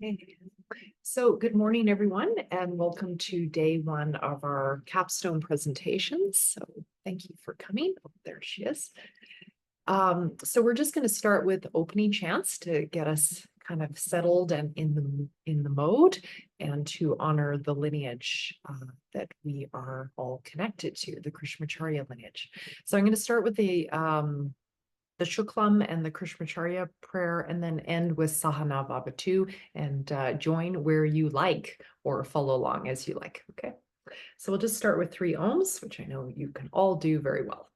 Hey. So good morning, everyone, and welcome to day one of our capstone presentations. So thank you for coming. Oh, there she is. So we're just going to start with opening chants to get us kind of settled and in the mode, and to honor the lineage that we are all connected to, the Krishnamacharya lineage. So I'm going to start with the Shuklam and the Krishnamacharya prayer, and then end with Sahana Vavatu, and join where you like or follow along as you like. Okay. So we'll just start with 3 ohms, which I know you can all do very well.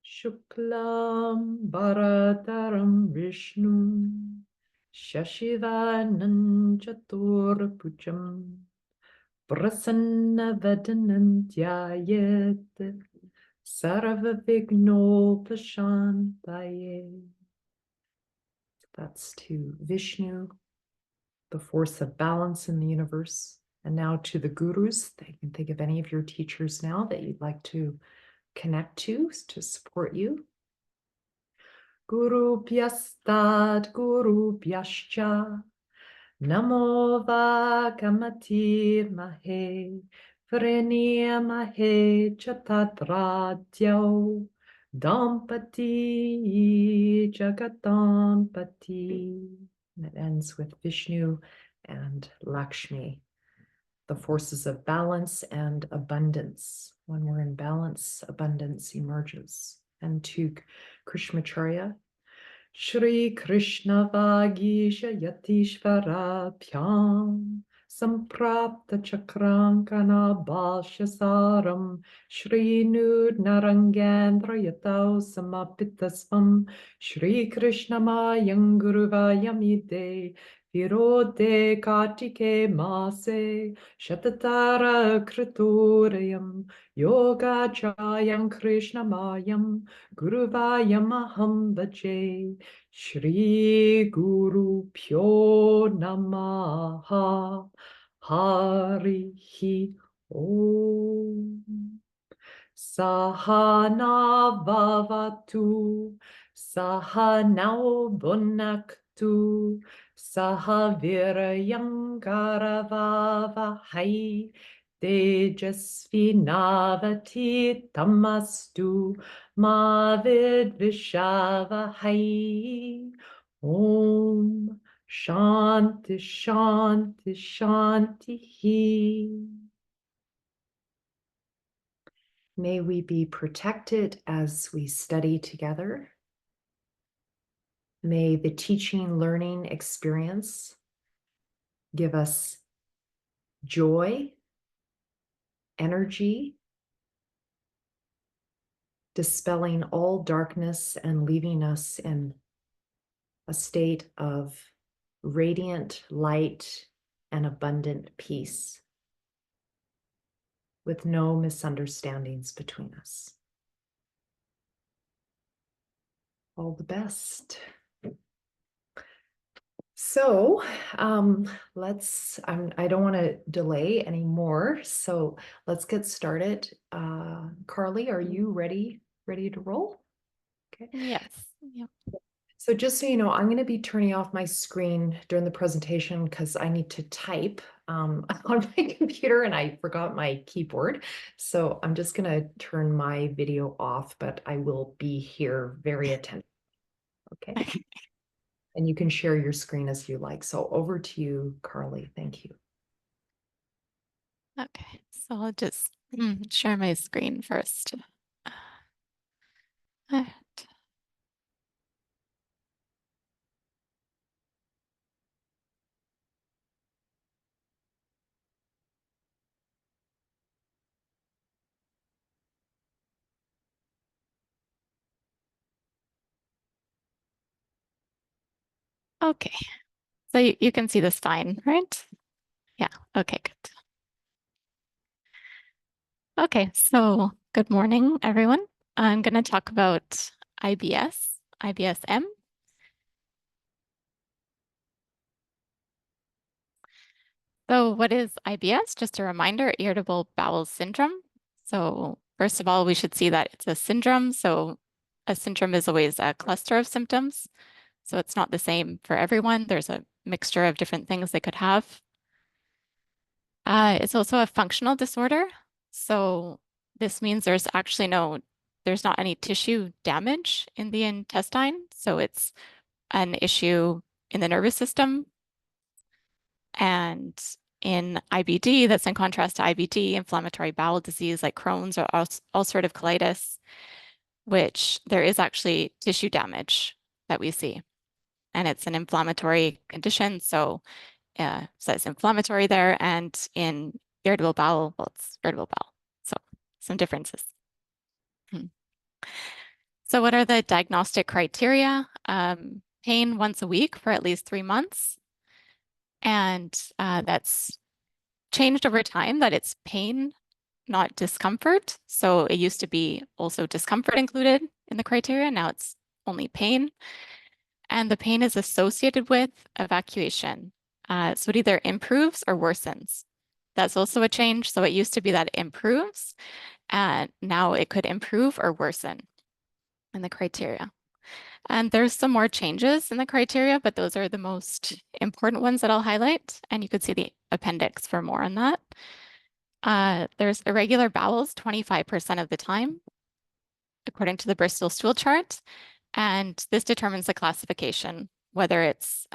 Shuklam Bharataram Vishnu Shashivanam Chaturabhujam Prasanna Vadanam Dhyayet Sarva Vignopashantaye. That's to Vishnu, the force of balance in the universe. And now to the gurus. You can think of any of your teachers now that you'd like to connect to support you. Guru Pyastat Guru Pyascha Namo Vakamati Mahe Vrenia Mahe Chatatradyo Dampati Jagadampati. And it ends with Vishnu and Lakshmi, the forces of balance and abundance. When we're in balance, abundance emerges. And to Krishnamacharya, Shri Krishna Vagisha Yatishvara Pyam Samprapta Chakrankana Bhalshasaram Shri Nud Narangandra Yatau Samapitasvam Shri Krishna Mayang Guruvayamide Virode Kartike Mase Shatatara Kriturayam Yogachayam Krishna Mayam Guruvayamaham Bhaje Shri Guru Pyo Namaha Harihi Om. Sahana Vavatu Sahanao Bunaktu Sahaviryankaravavahai Tejasvinavati Tamastu Mavid Vishavahai. Om Shanti Shanti Shanti. May we be protected as we study together. May the teaching, learning experience give us joy, energy, dispelling all darkness and leaving us in a state of radiant light and abundant peace, with no misunderstandings between us. All the best. So I don't want to delay anymore. So let's get started. Carly, are you ready to roll? Okay. Yes. Yep. So just so you know, I'm going to be turning off my screen during the presentation because I need to type on my computer and I forgot my keyboard. So I'm just going to turn my video off, but I will be here very attentive. Okay. And you can share your screen as you like. So over to you, Carly. Thank you. Okay, so I'll just share my screen first. All right. Okay, so you can see this fine, right? Yeah, okay, good. Okay, so good morning, everyone. I'm going to talk about IBS, IBS-M. So what is IBS? Just a reminder, irritable bowel syndrome. So first of all, we should see that it's a syndrome. So a syndrome is always a cluster of symptoms. So it's not the same for everyone. There's a mixture of different things they could have. It's also a functional disorder. So this means there's not any tissue damage in the intestine. So it's an issue in the nervous system. And in IBD, that's in contrast to IBD, inflammatory bowel disease like Crohn's or ulcerative colitis, which there is actually tissue damage that we see. And it's an inflammatory condition. So it's inflammatory there. And in irritable bowel, well, it's irritable bowel. So some differences. Hmm. So what are the diagnostic criteria? Pain once a week for at least 3 months. And that's changed over time that it's pain, not discomfort. So it used to be also discomfort included in the criteria. Now it's only pain. And the pain is associated with evacuation. So it either improves or worsens. That's also a change. So it used to be that it improves, and now it could improve or worsen in the criteria. And there's some more changes in the criteria, but those are the most important ones that I'll highlight. And you could see the appendix for more on that. There's irregular bowels 25% of the time, according to the Bristol stool chart. And this determines the classification, whether it's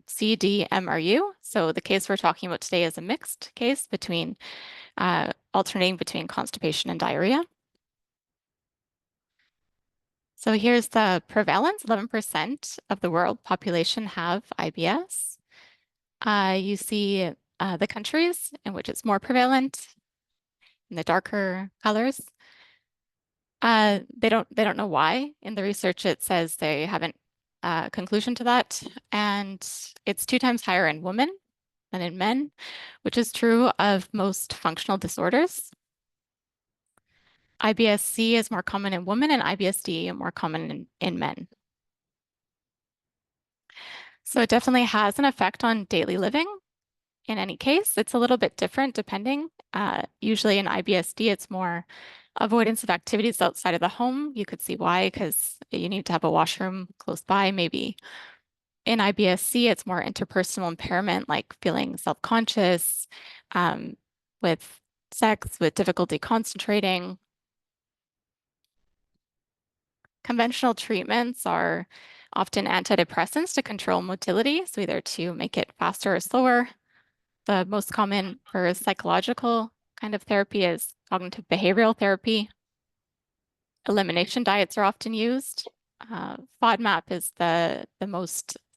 C, D, M, or U. So the case we're talking about today is a mixed case between alternating between constipation and diarrhea. So here's the prevalence. 11% of the world population have IBS. You see the countries in which it's more prevalent in the darker colors. They don't know why. In the research, it says they haven't conclusion to that. And it's 2 times higher in women than in men, which is true of most functional disorders. IBS-C is more common in women and IBS-D more common in men. So it definitely has an effect on daily living. In any case, it's a little bit different depending. Usually in IBS-D, it's more avoidance of activities outside of the home. You could see why, because you need to have a washroom close by, maybe. In IBS-C, it's more interpersonal impairment, like feeling self-conscious, with sex, with difficulty concentrating. Conventional treatments are often antidepressants to control motility, so either to make it faster or slower. The most common for psychological kind of therapy is cognitive behavioral therapy. Elimination diets are often used. FODMAP is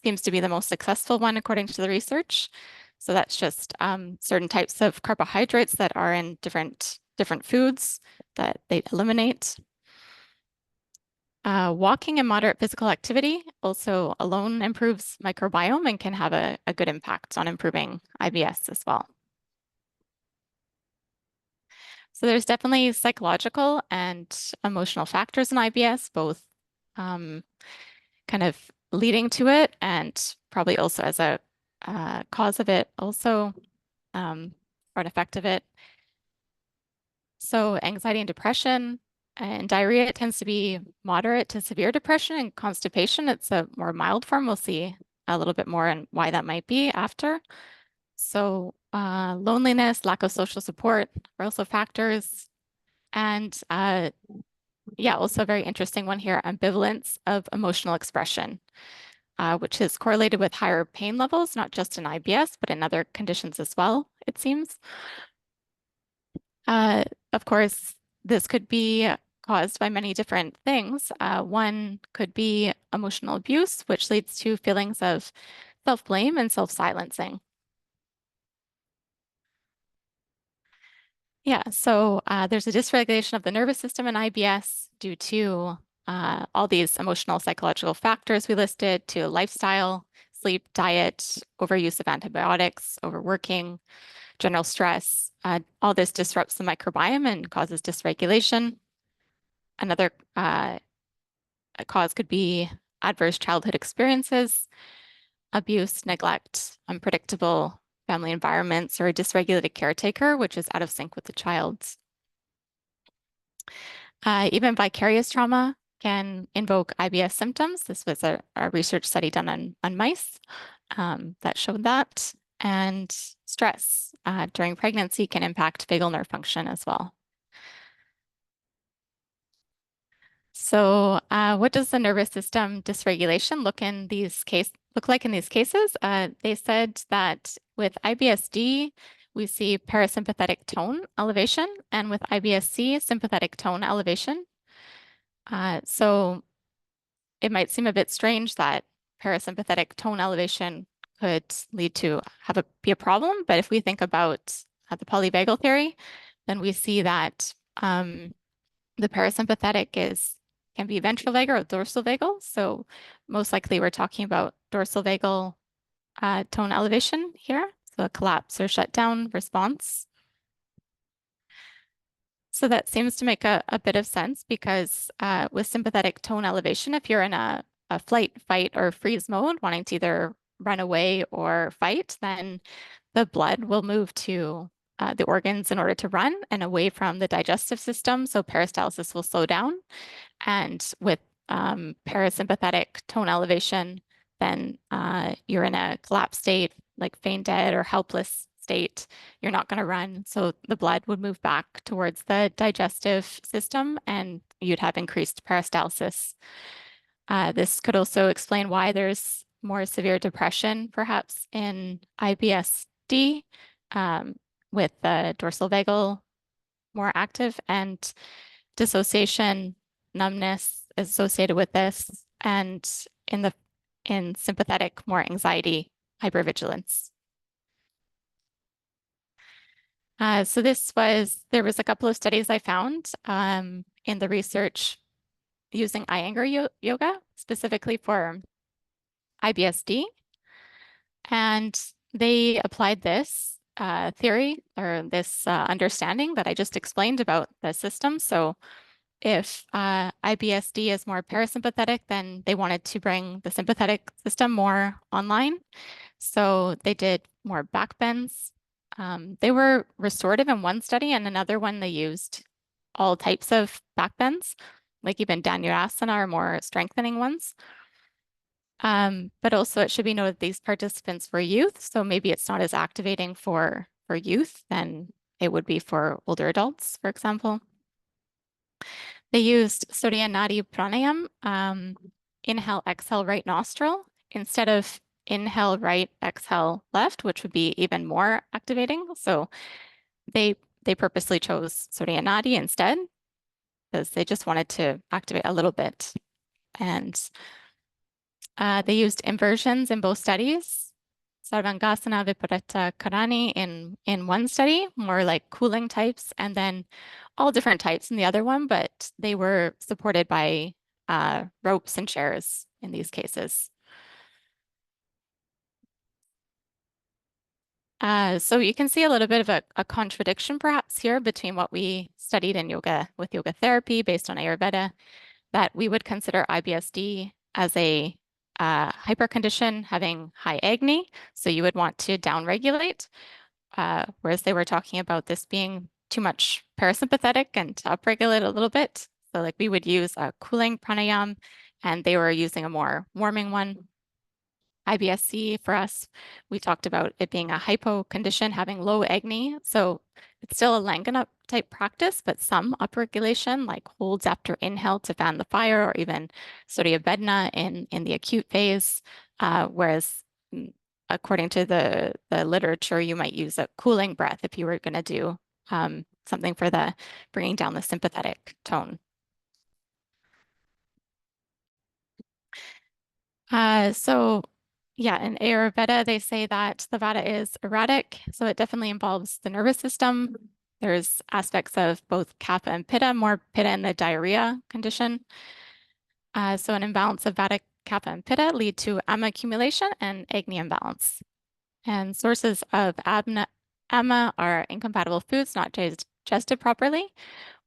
seems to be the most successful one according to the research. So that's just certain types of carbohydrates that are in different foods that they eliminate. Walking and moderate physical activity also alone improves microbiome and can have a good impact on improving IBS as well. So there's definitely psychological and emotional factors in IBS, both kind of leading to it and probably also as a cause of it also, or an effect of it. So anxiety and depression and diarrhea tends to be moderate to severe depression, and constipation, it's a more mild form. We'll see a little bit more on why that might be after. So loneliness, lack of social support are also factors. And yeah, also a very interesting one here, ambivalence of emotional expression, which is correlated with higher pain levels, not just in IBS, but in other conditions as well, it seems. Of course, this could be caused by many different things. One could be emotional abuse, which leads to feelings of self-blame and self-silencing. Yeah, so there's a dysregulation of the nervous system in IBS due to all these emotional psychological factors we listed, to lifestyle, sleep, diet, overuse of antibiotics, overworking, general stress. All this disrupts the microbiome and causes dysregulation. Another cause could be adverse childhood experiences, abuse, neglect, unpredictable family environments, or a dysregulated caretaker, which is out of sync with the child. Even vicarious trauma can invoke IBS symptoms. This was a research study done on mice that showed that. And stress during pregnancy can impact vagal nerve function as well. So what does the nervous system dysregulation look like in these cases? They said that with IBSD, we see parasympathetic tone elevation, and with IBSC, sympathetic tone elevation. So it might seem a bit strange that parasympathetic tone elevation could lead to be a problem, but if we think about the polyvagal theory, then we see that the parasympathetic can be ventral vagal or dorsal vagal. So most likely we're talking about dorsal vagal tone elevation here. So a collapse or shutdown response. So that seems to make a bit of sense because with sympathetic tone elevation, if you're in a flight, fight, or freeze mode, wanting to either run away or fight, then the blood will move to the organs in order to run and away from the digestive system. So peristalsis will slow down. And with parasympathetic tone elevation, then you're in a collapse state, like feign dead or helpless state. You're not going to run. So the blood would move back towards the digestive system and you'd have increased peristalsis. This could also explain why there's more severe depression, perhaps in IBSD, with the dorsal vagal more active, and dissociation, numbness is associated with this, and in sympathetic, more anxiety, hypervigilance. So there was a couple of studies I found in the research using Iyengar yoga, specifically for IBSD. And they applied this theory or this understanding that I just explained about the system. So if IBSD is more parasympathetic, then they wanted to bring the sympathetic system more online. So they did more back bends. They were restorative in one study, and another one they used all types of back bends, like even Dhanurasana are more strengthening ones. But also it should be noted these participants were youth, so maybe it's not as activating for youth than it would be for older adults, for example. They used Surya Nadi Pranayam, inhale, exhale, right nostril, instead of inhale, right, exhale, left, which would be even more activating. So they purposely chose Surya Nadi instead because they just wanted to activate a little bit. And they used inversions in both studies. Sarvangasana, Viparita Karani in one study, more like cooling types, and then all different types in the other one, but they were supported by ropes and chairs in these cases. So you can see a little bit of a contradiction perhaps here between what we studied in yoga with yoga therapy based on Ayurveda, that we would consider IBSD as a hyper condition having high agni, so you would want to downregulate, whereas they were talking about this being too much parasympathetic and to upregulate a little bit. So like we would use a cooling pranayam, and they were using a more warming one. IBSC for us, we talked about it being a hypo condition, having low agni. So it's still a Langana type practice, but some upregulation, like holds after inhale to fan the fire, or even Surya Vedana in the acute phase. Whereas according to the literature, you might use a cooling breath if you were going to do something for the bringing down the sympathetic tone. So yeah, in Ayurveda, they say that the Vata is erratic, so it definitely involves the nervous system. There's aspects of both Kapha and Pitta, more Pitta in the diarrhea condition. So an imbalance of Vata kapha and pitta lead to ama accumulation and agni imbalance. And sources of ama are incompatible foods not digested properly,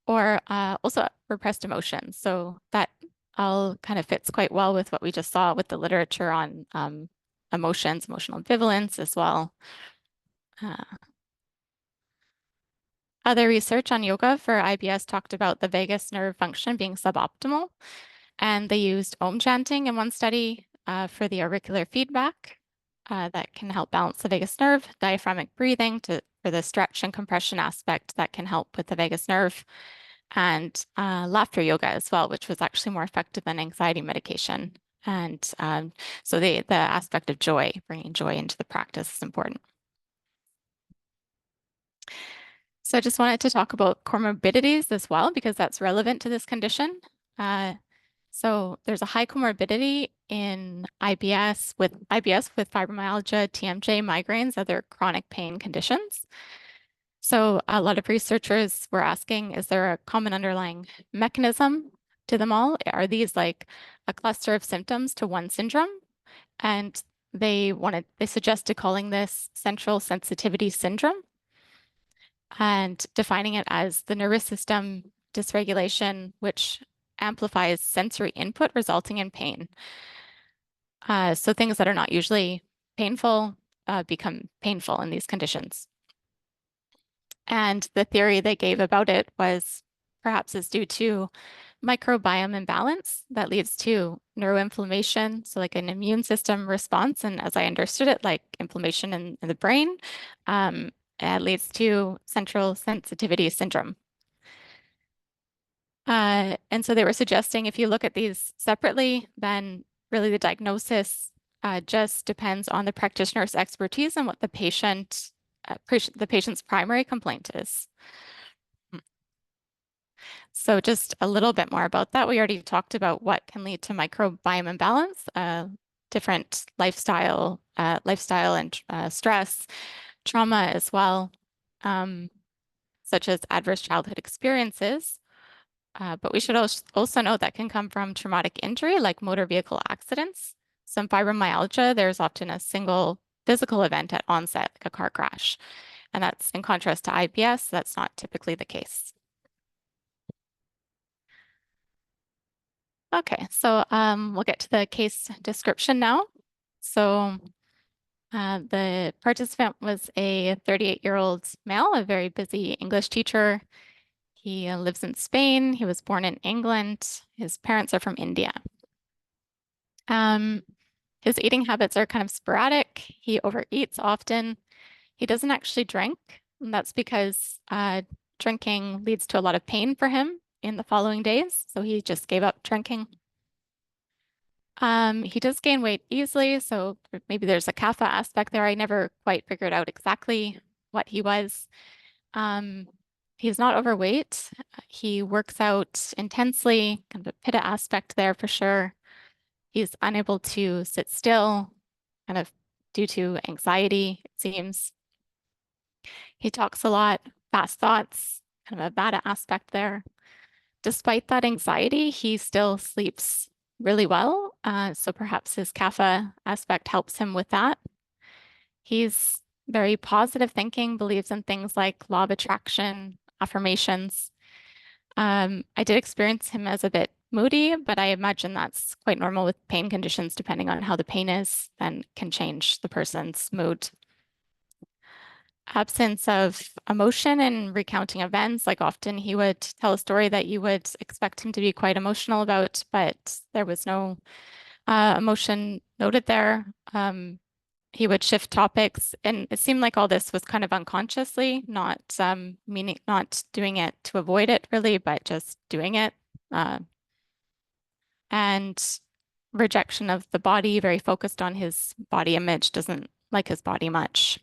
or also repressed emotions. So that all kind of fits quite well with what we just saw with the literature on emotions, emotional ambivalence as well. Uh, Other research on yoga for IBS talked about the vagus nerve function being suboptimal, and they used Om chanting in one study for the auricular feedback that can help balance the vagus nerve, diaphragmic breathing for the stretch and compression aspect that can help with the vagus nerve, and laughter yoga as well, which was actually more effective than anxiety medication. And so the aspect of joy, bringing joy into the practice is important. So I just wanted to talk about comorbidities as well, because that's relevant to this condition. So there's a high comorbidity in IBS with fibromyalgia, TMJ, migraines, other chronic pain conditions. So a lot of researchers were asking, is there a common underlying mechanism to them all? Are these like a cluster of symptoms to one syndrome? And they suggested calling this central sensitivity syndrome and defining it as the nervous system dysregulation, which amplifies sensory input, resulting in pain. So things that are not usually painful become painful in these conditions. And the theory they gave about it was perhaps is due to microbiome imbalance that leads to neuroinflammation, so like an immune system response. And as I understood it, like inflammation in the brain, leads to central sensitivity syndrome. And so they were suggesting if you look at these separately, then really the diagnosis just depends on the practitioner's expertise and what the patient's primary complaint is. So just a little bit more about that. We already talked about what can lead to microbiome imbalance, different lifestyle and stress, trauma as well, such as adverse childhood experiences. But we should also know that can come from traumatic injury, like motor vehicle accidents. Some fibromyalgia, there's often a single physical event at onset, like a car crash. And that's in contrast to IBS, that's not typically the case. Okay, so we'll get to the case description now. So the participant was a 38-year-old male, a very busy English teacher. He lives in Spain. He was born in England. His parents are from India. His eating habits are kind of sporadic. He overeats often. He doesn't actually drink, and that's because drinking leads to a lot of pain for him in the following days. So he just gave up drinking. He does gain weight easily, so maybe there's a kapha aspect there. I never quite figured out exactly what he was. He's not overweight. He works out intensely, kind of a pitta aspect there for sure. He's unable to sit still, kind of due to anxiety, it seems. He talks a lot, fast thoughts, kind of a bad aspect there. Despite that anxiety, he still sleeps really well. So perhaps his kapha aspect helps him with that. He's very positive thinking, believes in things like law of attraction, affirmations. I did experience him as a bit moody, but I imagine that's quite normal with pain conditions, depending on how the pain is, and can change the person's mood. Absence of emotion and recounting events, like often he would tell a story that you would expect him to be quite emotional about, but there was no emotion noted there. He would shift topics, and it seemed like all this was kind of unconsciously, not doing it to avoid it really, but just doing it. And rejection of the body, very focused on his body image, doesn't like his body much.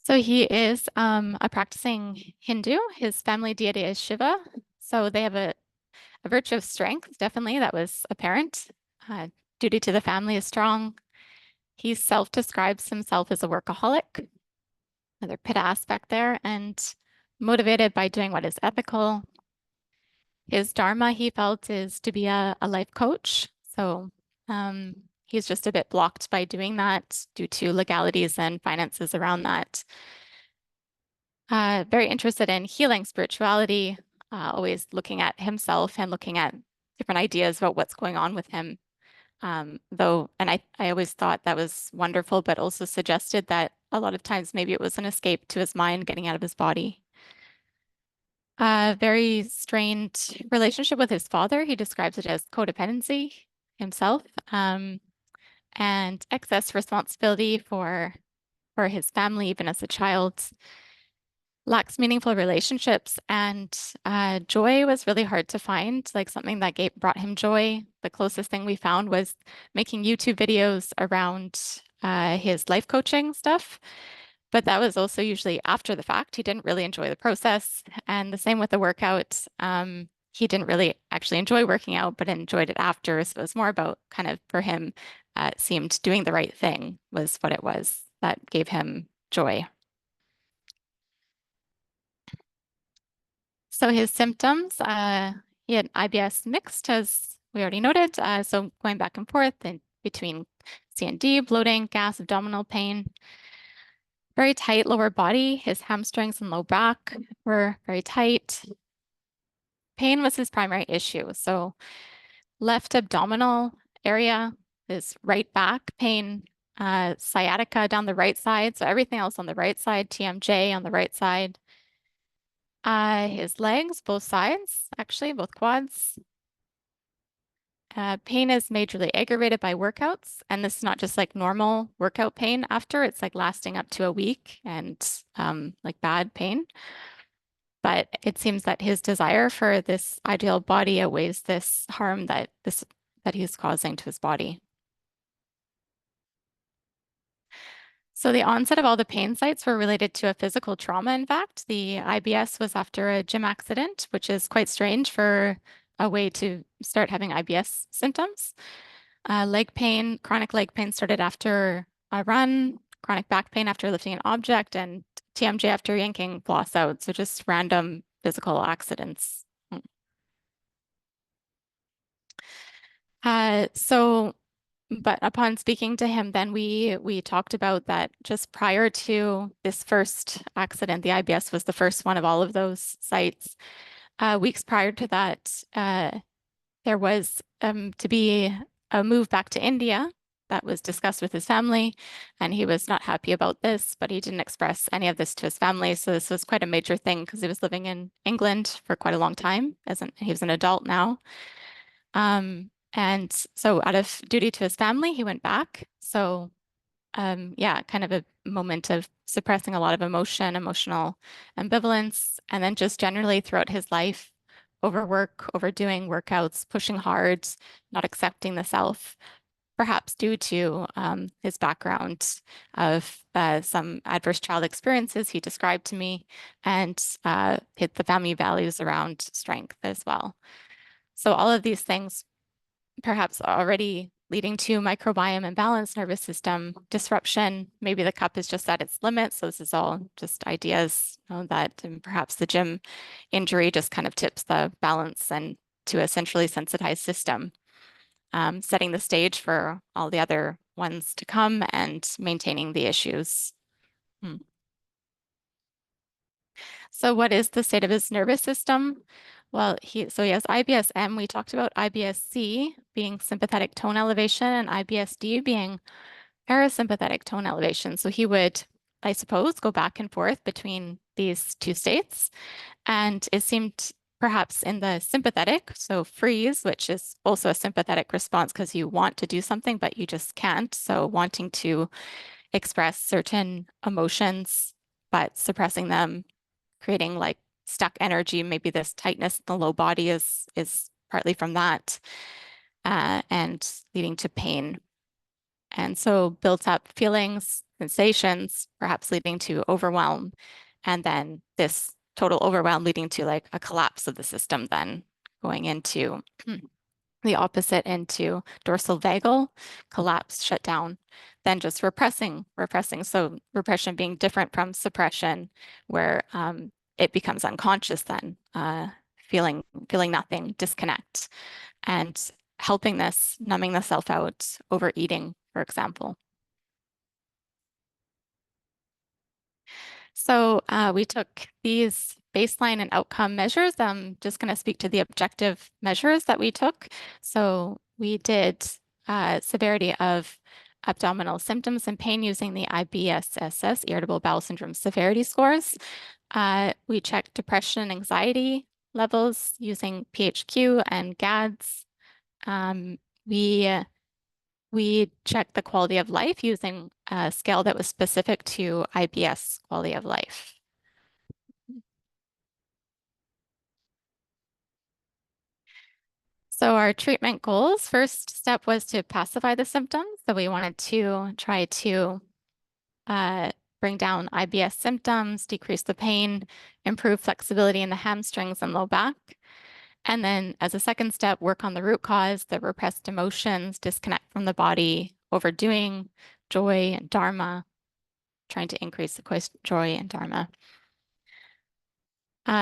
So he is a practicing Hindu. His family deity is Shiva. So they have a virtue of strength, definitely, that was apparent. Duty to the family is strong. He self-describes himself as a workaholic, another pitta aspect there, and motivated by doing what is ethical. His dharma, he felt, is to be a life coach. So he's just a bit blocked by doing that due to legalities and finances around that. Very interested in healing spirituality, always looking at himself and looking at different ideas about what's going on with him. I always thought that was wonderful, but also suggested that a lot of times maybe it was an escape to his mind getting out of his body. Very strained relationship with his father. He describes it as codependency himself, and excess responsibility for his family, even as a child. Lacks meaningful relationships, and joy was really hard to find, like something that brought him joy. The closest thing we found was making YouTube videos around his life coaching stuff, but that was also usually after the fact. He didn't really enjoy the process, and the same with the workout. He didn't really actually enjoy working out, but enjoyed it after. So it was more about kind of, for him, it seemed doing the right thing was what it was that gave him joy. So his symptoms, he had IBS mixed, as we already noted. So going back and forth in between C and D, bloating, gas, abdominal pain, very tight lower body. His hamstrings and low back were very tight. Pain was his primary issue. So left abdominal area, his right back pain, sciatica down the right side. So everything else on the right side, TMJ on the right side. His legs, both sides, actually, both quads. Pain is majorly aggravated by workouts, and this is not just like normal workout pain after, it's like lasting up to a week and like bad pain. But it seems that his desire for this ideal body outweighs this harm that he's causing to his body. So the onset of all the pain sites were related to a physical trauma. In fact, the IBS was after a gym accident, which is quite strange for a way to start having IBS symptoms. Leg pain, chronic leg pain started after a run, chronic back pain after lifting an object, and TMJ after yanking floss out. So just random physical accidents. But upon speaking to him, then we talked about that just prior to this first accident, the IBS was the first one of all of those sites. Weeks prior to that, there was to be a move back to India that was discussed with his family, and he was not happy about this, but he didn't express any of this to his family. So this was quite a major thing because he was living in England for quite a long time. He was an adult now. And so out of duty to his family, he went back. So yeah, kind of a moment of suppressing a lot of emotional ambivalence, and then just generally throughout his life, overwork, overdoing workouts, pushing hard, not accepting the self, perhaps due to his background of some adverse child experiences he described to me, and hit the family values around strength as well. So all of these things perhaps already leading to microbiome imbalance, nervous system disruption. Maybe the cup is just at its limit. So this is all just ideas, that perhaps the gym injury just kind of tips the balance and to a centrally sensitized system, setting the stage for all the other ones to come and maintaining the issues. So what is the state of his nervous system? Well, he has IBS-M. We talked about IBS-C being sympathetic tone elevation and IBS-D being parasympathetic tone elevation. So he would, I suppose, go back and forth between these two states. And it seemed perhaps in the sympathetic, so freeze, which is also a sympathetic response because you want to do something, but you just can't. So wanting to express certain emotions, but suppressing them, creating like stuck energy. Maybe this tightness in the low body is partly from that, and leading to pain. And so built up feelings, sensations, perhaps leading to overwhelm, and then this total overwhelm leading to like a collapse of the system, then going into the opposite, into dorsal vagal collapse, shut down, then just repressing. So repression being different from suppression, where it becomes unconscious then, feeling nothing, disconnect, and helping this, numbing the self out, overeating, for example. So we took these baseline and outcome measures. I'm just going to speak to the objective measures that we took. So we did severity of abdominal symptoms and pain using the IBSSS, Irritable Bowel Syndrome Severity Scores. We checked depression and anxiety levels using PHQ and GADS. We checked the quality of life using a scale that was specific to IBS quality of life. So our treatment goals, first step was to pacify the symptoms. So we wanted to try to bring down IBS symptoms, decrease the pain, improve flexibility in the hamstrings and low back. And then as a second step, work on the root cause, the repressed emotions, disconnect from the body, overdoing, joy and dharma, trying to increase the joy and dharma.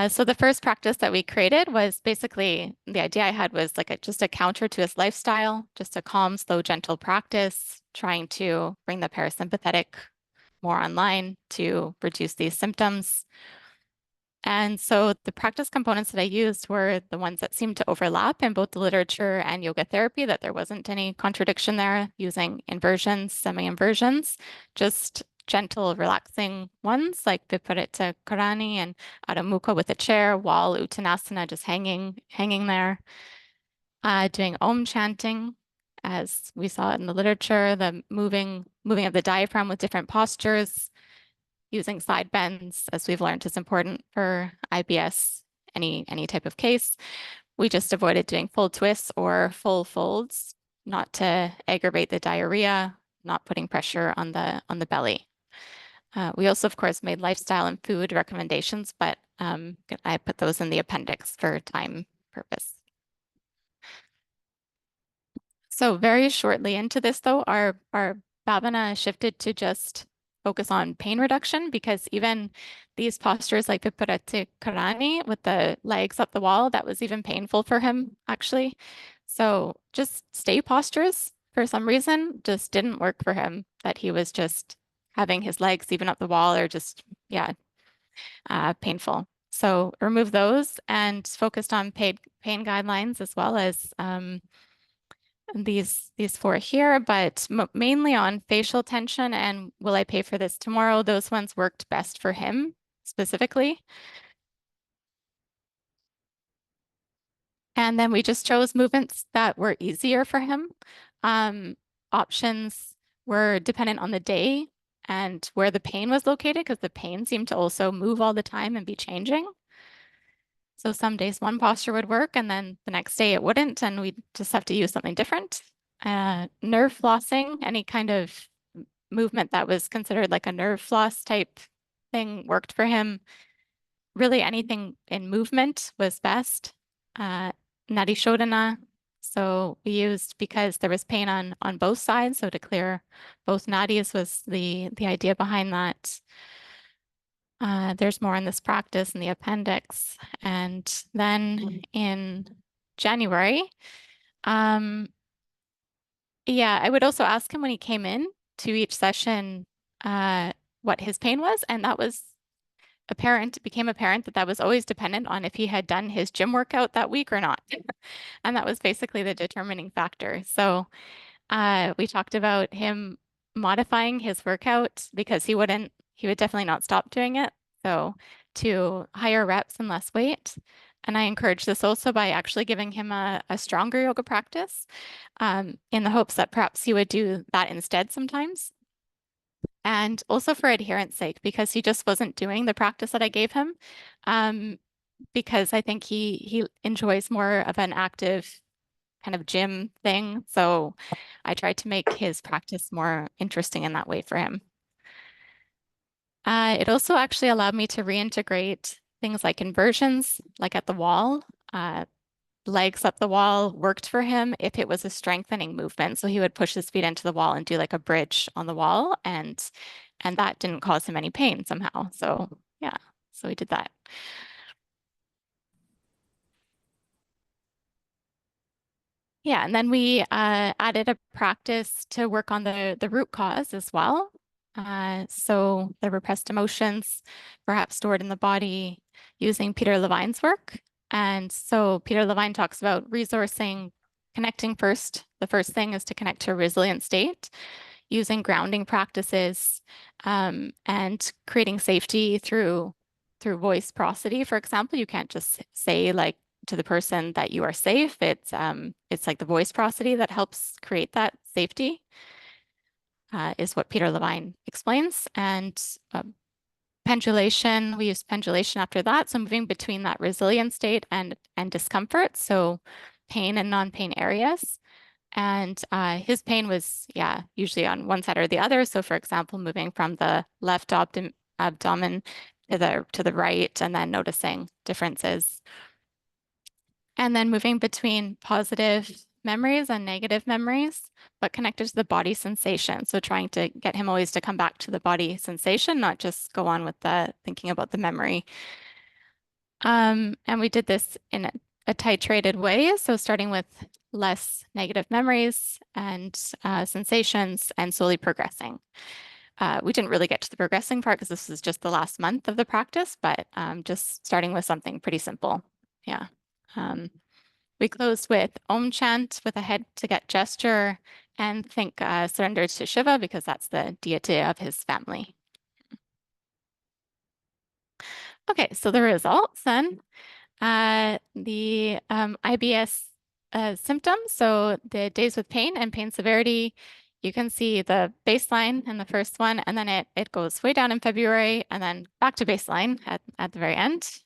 So the first practice that we created was basically, the idea I had was like just a counter to his lifestyle, just a calm, slow, gentle practice, trying to bring the parasympathetic more online to reduce these symptoms. And so the practice components that I used were the ones that seemed to overlap in both the literature and yoga therapy, that there wasn't any contradiction there, using inversions, semi-inversions, just gentle, relaxing ones like Viparita Karani and Adho Mukha with a chair, wall Uttanasana, just hanging there. Doing Om chanting, as we saw in the literature, the moving of the diaphragm with different postures, using side bends, as we've learned is important for IBS, any type of case. We just avoided doing full twists or full folds, not to aggravate the diarrhea, not putting pressure on the belly. We also, of course, made lifestyle and food recommendations, but I put those in the appendix for time purpose. So very shortly into this, though, our bhavana shifted to just focus on pain reduction, because even these postures like Viparita Karani with the legs up the wall, that was even painful for him, actually. So just stay postures, for some reason, just didn't work for him, that he was just having his legs even up the wall or just, yeah, painful. So remove those and focused on pain guidelines, as well as these four here, but mainly on facial tension and will I pay for this tomorrow? Those ones worked best for him specifically. And then we just chose movements that were easier for him. Options were dependent on the day and where the pain was located, because the pain seemed to also move all the time and be changing. So some days one posture would work and then the next day it wouldn't, and we'd just have to use something different. Nerve flossing, any kind of movement that was considered like a nerve floss type thing worked for him. Really anything in movement was best. Nadi Shodhana. So we used, because there was pain on both sides, so to clear both nadis was the idea behind that. There's more in this practice in the appendix. And then in January, yeah, I would also ask him when he came in to each session what his pain was, and that was apparent, it became apparent that that was always dependent on if he had done his gym workout that week or not. And that was basically the determining factor. So we talked about him modifying his workout, because he would definitely not stop doing it. So to higher reps and less weight. And I encourage this also by actually giving him a stronger yoga practice, in the hopes that perhaps he would do that instead sometimes. And also for adherence sake, because he just wasn't doing the practice that I gave him. Because I think he enjoys more of an active kind of gym thing. So I tried to make his practice more interesting in that way for him. It also actually allowed me to reintegrate things like inversions, like at the wall. Legs up the wall worked for him if it was a strengthening movement. So he would push his feet into the wall and do like a bridge on the wall, and that didn't cause him any pain somehow. So yeah, so we did that. Yeah, and then we added a practice to work on the root cause as well. So the repressed emotions, perhaps stored in the body, using Peter Levine's work. And so Peter Levine talks about resourcing, connecting first. The first thing is to connect to a resilient state, using grounding practices, and creating safety through voice prosody. For example, you can't just say like to the person that you are safe. It's like the voice prosody that helps create that safety, is what Peter Levine explains. And pendulation, we use pendulation after that. So moving between that resilient state and discomfort, so pain and non-pain areas. And his pain was, yeah, usually on one side or the other. So for example, moving from the left abdomen to the right, and then noticing differences. And then moving between positive memories and negative memories, but connected to the body sensation. So trying to get him always to come back to the body sensation, not just go on with the thinking about the memory. And we did this in a titrated way. So starting with less negative memories and sensations and slowly progressing. We didn't really get to the progressing part because this is just the last month of the practice, but just starting with something pretty simple. Yeah. We closed with Om chant with a head to get gesture and think surrender to Shiva because that's the deity of his family. Okay, so the results then. The IBS symptoms, so the days with pain and pain severity, you can see the baseline in the first one, and then it goes way down in February and then back to baseline at the very end.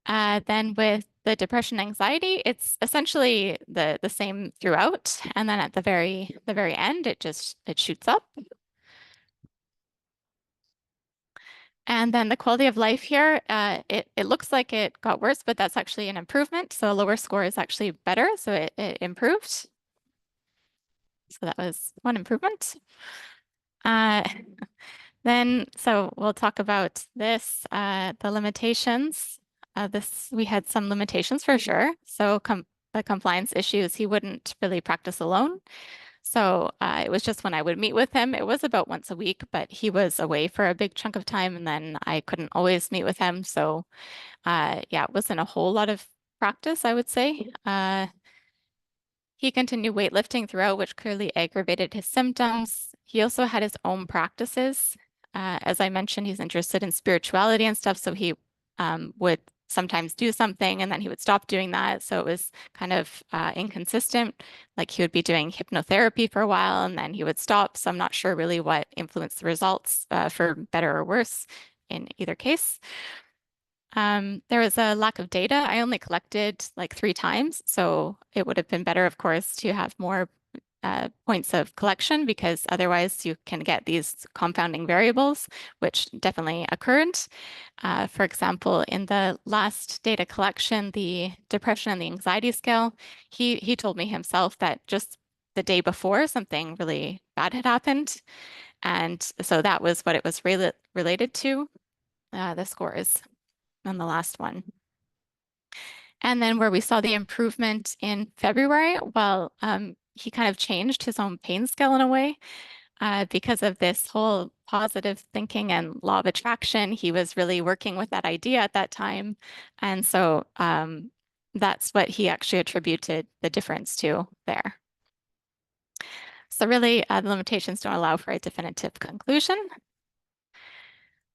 Then with the depression anxiety, it's essentially the same throughout. And then at the very end, it shoots up. And then the quality of life here, it looks like it got worse, but that's actually an improvement. So a lower score is actually better. So it improved. So that was one improvement. Uh, Then, so we'll talk about this, the limitations. We had some limitations for sure. So the compliance issues, he wouldn't really practice alone. So it was just when I would meet with him, it was about once a week, but he was away for a big chunk of time and then I couldn't always meet with him. So yeah, it wasn't a whole lot of practice, I would say. He continued weightlifting throughout, which clearly aggravated his symptoms. He also had his own practices. As I mentioned, he's interested in spirituality and stuff, so he would sometimes do something and then he would stop doing that. So it was kind of inconsistent. Like he would be doing hypnotherapy for a while and then he would stop. So I'm not sure really what influenced the results for better or worse in either case. There was a lack of data. I only collected like 3 times, so it would have been better, of course, to have more points of collection because otherwise you can get these compounding variables, which definitely occurred. For example, in the last data collection, the depression and the anxiety scale, he told me himself that just the day before something really bad had happened. And so that was what it was related to, the scores on the last one. And then where we saw the improvement in February, well, he kind of changed his own pain scale in a way because of this whole positive thinking and law of attraction. He was really working with that idea at that time. And so that's what he actually attributed the difference to there. So really, the limitations don't allow for a definitive conclusion.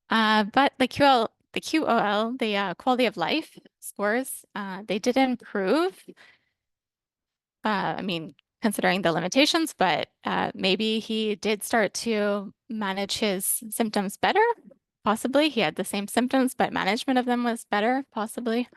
But the QOL, the quality of life scores, they did improve. I mean, considering the limitations, but maybe he did start to manage his symptoms better. Possibly he had the same symptoms, but management of them was better, possibly.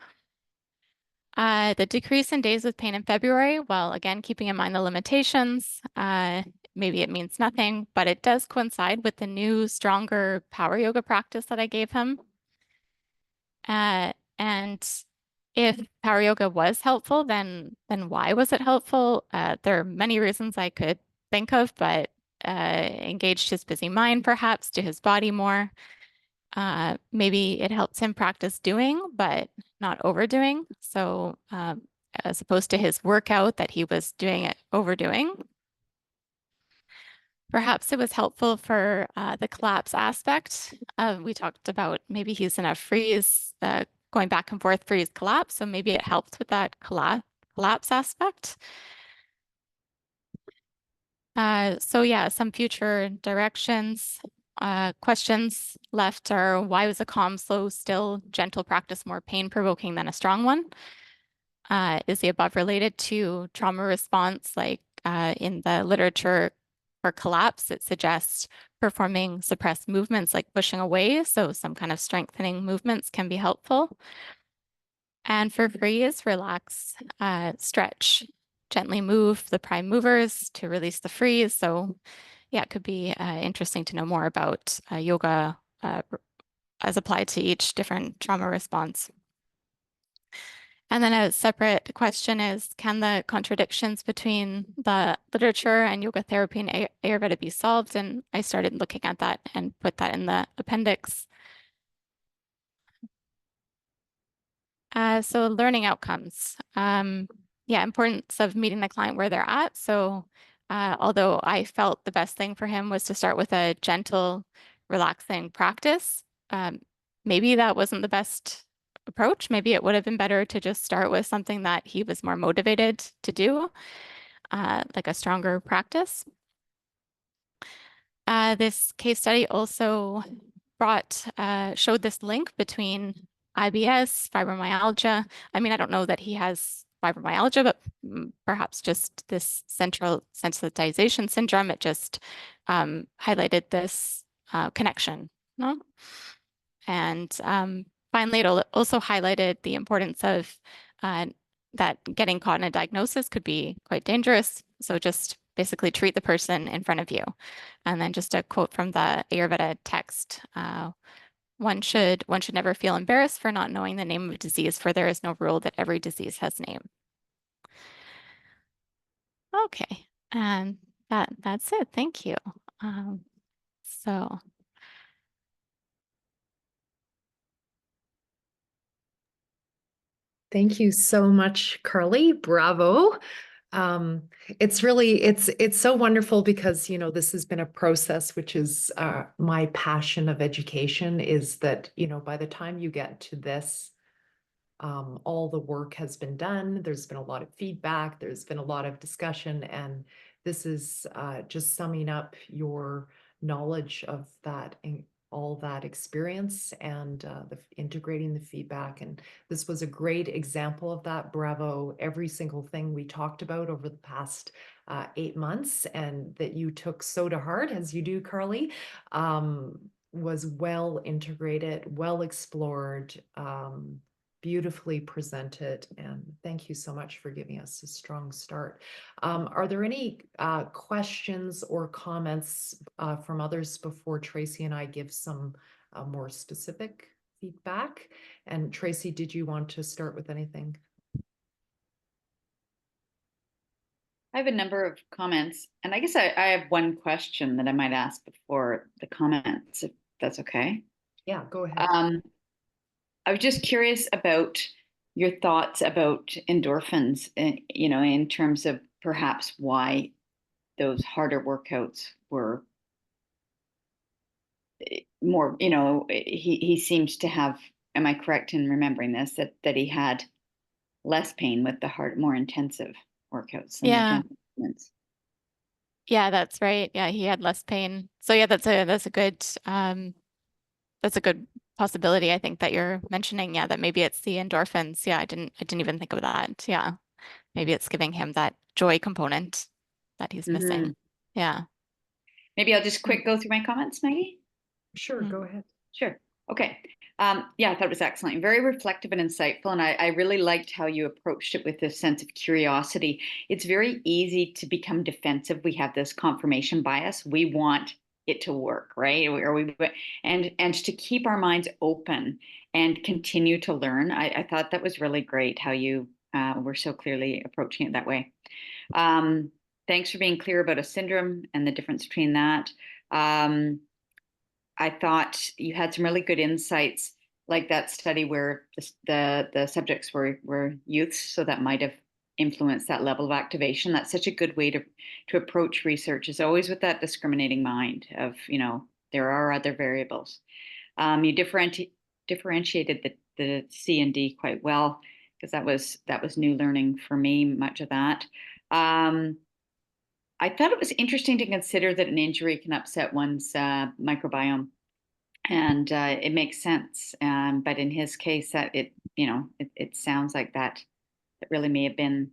The decrease in days with pain in February, well, again, keeping in mind the limitations, maybe it means nothing, but it does coincide with the new, stronger power yoga practice that I gave him. And if power yoga was helpful, then why was it helpful? There are many reasons I could think of, but engaged his busy mind perhaps to his body more. Maybe it helps him practice doing, but not overdoing. So as opposed to his workout that he was overdoing. Perhaps it was helpful for the collapse aspect. We talked about maybe he's in a freeze, going back and forth freeze collapse. So maybe it helped with that collapse aspect. So yeah, some future directions. Questions left are, why was a calm, slow, still, gentle practice more pain-provoking than a strong one? Is the above related to trauma response? Like in the literature for collapse, it suggests performing suppressed movements like pushing away. So some kind of strengthening movements can be helpful. And for freeze, relax, stretch, gently move the prime movers to release the freeze. So yeah, it could be interesting to know more about yoga as applied to each different trauma response. And then a separate question is, can the contradictions between the literature and yoga therapy and Ayurveda be solved? And I started looking at that and put that in the appendix. So learning outcomes. Yeah, importance of meeting the client where they're at. So although I felt the best thing for him was to start with a gentle, relaxing practice, maybe that wasn't the best approach. Maybe it would have been better to just start with something that he was more motivated to do, like a stronger practice. This case study also showed this link between IBS, fibromyalgia. I mean, I don't know that he has fibromyalgia, but perhaps just this central sensitization syndrome. It just highlighted this connection. No? And finally, it also highlighted the importance of that getting caught in a diagnosis could be quite dangerous. So just basically treat the person in front of you. And then just a quote from the Ayurveda text. One should never feel embarrassed for not knowing the name of a disease, for there is no rule that every disease has a name. Okay, and that's it. Thank you. So Thank you so much, Carly. Bravo. It's so wonderful because, you know, this has been a process, which is my passion of education, is that, you know, by the time you get to this, all the work has been done. There's been a lot of feedback. There's been a lot of discussion, and this is just summing up your knowledge of that and all that experience and integrating the feedback. And this was a great example of that. Bravo, every single thing we talked about over the past 8 months and that you took so to heart, as you do, Carly, was well integrated, well explored, beautifully presented, and thank you so much for giving us a strong start. Are there any questions or comments from others before Tracy and I give some more specific feedback? And Tracy, did you want to start with anything? I have a number of comments, and I guess I have one question that I might ask before the comments, if that's okay. Yeah, go ahead. I was just curious about your thoughts about endorphins, you know, in terms of perhaps why those harder workouts were more, you know, he seems to have, am I correct in remembering this, that he had less pain with the more intensive workouts than the gentle movements? Yeah, that's right. Yeah, he had less pain. So yeah, that's a good possibility, I think, that you're mentioning. Yeah, that maybe it's the endorphins. Yeah, I didn't even think of that. Yeah. Maybe it's giving him that joy component that he's missing. Yeah. Maybe I'll just quick go through my comments, Maggie. Sure, go ahead. Sure. Okay. Yeah, I thought it was excellent, very reflective and insightful. And I really liked how you approached it with this sense of curiosity. It's very easy to become defensive. We have this confirmation bias. We want it to work, right? And to keep our minds open and continue to learn. I thought that was really great how you were so clearly approaching it that way. Thanks for being clear about a syndrome and the difference between that. I thought you had some really good insights like that study where the subjects were youths, so that might have influenced that level of activation. That's such a good way to approach research, is always with that discriminating mind of, there are other variables. You differentiated the C and D quite well, because that was new learning for me, much of that. I thought it was interesting to consider that an injury can upset one's microbiome, and it makes sense. But in his case, that it sounds like that really may have been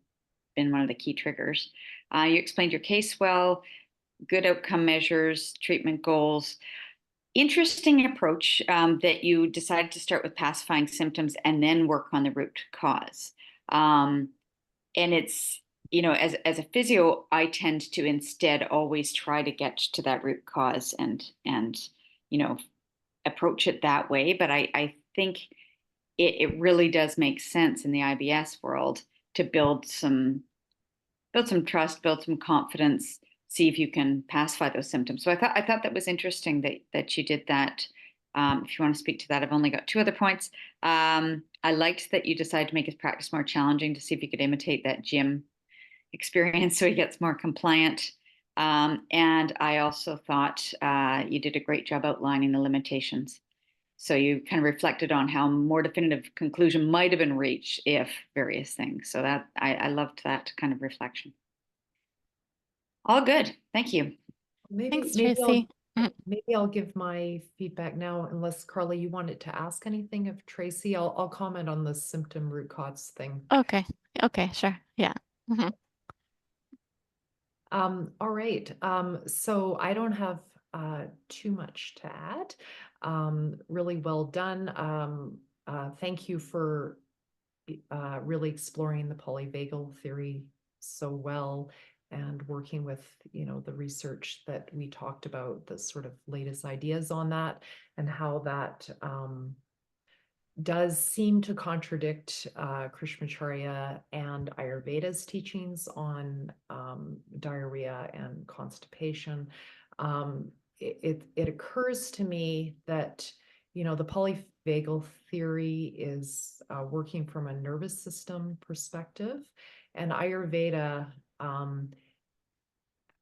one of the key triggers. You explained your case well, good outcome measures, treatment goals. Interesting approach, that you decided to start with pacifying symptoms and then work on the root cause. And it's, as a physio, I tend to instead always try to get to that root cause and approach it that way. But I think it really does make sense in the IBS world to build some trust, build some confidence, see if you can pacify those symptoms. So I thought that was interesting that you did that. If you want to speak to that, I've only got 2 other points. I liked that you decided to make his practice more challenging to see if you could imitate that gym experience so he gets more compliant. And I also thought you did a great job outlining the limitations. So you kind of reflected on how more definitive conclusion might have been reached if various things. So that I loved that kind of reflection. All good. Thank you. Thanks, Maybe Tracy. maybe I'll give my feedback now, unless Carly, you wanted to ask anything of Tracy. I'll comment on the symptom root cause thing. Okay. Okay, sure. Yeah. Mhm. All right. So I don't have too much to add. Really well done. Thank you for really exploring the polyvagal theory so well, and working with, the research that we talked about, the sort of latest ideas on that, and how that does seem to contradict Krishnamacharya and Ayurveda's teachings on diarrhea and constipation. It occurs to me that, the polyvagal theory is working from a nervous system perspective, and Ayurveda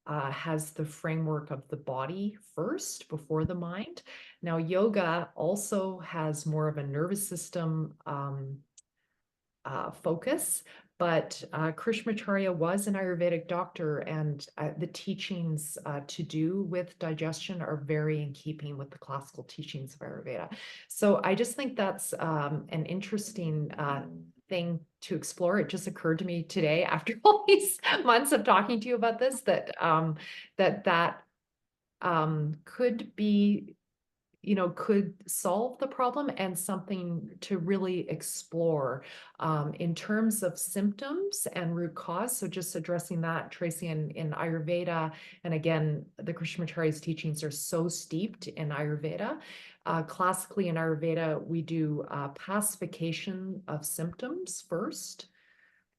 has the framework of the body first before the mind. Now, yoga also has more of a nervous system focus, but Krishnamacharya was an Ayurvedic doctor, and the teachings to do with digestion are very in keeping with the classical teachings of Ayurveda. So I just think that's an interesting thing to explore. It just occurred to me today, after all these months of talking to you about this, that could be, could solve the problem, and something to really explore in terms of symptoms and root cause. So just addressing that, Tracy, in Ayurveda, and again, the Krishnamacharya's teachings are so steeped in Ayurveda. Classically in Ayurveda, we do pacification of symptoms first,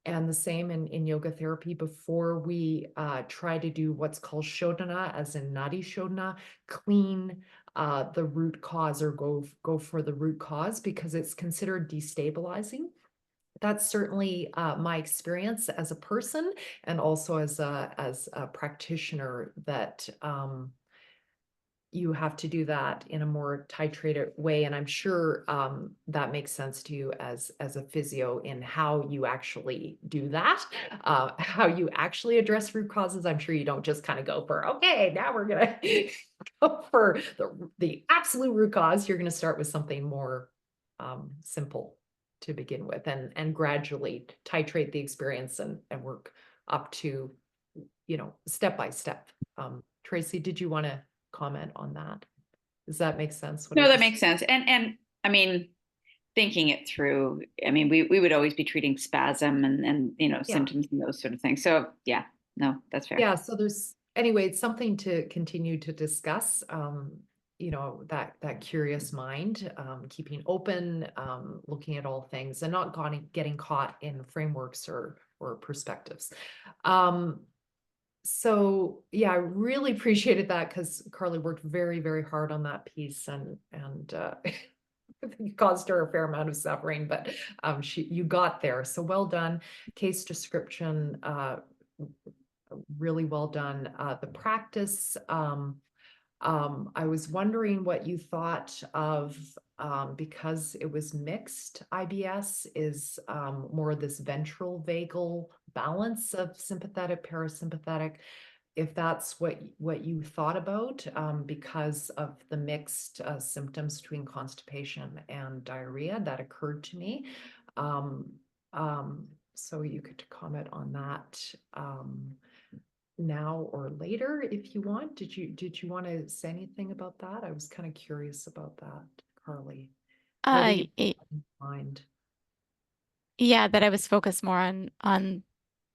and the same in yoga therapy, before we try to do what's called shodhana, as in nadi shodhana, clean the root cause, or go for the root cause, because it's considered destabilizing. That's certainly my experience as a person, and also as a practitioner, that you have to do that in a more titrated way. And I'm sure that makes sense to you as a physio, in how you actually do that, how you actually address root causes. I'm sure you don't just kind of go for, okay, now we're going to go for the absolute root cause. You're going to start with something more simple to begin with, and gradually titrate the experience, and work up to, step by step. Tracy, did you want to comment on that? Does that make sense? No, that makes sense. And I mean, thinking it through, I mean, we would always be treating spasm and symptoms and those sort of things. So yeah, no, that's fair. Yeah. So anyway, it's something to continue to discuss. That curious mind, keeping open, looking at all things, and not getting caught in frameworks or perspectives. So yeah, I really appreciated that, because Carly worked very, very hard on that piece, and it caused her a fair amount of suffering, but you got there. So well done. Case description, really well done. The practice, I was wondering what you thought of, because it was mixed IBS, is more this ventral vagal balance of sympathetic, parasympathetic, if that's what you thought about, because of the mixed symptoms between constipation and diarrhea that occurred to me. So you could comment on that. Now or later if you want. Did you want to say anything about that? I was kind of curious about that, Carly. What do you have in mind? Yeah, that I was focused more on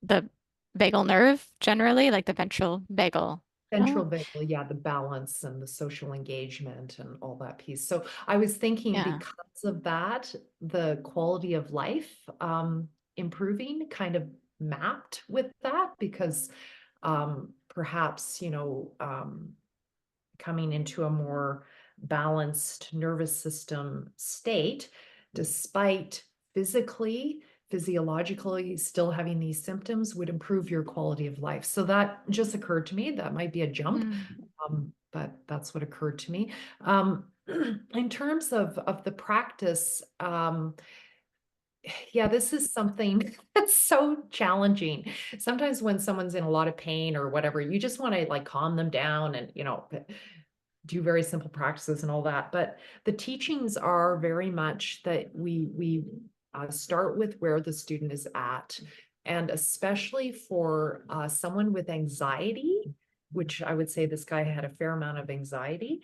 the vagal nerve generally, like the ventral vagal. Ventral vagal, yeah, the balance and the social engagement and all that piece. So I was thinking Yeah. because of that, the quality of life improving kind of mapped with that, because perhaps, coming into a more balanced nervous system state, despite physiologically still having these symptoms, would improve your quality of life. So that just occurred to me. That might be a jump, but that's what occurred to me. In terms of the practice, yeah, this is something that's so challenging. Sometimes when someone's in a lot of pain or whatever, you just want to like calm them down and, do very simple practices and all that. But the teachings are very much that we start with where the student is at. And especially for someone with anxiety, which I would say this guy had a fair amount of anxiety,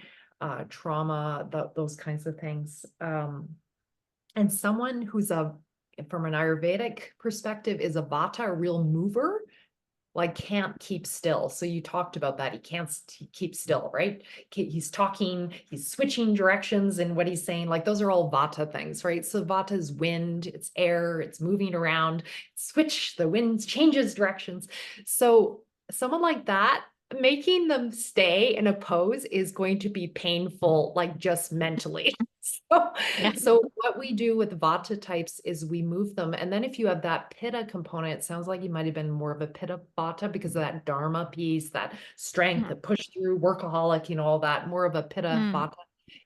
trauma, those kinds of things. And someone who's from an Ayurvedic perspective, is a Vata, a real mover, like can't keep still. So you talked about that. He can't keep still, right? He's talking, he's switching directions and what he's saying, like those are all Vata things, right? So Vata is wind, it's air, it's moving around, the wind changes directions. So someone like that, making them stay in a pose is going to be painful, like just mentally. So what we do with Vata types is we move them. And then if you have that Pitta component, it sounds like you might have been more of a Pitta Vata because of that Dharma piece, that strength, the push through, workaholic, all that, more of a Pitta Vata.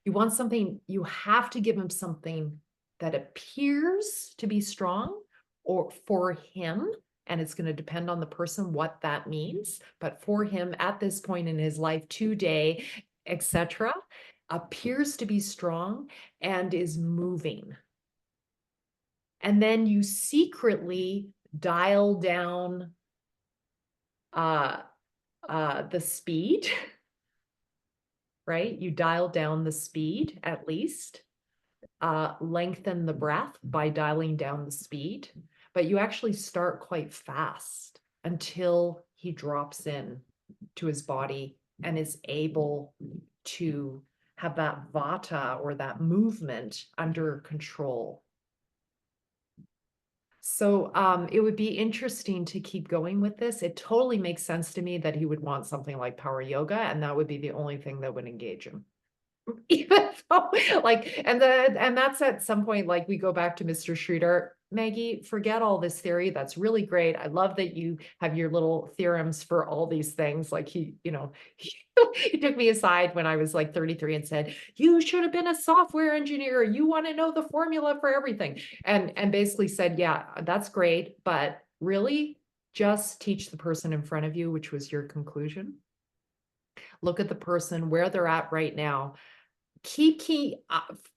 You want something, you have to give him something that appears to be strong or for him. And it's going to depend on the person what that means. But for him at this point in his life today, etc., appears to be strong and is moving. And then you secretly dial down the speed, right? You dial down the speed at least, lengthen the breath by dialing down the speed, but you actually start quite fast until he drops in to his body and is able to have that Vata or that movement under control. So it would be interesting to keep going with this. It totally makes sense to me that he would want something like power yoga, and that would be the only thing that would engage him. Even though, and that's at some point, like we go back to Mr. Schroeder, Maggie, forget all this theory. That's really great. I love that you have your little theorems for all these things. Like he took me aside when I was like 33 and said, you should have been a software engineer. You want to know the formula for everything. And basically said, yeah, that's great. But really just teach the person in front of you, which was your conclusion. Look at the person where they're at right now.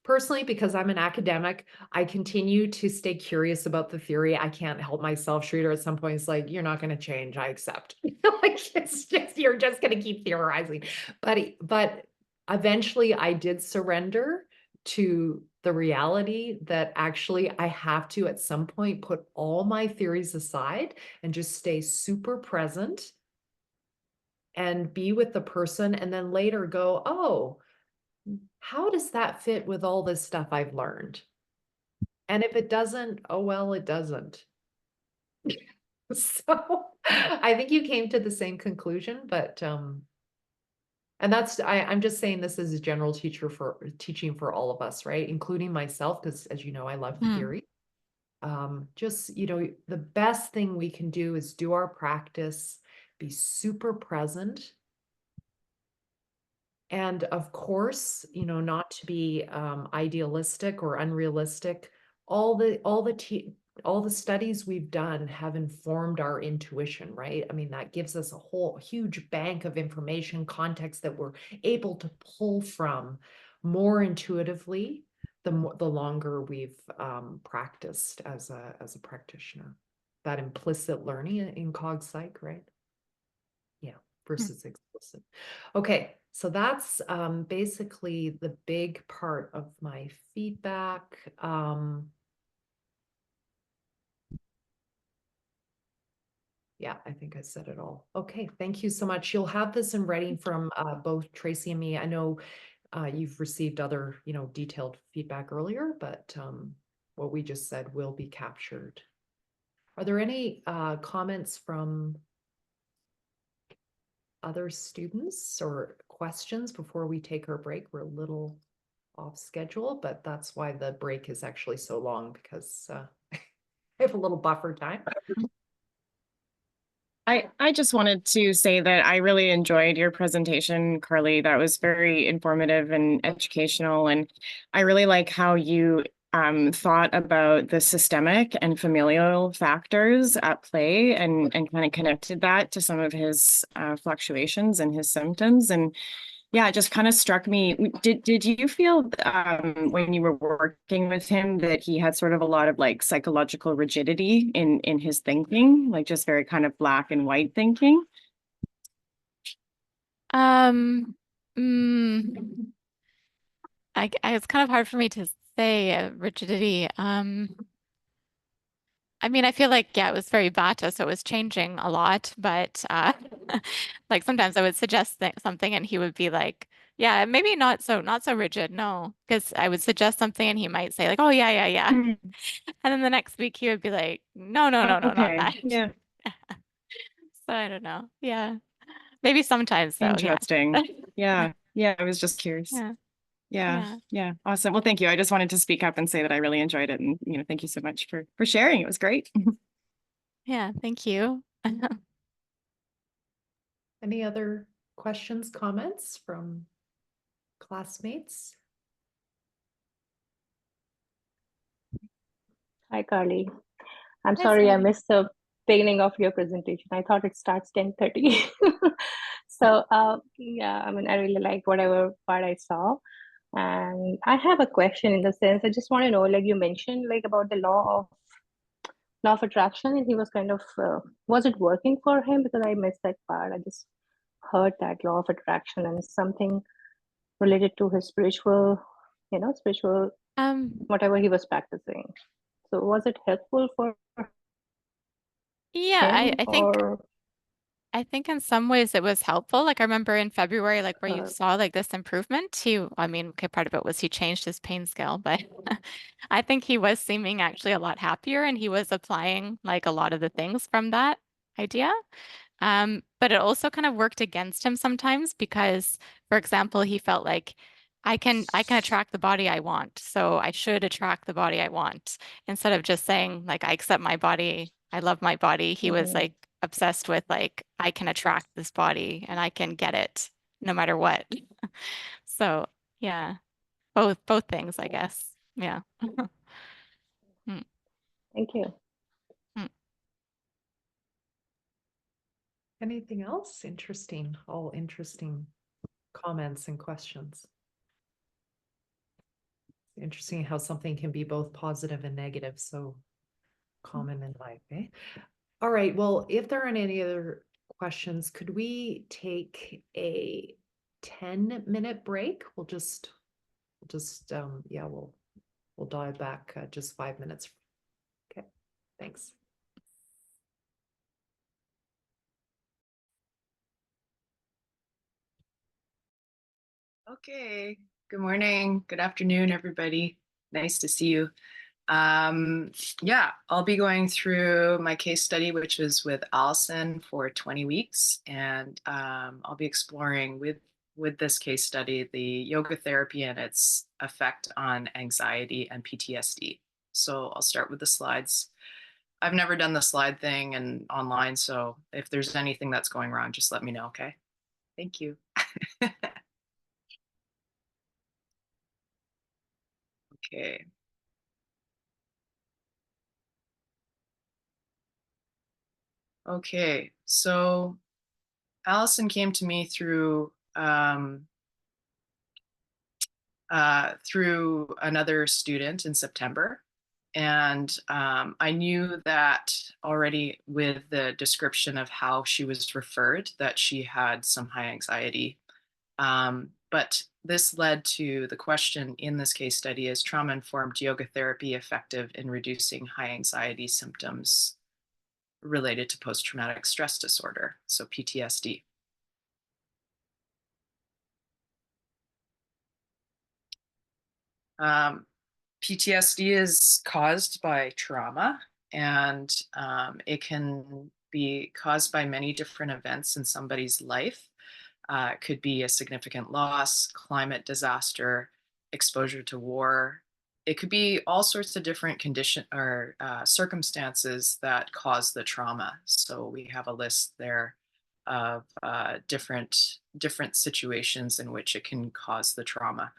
Personally, because I'm an academic, I continue to stay curious about the theory. I can't help myself. Schroeder at some point is like, you're not going to change. I accept. Like it's just, you're just going to keep theorizing. But eventually I did surrender to the reality that actually I have to at some point put all my theories aside and just stay super present and be with the person, and then later go, oh, how does that fit with all this stuff I've learned? And if it doesn't, oh, well, it doesn't. So I think you came to the same conclusion, but And I'm just saying this as a general teacher for teaching for all of us, right? Including myself, because as you know, I love theory. Just, the best thing we can do is do our practice, be super present. And of course, not to be idealistic or unrealistic. All the studies we've done have informed our intuition, right? I mean, that gives us a whole huge bank of information, context that we're able to pull from more intuitively the longer we've practiced as a practitioner. That implicit learning in cog psych, right? Yeah, versus explicit. Okay, so that's basically the big part of my feedback. Yeah, I think I said it all. Okay, thank you so much. You'll have this in writing from both Tracy and me. I know you've received other, detailed feedback earlier, but what we just said will be captured. Are there any comments from other students or questions before we take our break? We're a little off schedule, but that's why the break is actually so long, because I have a little buffer time. I just wanted to say that I really enjoyed your presentation, Carly. That was very informative and educational. And I really like how you thought about the systemic and familial factors at play and kind of connected that to some of his fluctuations and his symptoms. And yeah, it just kind of struck me. Did you feel when you were working with him that he had sort of a lot of like psychological rigidity in his thinking, like just very kind of black and white thinking? Mm, it's kind of hard for me to say rigidity. I mean, I feel like, yeah, it was very Vata, so it was changing a lot, but like sometimes I would suggest something and he would be like, yeah, maybe not so rigid, no, because I would suggest something and he might say like, oh yeah, yeah, yeah. Mm. And then the next week he would be like, no, no, no, no, not Okay, that. yeah, So I don't know. Yeah. Maybe sometimes though, yeah. interesting. Yeah, yeah, I was just curious. Yeah. Yeah, Yeah. yeah, awesome. Well, thank you. I just wanted to speak up and say that I really enjoyed it, and thank you so much for sharing. It was great. Yeah, thank you. Any other questions, comments from classmates? Hi, Carly. I'm Hi, sorry I Sally. missed the beginning of your presentation. I thought it starts 10:30. So, yeah, I mean, I really liked whatever part I saw. And I have a question in the sense, I just want to know, like you mentioned, like about the law of attraction, and he was kind of, was it working for him? Because I missed that part. I just heard that law of attraction and something related to his spiritual, whatever he was practicing. So was it helpful for Yeah, him or I think in some ways it was helpful. Like I remember in February, like where you uh, saw like this improvement. I mean, okay, part of it was he changed his pain scale, but I think he was seeming actually a lot happier and he was applying like a lot of the things from that idea. But it also kind of worked against him sometimes because, for example, he felt like I can attract the body I want, so I should attract the body I want instead of just saying like I accept my body, I love my body. He was mhm. like obsessed with like I can attract this body and I can get it no matter what. So yeah, both things, I guess. Yeah. Mm, Thank you. mm. Anything else interesting? All interesting comments and questions. Interesting how something can be both positive and negative, so common in life, eh? All right, well, if there aren't any other questions, could we take a 10-minute break? Yeah, we'll dive back just 5 minutes. Okay, thanks. Okay, good morning, good afternoon, everybody. Nice to see you. Yeah, I'll be going through my case study, which was with Allison for 20 weeks, and I'll be exploring with with this case study, the yoga therapy and its effect on anxiety and PTSD. So I'll start with the slides. I've never done the slide thing and online, so if there's anything that's going wrong, just let me know, okay? Thank you. Okay. Okay, so Allison came to me through through another student in September. And I knew that already with the description of how she was referred, that she had some high anxiety. But this led to the question in this case study: is trauma-informed yoga therapy effective in reducing high anxiety symptoms related to post-traumatic stress disorder, so PTSD? PTSD is caused by trauma, and it can be caused by many different events in somebody's life. It could be a significant loss, climate disaster, exposure to war. It could be all sorts of different condition or circumstances that cause the trauma. So we have a list there of different situations in which it can cause the trauma.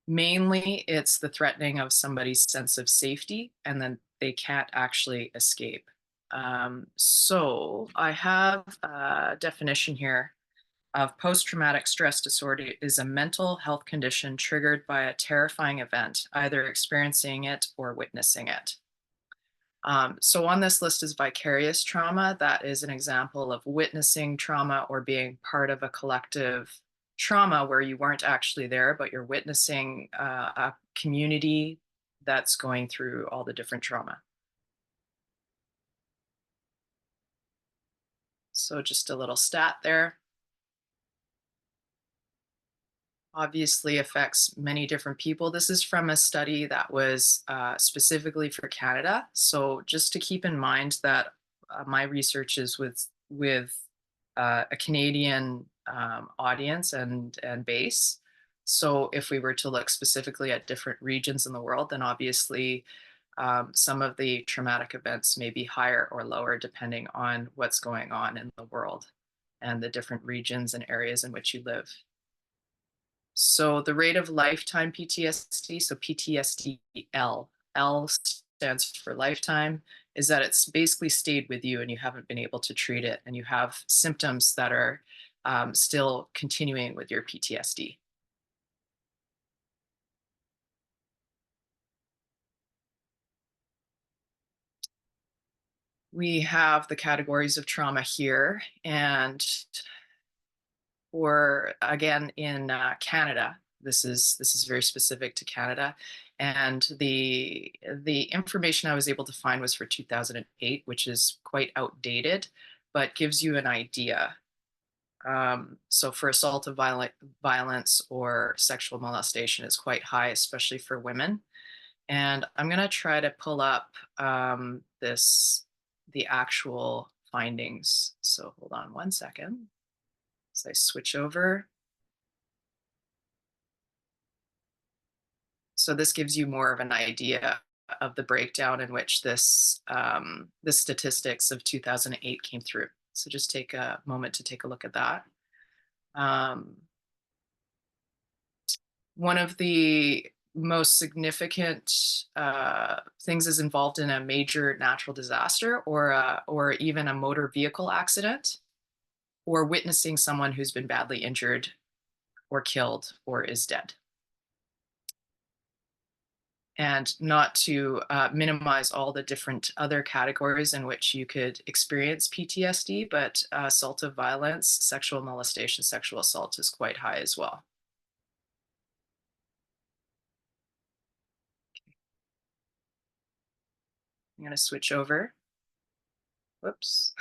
Mainly, it's the threatening of somebody's sense of safety, and then they can't actually escape. So I have a definition here of post-traumatic stress disorder is a mental health condition triggered by a terrifying event, either experiencing it or witnessing it. So on this list is vicarious trauma. That is an example of witnessing trauma or being part of a collective trauma where you weren't actually there, but you're witnessing a community that's going through all the different trauma. So just a little stat there. Obviously affects many different people. This is from a study that was specifically for Canada. So just to keep in mind that my research is with a Canadian audience and base. So if we were to look specifically at different regions in the world, then obviously some of the traumatic events may be higher or lower depending on what's going on in the world and the different regions and areas in which you live. So the rate of lifetime PTSD, so PTSD-L, L stands for lifetime, is that it's basically stayed with you and you haven't been able to treat it, and you have symptoms that are still continuing with your PTSD. We have the categories of trauma here, and or again in Canada, this is very specific to Canada, and the information I was able to find was for 2008, which is quite outdated, but gives you an idea. So for assault of violence or sexual molestation is quite high, especially for women. And I'm gonna try to pull up the actual findings. So hold on one second. So I switch over. So this gives you more of an idea of the breakdown in which this the statistics of 2008 came through. So just take a moment to take a look at that. One of the most significant things is involved in a major natural disaster or even a motor vehicle accident, or witnessing someone who's been badly injured or killed or is dead. And not to minimize all the different other categories in which you could experience PTSD, but assault of violence, sexual molestation, sexual assault is quite high as well. I'm going to switch over. Whoops.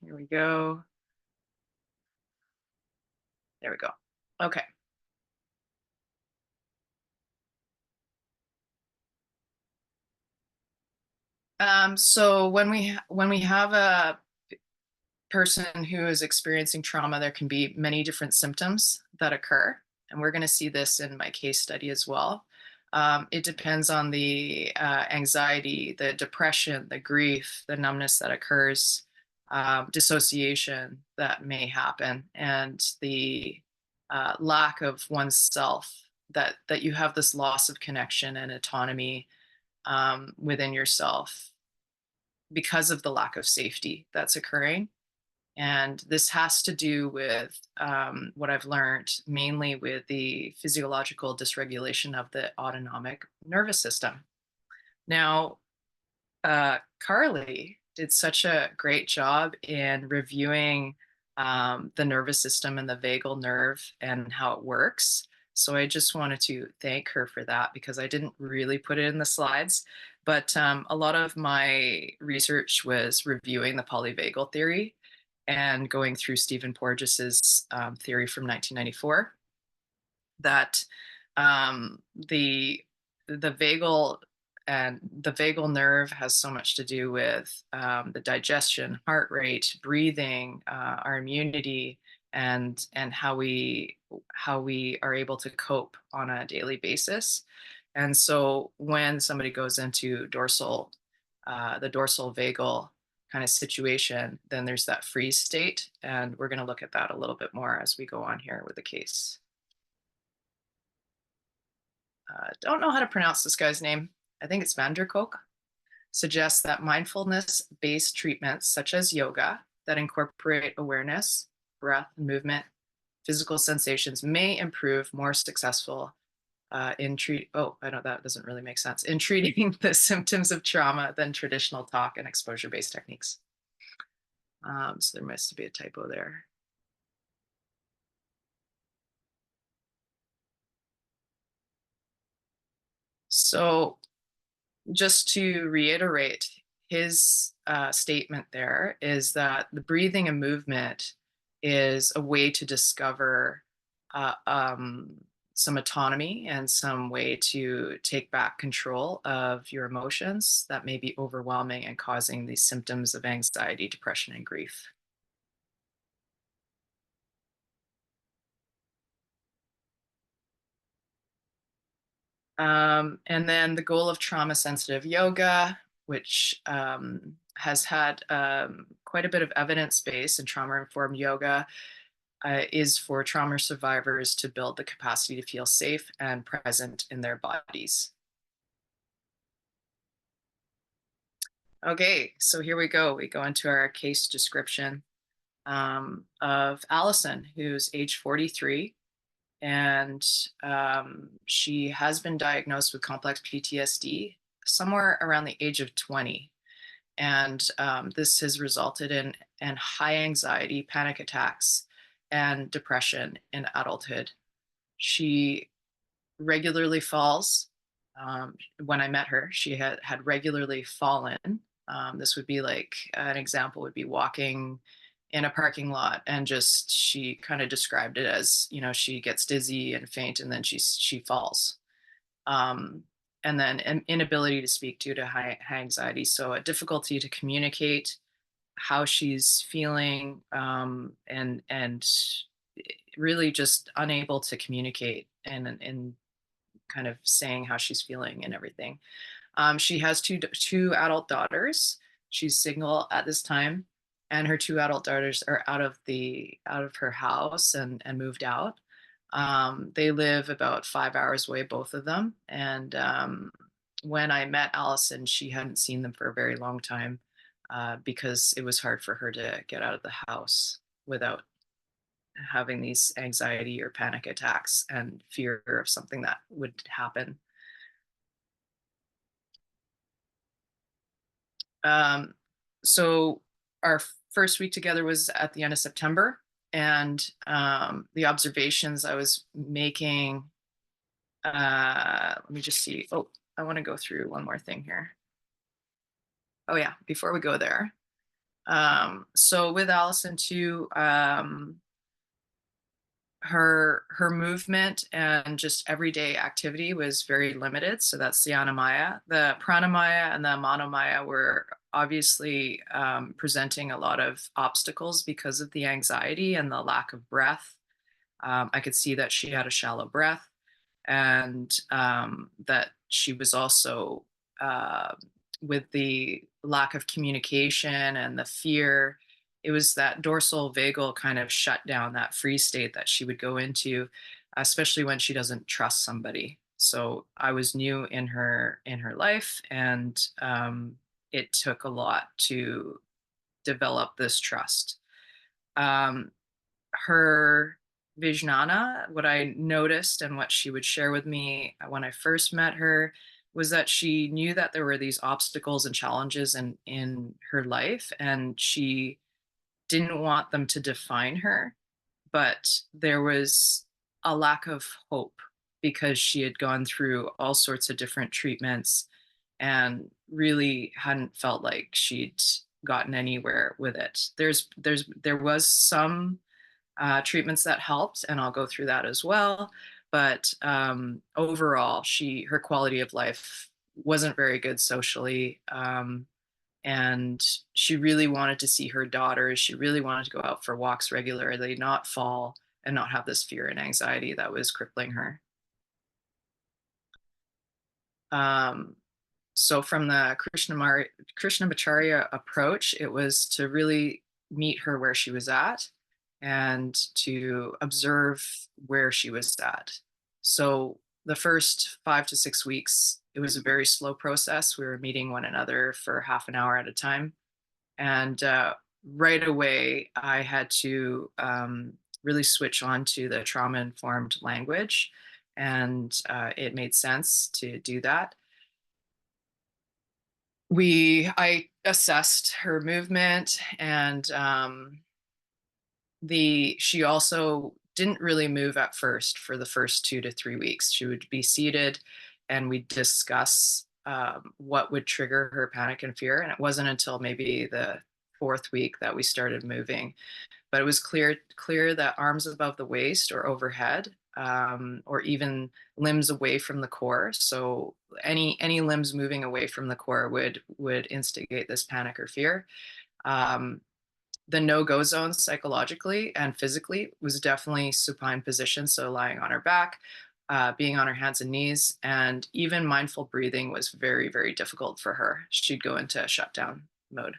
Here we go. There we go. Okay. So when we have person who is experiencing trauma, there can be many different symptoms that occur. And we're going to see this in my case study as well. It depends on the anxiety, the depression, the grief, the numbness that occurs, dissociation that may happen, and the lack of oneself, that you have this loss of connection and autonomy within yourself because of the lack of safety that's occurring. And this has to do with what I've learned, mainly with the physiological dysregulation of the autonomic nervous system. Now, Carly did such a great job in reviewing the nervous system and the vagal nerve and how it works. So I just wanted to thank her for that, because I didn't really put it in the slides. But a lot of my research was reviewing the polyvagal theory and going through Stephen Porges's theory from 1994, that the vagal nerve has so much to do with the digestion, heart rate, breathing, our immunity, and how we are able to cope on a daily basis. And so when somebody goes into the dorsal vagal kind of situation, then there's that freeze state. And we're going to look at that a little bit more as we go on here with the case. Don't know how to pronounce this guy's name. I think it's Van der Kolk. Suggests that mindfulness-based treatments such as yoga that incorporate awareness, breath, movement, physical sensations may improve more successful in treating the symptoms of trauma than traditional talk and exposure-based techniques. So there must be a typo there. So just to reiterate, his statement there is that the breathing and movement is a way to discover some autonomy and some way to take back control of your emotions that may be overwhelming and causing these symptoms of anxiety, depression, and grief. And then the goal of trauma-sensitive yoga, which has had quite a bit of evidence base in trauma-informed yoga, is for trauma survivors to build the capacity to feel safe and present in their bodies. Okay, so here we go. We go into our case description of Allison, who's age 43. And she has been diagnosed with complex PTSD somewhere around the age of 20. And this has resulted in high anxiety, panic attacks, and depression in adulthood. She regularly falls. When I met her, she had regularly fallen. This would be like, an example would be walking in a parking lot, and just, she kind of described it as, she gets dizzy and faint, and then she falls. And then an inability to speak due to high anxiety. So a difficulty to communicate how she's feeling, and really just unable to communicate and kind of saying how she's feeling and everything. She has two adult daughters. She's single at this time, and her two adult daughters are out of her house and moved out. They live about 5 hours away, both of them. And when I met Allison, she hadn't seen them for a very long time, because it was hard for her to get out of the house without having these anxiety or panic attacks and fear of something that would happen. So our first week together was at the end of September, and the observations I was making, let me just see. Oh, I want to go through one more thing here. Oh yeah, before we go there. So with Allison too, her movement and just everyday activity was very limited. So that's the Anamaya. The Pranamaya and the Manomaya were obviously presenting a lot of obstacles because of the anxiety and the lack of breath. I could see that she had a shallow breath, and that she was also, with the lack of communication and the fear, it was that dorsal vagal kind of shut down, that freeze state that she would go into, especially when she doesn't trust somebody. So I was new in her life, and it took a lot to develop this trust. Um, Her Vijnana, what I noticed and what she would share with me when I first met her, was that she knew that there were these obstacles and challenges in her life, and she didn't want them to define her, but there was a lack of hope because she had gone through all sorts of different treatments and really hadn't felt like she'd gotten anywhere with it. There was some treatments that helped, and I'll go through that as well. But overall, her quality of life wasn't very good socially. And she really wanted to see her daughters. She really wanted to go out for walks regularly, not fall, and not have this fear and anxiety that was crippling her. So from the Krishnamacharya approach, it was to really meet her where she was at and to observe where she was at. So the first 5 to 6 weeks, it was a very slow process. We were meeting one another for half an hour at a time. And right away, I had to really switch on to the trauma-informed language. And it made sense to do that. I assessed her movement, and she also didn't really move at first for the first 2 to 3 weeks. She would be seated, and we'd discuss what would trigger her panic and fear. And it wasn't until maybe the 4th week that we started moving. But it was clear that arms above the waist or overhead, or even limbs away from the core. So any limbs moving away from the core would instigate this panic or fear. The no-go zone psychologically and physically was definitely supine position, so lying on her back, being on her hands and knees, and even mindful breathing was very, very difficult for her. She'd go into shutdown mode.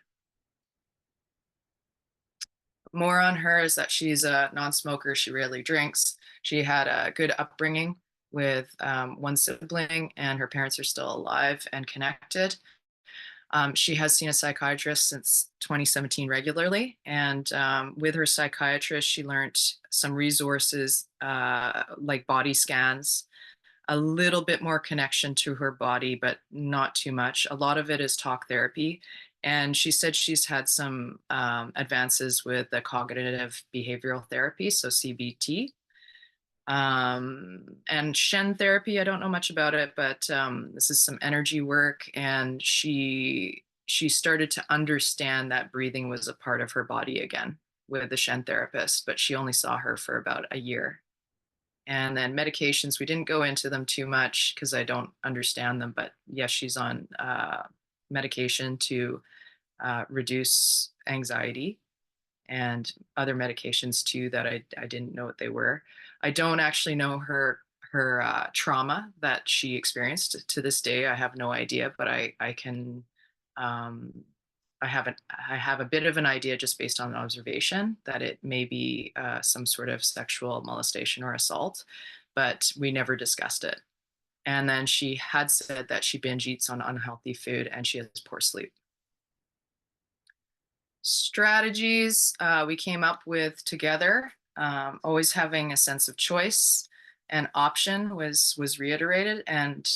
More on her is that she's a non-smoker. She rarely drinks. She had a good upbringing with one sibling, and her parents are still alive and connected. She has seen a psychiatrist since 2017 regularly, and with her psychiatrist, she learned some resources like body scans, a little bit more connection to her body, but not too much. A lot of it is talk therapy. And she said she's had some advances with the cognitive behavioral therapy, so CBT. And Shen therapy, I don't know much about it, but this is some energy work. And she started to understand that breathing was a part of her body again with the Shen therapist, but she only saw her for about a year. And then medications, we didn't go into them too much because I don't understand them, but yes, she's on medication to reduce anxiety, and other medications too that I didn't know what they were. I don't actually know her trauma that she experienced to this day. I have no idea, but I can I have a bit of an idea just based on observation that it may be some sort of sexual molestation or assault, but we never discussed it. And then she had said that she binge eats on unhealthy food and she has poor sleep. Strategies we came up with together, always having a sense of choice and option was reiterated, and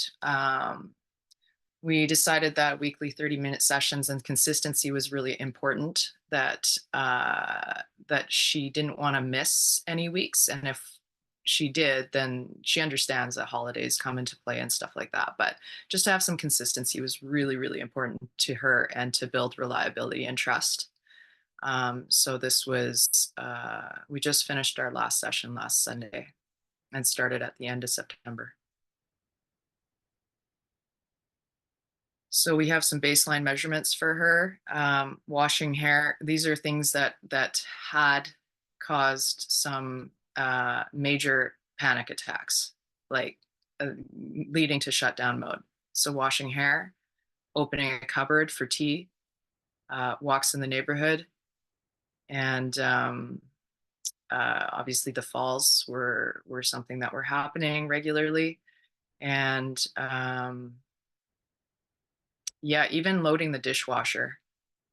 we decided that weekly 30-minute sessions and consistency was really important, that she didn't want to miss any weeks. And if she did, then she understands that holidays come into play and stuff like that. But just to have some consistency was really, really important to her and to build reliability and trust. So this was, we just finished our last session last Sunday and started at the end of September. So we have some baseline measurements for her. Washing hair, these are things that had caused some major panic attacks, like leading to shutdown mode. So washing hair, opening a cupboard for tea, walks in the neighborhood, and obviously the falls were something that were happening regularly. And yeah, even loading the dishwasher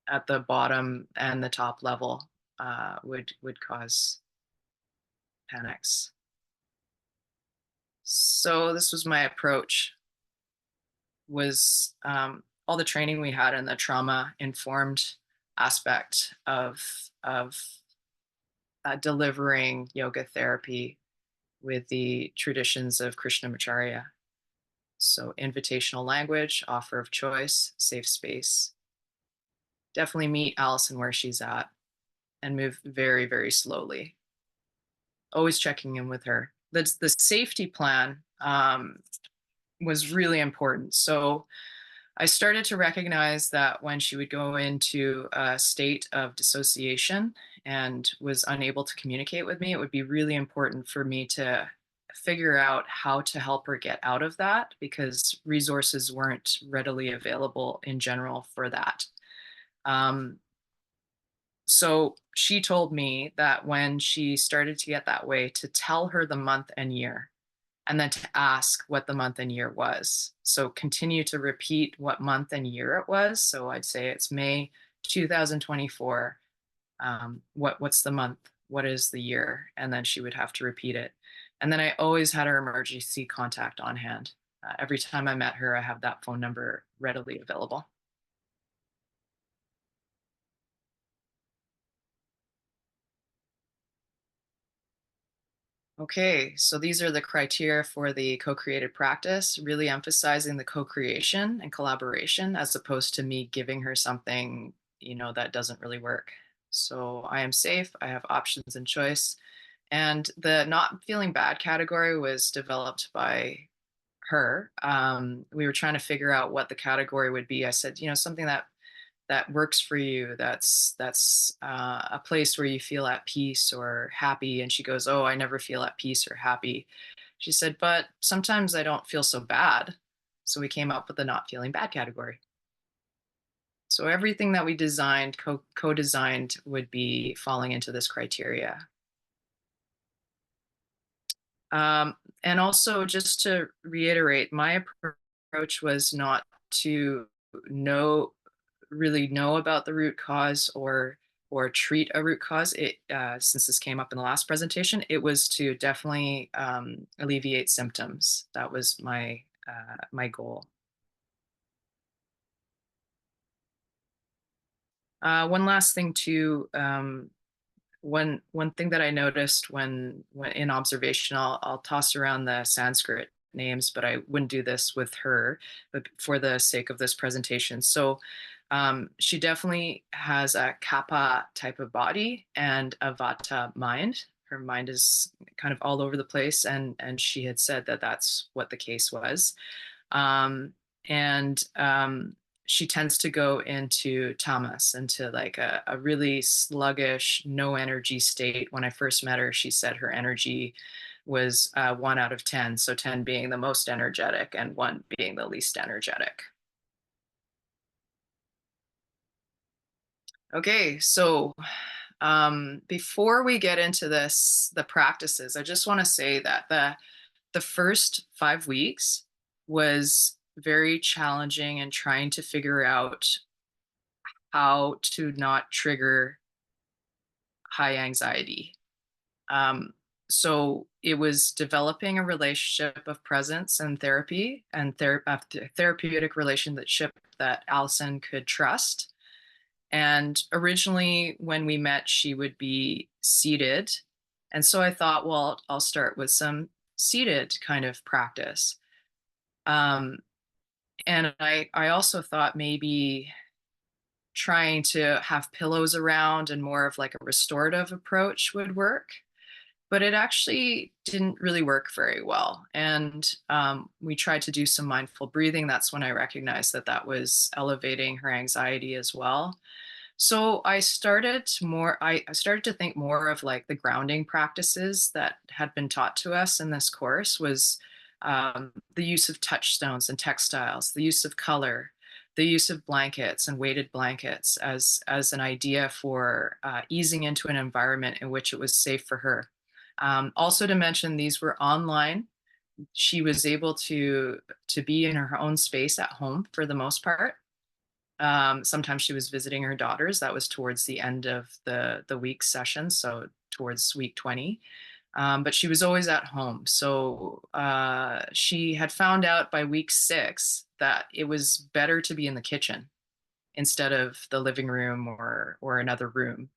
at the bottom and the top level would cause panics. So this was my approach, was all the training we had in the trauma informed aspect of delivering yoga therapy with the traditions of Krishnamacharya. So invitational language, offer of choice, safe space. Definitely meet Allison where she's at and move very, very slowly. Always checking in with her. The safety plan was really important. So I started to recognize that when she would go into a state of dissociation and was unable to communicate with me, it would be really important for me to figure out how to help her get out of that, because resources weren't readily available in general for that. So she told me that when she started to get that way, to tell her the month and year, and then to ask what the month and year was. So continue to repeat what month and year it was. So I'd say it's May 2024. What's the month? What is the year? And then she would have to repeat it. And then I always had her emergency contact on hand. Every time I met her, I have that phone number readily available. Okay, so these are the criteria for the co-created practice, really emphasizing the co-creation and collaboration as opposed to me giving her something, that doesn't really work. So I am safe, I have options and choice. And the not feeling bad category was developed by her. We were trying to figure out what the category would be. I said, something that works for you, that's a place where you feel at peace or happy. And she goes, oh, I never feel at peace or happy. She said, but sometimes I don't feel so bad. So we came up with the not feeling bad category. So everything that we designed, co-designed, would be falling into this criteria. And also, just to reiterate, my approach was not to really know about the root cause or treat a root cause. Since this came up in the last presentation, it was to definitely alleviate symptoms. That was my goal. One last thing too. One thing that I noticed when in observation, I'll toss around the Sanskrit names, but I wouldn't do this with her, but for the sake of this presentation. So she definitely has a kapha type of body and a vata mind. Her mind is kind of all over the place, and she had said that that's what the case was. She tends to go into tamas, into like a really sluggish, no energy state. When I first met her, she said her energy was 1 out of 10. So 10 being the most energetic and 1 being the least energetic. Okay, so before we get into the practices, I just want to say that the first 5 weeks was very challenging in trying to figure out how to not trigger high anxiety. So it was developing a relationship of presence and therapy and therapeutic relationship that Allison could trust. And originally when we met, she would be seated. And so I thought, well, I'll start with some seated kind of practice. And I also thought maybe trying to have pillows around and more of like a restorative approach would work. but it actually didn't really work very well. And we tried to do some mindful breathing. That's when I recognized that that was elevating her anxiety as well. So I started I started to think more of like the grounding practices that had been taught to us in this course was the use of touchstones and textiles, the use of color, the use of blankets and weighted blankets as an idea for easing into an environment in which it was safe for her. Also to mention, these were online. She was able to be in her own space at home for the most part. Sometimes she was visiting her daughters. That was towards the end of the week session, so towards week 20. But she was always at home. So she had found out by week 6 that it was better to be in the kitchen instead of the living room or another room.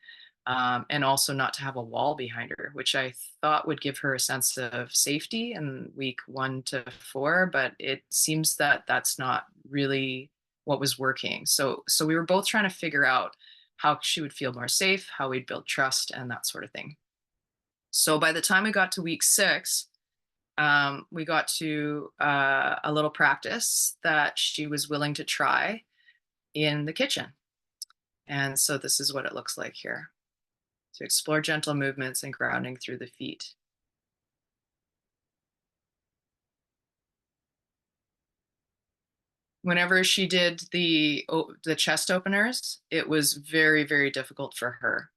And also not to have a wall behind her, which I thought would give her a sense of safety in week 1 to 4, but it seems that that's not really what was working. So we were both trying to figure out how she would feel more safe, how we'd build trust, and that sort of thing. So by the time we got to week 6, we got to a little practice that she was willing to try in the kitchen. And so this is what it looks like here. To explore gentle movements and grounding through the feet. Whenever she did the chest openers, it was very, very difficult for her.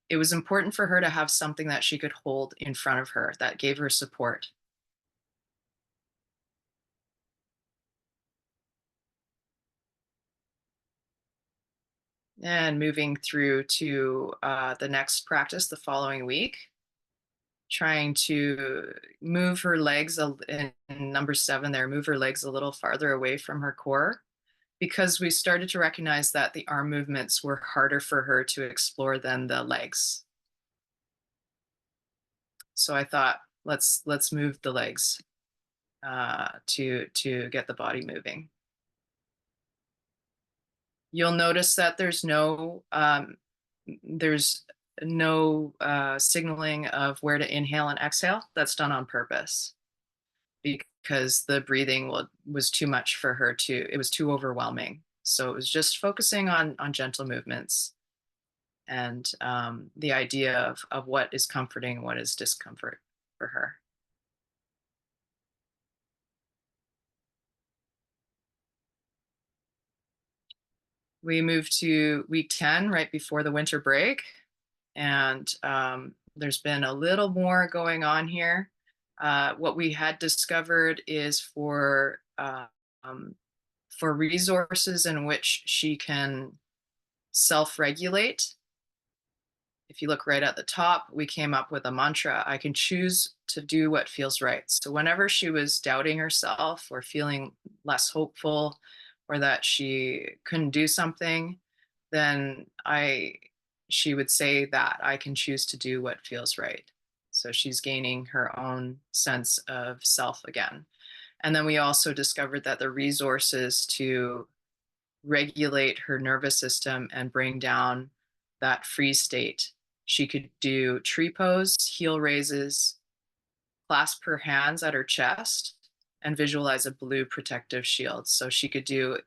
It was important for her to have something that she could hold in front of her that gave her support. And moving through to the next practice the following week, trying to move her legs in number 7 there, move her legs a little farther away from her core, because we started to recognize that the arm movements were harder for her to explore than the legs. So I thought, let's move the legs to get the body moving. You'll notice that there's no signaling of where to inhale and exhale. That's done on purpose because the breathing was too much for her it was too overwhelming. So it was just focusing on gentle movements and the idea of what is comforting and what is discomfort for her. We moved to week 10 right before the winter break. And there's been a little more going on here. What we had discovered is for resources in which she can self-regulate. If you look right at the top, we came up with a mantra: I can choose to do what feels right. So whenever she was doubting herself or feeling less hopeful or that she couldn't do something, then she would say that I can choose to do what feels right. So she's gaining her own sense of self again. And then we also discovered that the resources to regulate her nervous system and bring down that freeze state, she could do tree pose, heel raises, clasp her hands at her chest, and visualize a blue protective shield. So she could do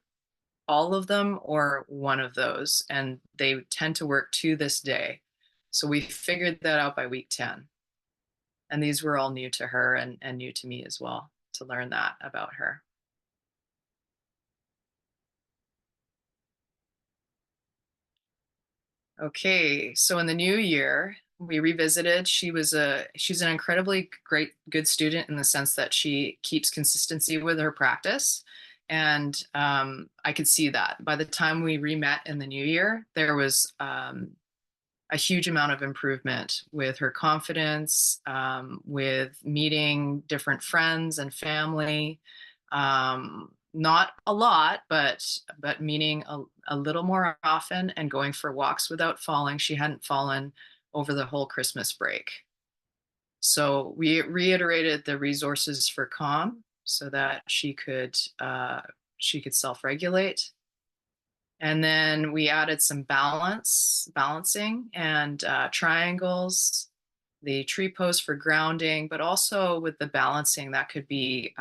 all of them or one of those, and they tend to work to this day. So we figured that out by week 10. And these were all new to her and new to me as well, to learn that about her. Okay, so in the new year, we revisited. She's an incredibly good student in the sense that she keeps consistency with her practice. And I could see that. By the time we re-met in the new year, there was a huge amount of improvement with her confidence, with meeting different friends and family. Not a lot, but meeting a little more often and going for walks without falling. She hadn't fallen over the whole Christmas break. So we reiterated the resources for calm so that she could self-regulate. And then we added some balancing and triangles, the tree pose for grounding, but also with the balancing that could be,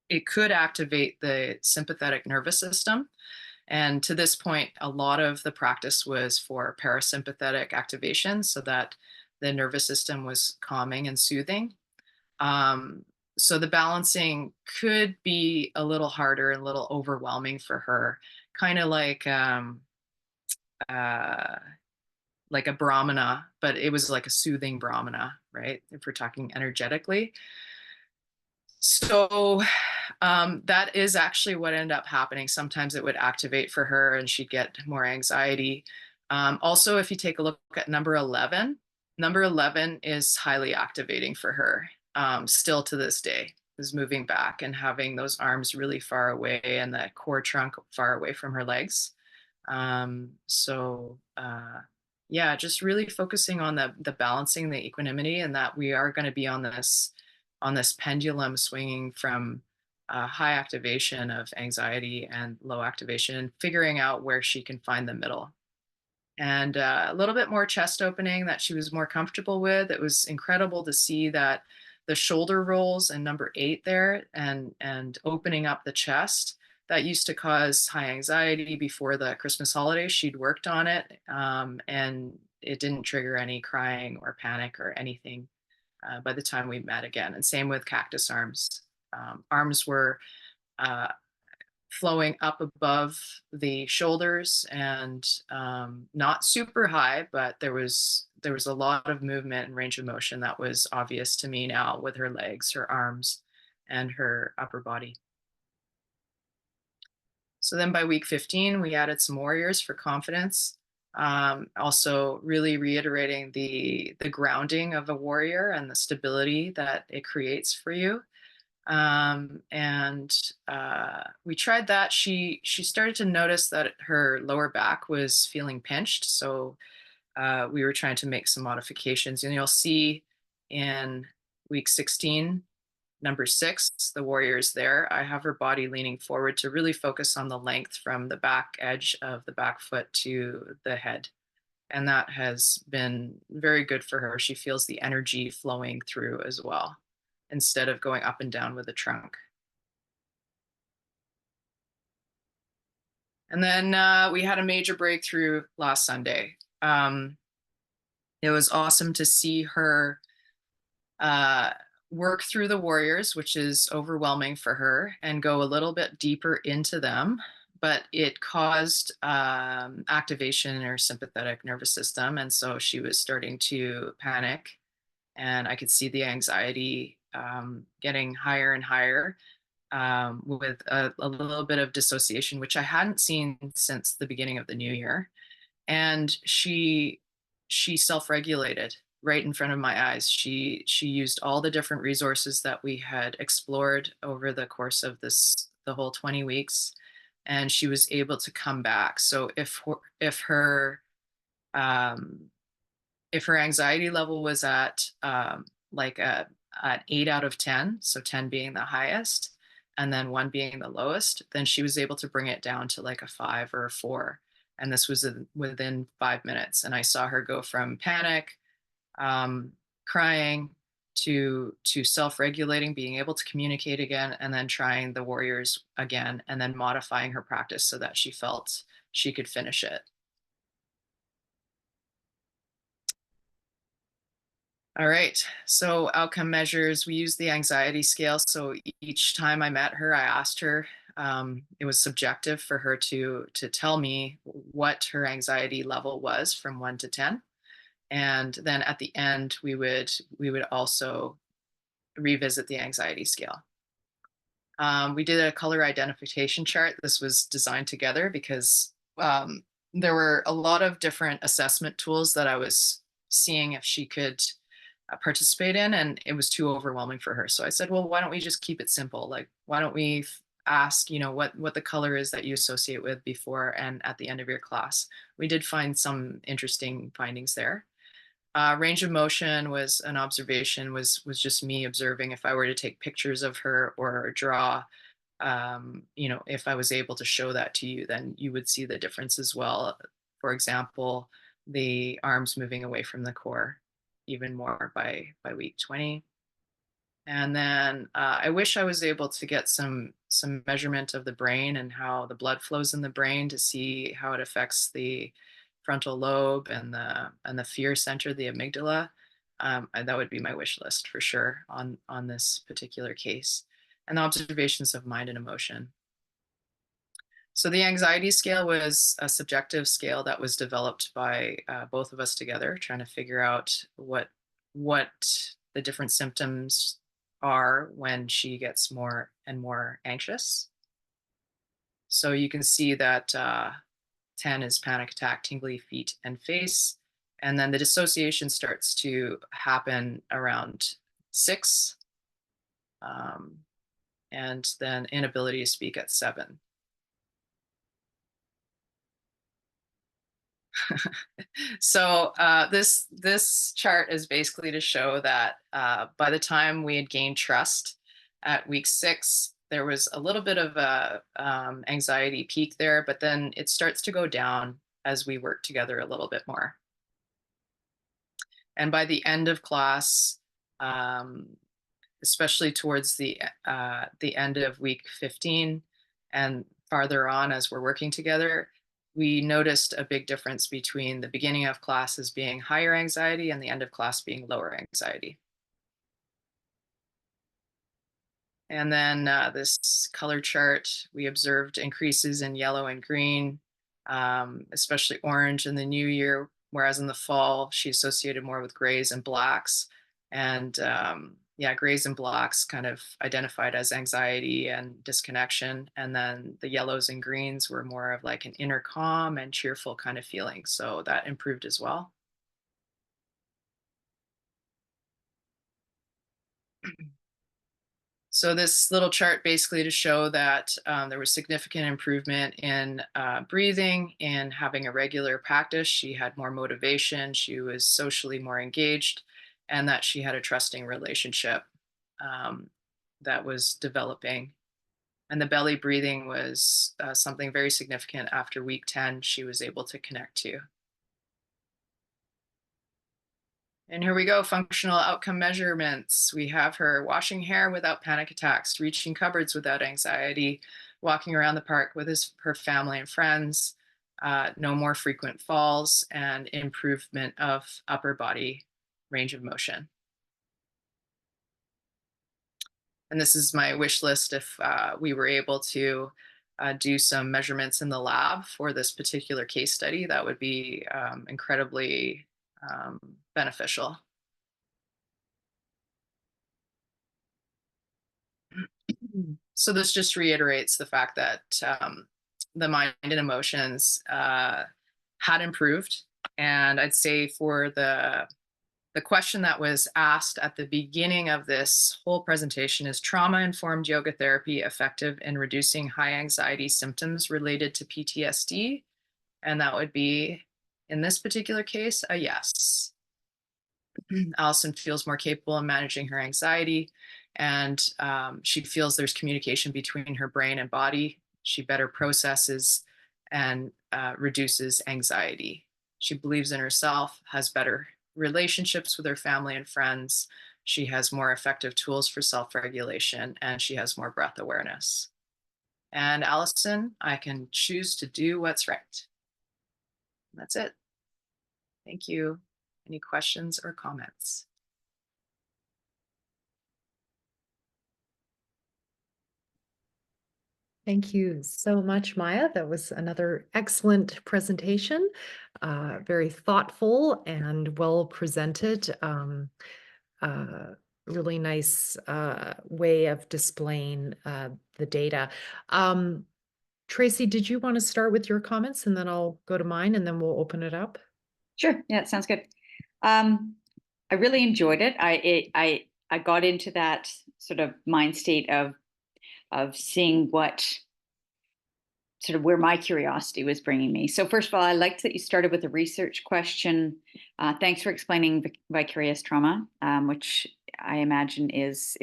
it could activate the sympathetic nervous system. And to this point, a lot of the practice was for parasympathetic activation so that the nervous system was calming and soothing. Um, so the balancing could be a little harder and a little overwhelming for her, kind of uh, like a brahmana, but it was like a soothing brahmana, right? If we're talking energetically. So that is actually what ended up happening. Sometimes it would activate for her and she'd get more anxiety. Also, if you take a look at number 11, number 11 is highly activating for her, still to this day, is moving back and having those arms really far away and the core trunk far away from her legs. Yeah, just really focusing on the balancing, the equanimity, and that we are going to be on this pendulum swinging from high activation of anxiety and low activation, figuring out where she can find the middle. And a little bit more chest opening that she was more comfortable with. It was incredible to see that the shoulder rolls and number 8 there and opening up the chest that used to cause high anxiety before the Christmas holidays. She'd worked on it, and it didn't trigger any crying or panic or anything by the time we met again. And same with cactus arms. Arms were flowing up above the shoulders and not super high, but there was a lot of movement and range of motion that was obvious to me now with her legs, her arms, and her upper body. So then by week 15, we added some warriors for confidence. Also really reiterating the grounding of a warrior and the stability that it creates for you. We tried that. She started to notice that her lower back was feeling pinched. So we were trying to make some modifications, and you'll see in week 16, number 6, the warriors there, I have her body leaning forward to really focus on the length from the back edge of the back foot to the head. And that has been very good for her. She feels the energy flowing through as well, instead of going up and down with the trunk. And then we had a major breakthrough last Sunday. It was awesome to see her work through the warriors, which is overwhelming for her, and go a little bit deeper into them. But it caused activation in her sympathetic nervous system. And so she was starting to panic. And I could see the anxiety getting higher and higher, with a little bit of dissociation, which I hadn't seen since the beginning of the new year. And she self-regulated right in front of my eyes. She used all the different resources that we had explored over the course of the whole 20 weeks, and she was able to come back. So if her anxiety level was at like an 8 out of 10, so 10 being the highest and then 1 being the lowest, then she was able to bring it down to like a 5 or a 4. And this was within 5 minutes. And I saw her go from panic, crying, to self-regulating, being able to communicate again, and then trying the warriors again, and then modifying her practice so that she felt she could finish it. All right, so outcome measures, we used the anxiety scale. So each time I met her, I asked her, it was subjective for her to tell me what her anxiety level was from 1 to 10. And then at the end, we would also revisit the anxiety scale. We did a color identification chart. This was designed together because there were a lot of different assessment tools that I was seeing if she could participate in, and it was too overwhelming for her. So I said, well, why don't we just keep it simple? Like, why don't we ask, what the color is that you associate with before and at the end of your class? We did find some interesting findings there. Range of motion was an observation, was just me observing if I were to take pictures of her or draw, if I was able to show that to you, then you would see the difference as well. For example, the arms moving away from the core. even more by week 20. And then I wish I was able to get some measurement of the brain and how the blood flows in the brain to see how it affects the frontal lobe and the fear center, the amygdala. And that would be my wish list for sure on this particular case. And observations of mind and emotion. So the anxiety scale was a subjective scale that was developed by both of us together, trying to figure out what the different symptoms are when she gets more and more anxious. So you can see that 10 is panic attack, tingly feet and face. And then the dissociation starts to happen around 6. And then inability to speak at 7. So this chart is basically to show that by the time we had gained trust at week 6, there was a little bit of a anxiety peak there, but then it starts to go down as we work together a little bit more. And by the end of class, especially towards the end of week 15 and farther on as we're working together, we noticed a big difference between the beginning of classes being higher anxiety and the end of class being lower anxiety. And then this color chart, we observed increases in yellow and green, especially orange in the new year, whereas in the fall, she associated more with grays and blacks. And yeah, grays and blacks kind of identified as anxiety and disconnection. And then the yellows and greens were more of like an inner calm and cheerful kind of feeling. So that improved as well. So this little chart basically to show that there was significant improvement in breathing and having a regular practice. She had more motivation, she was socially more engaged, and that she had a trusting relationship that was developing. And the belly breathing was something very significant after week 10 she was able to connect to. And here we go, functional outcome measurements. We have her washing hair without panic attacks, reaching cupboards without anxiety, walking around the park with her family and friends, no more frequent falls, and improvement of upper body range of motion. And this is my wish list if we were able to do some measurements in the lab for this particular case study. That would be incredibly beneficial. So this just reiterates the fact that the mind and emotions had improved. And I'd say for the question that was asked at the beginning of this whole presentation is trauma-informed yoga therapy effective in reducing high anxiety symptoms related to PTSD? And that would be, in this particular case, a yes. Allison feels more capable of managing her anxiety, and she feels there's communication between her brain and body. She better processes and reduces anxiety. She believes in herself, has better relationships with her family and friends. She has more effective tools for self-regulation, and she has more breath awareness. And Allison, I can choose to do what's right. That's it. Thank you. Any questions or comments? Thank you so much, Maya. That was another excellent presentation, very thoughtful and well presented. Really nice way of displaying the data. Tracy, did you want to start with your comments and then I'll go to mine and then we'll open it up? Sure. Yeah, it sounds good. I really enjoyed it. I got into that sort of mind state of seeing what sort of where my curiosity was bringing me. So first of all, I liked that you started with a research question. Thanks for explaining vicarious trauma, which I imagine is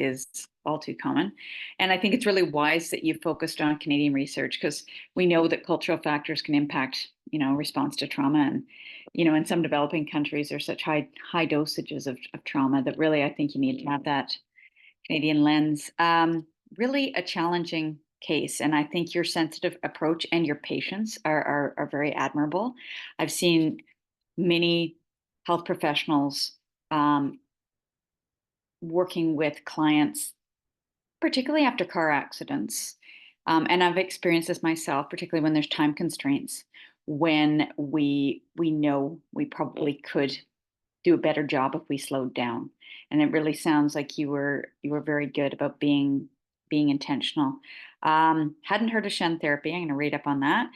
all too common. And I think it's really wise that you focused on Canadian research because we know that cultural factors can impact, response to trauma. And in some developing countries, there's such high dosages of trauma that really I think you need to have that Canadian lens. Really a challenging case, and I think your sensitive approach and your patience are very admirable. I've seen many health professionals working with clients, particularly after car accidents. And I've experienced this myself, particularly when there's time constraints, when we know we probably could do a better job if we slowed down. And it really sounds like you were very good about being intentional. Hadn't heard of Shen therapy. I'm going to read up on that.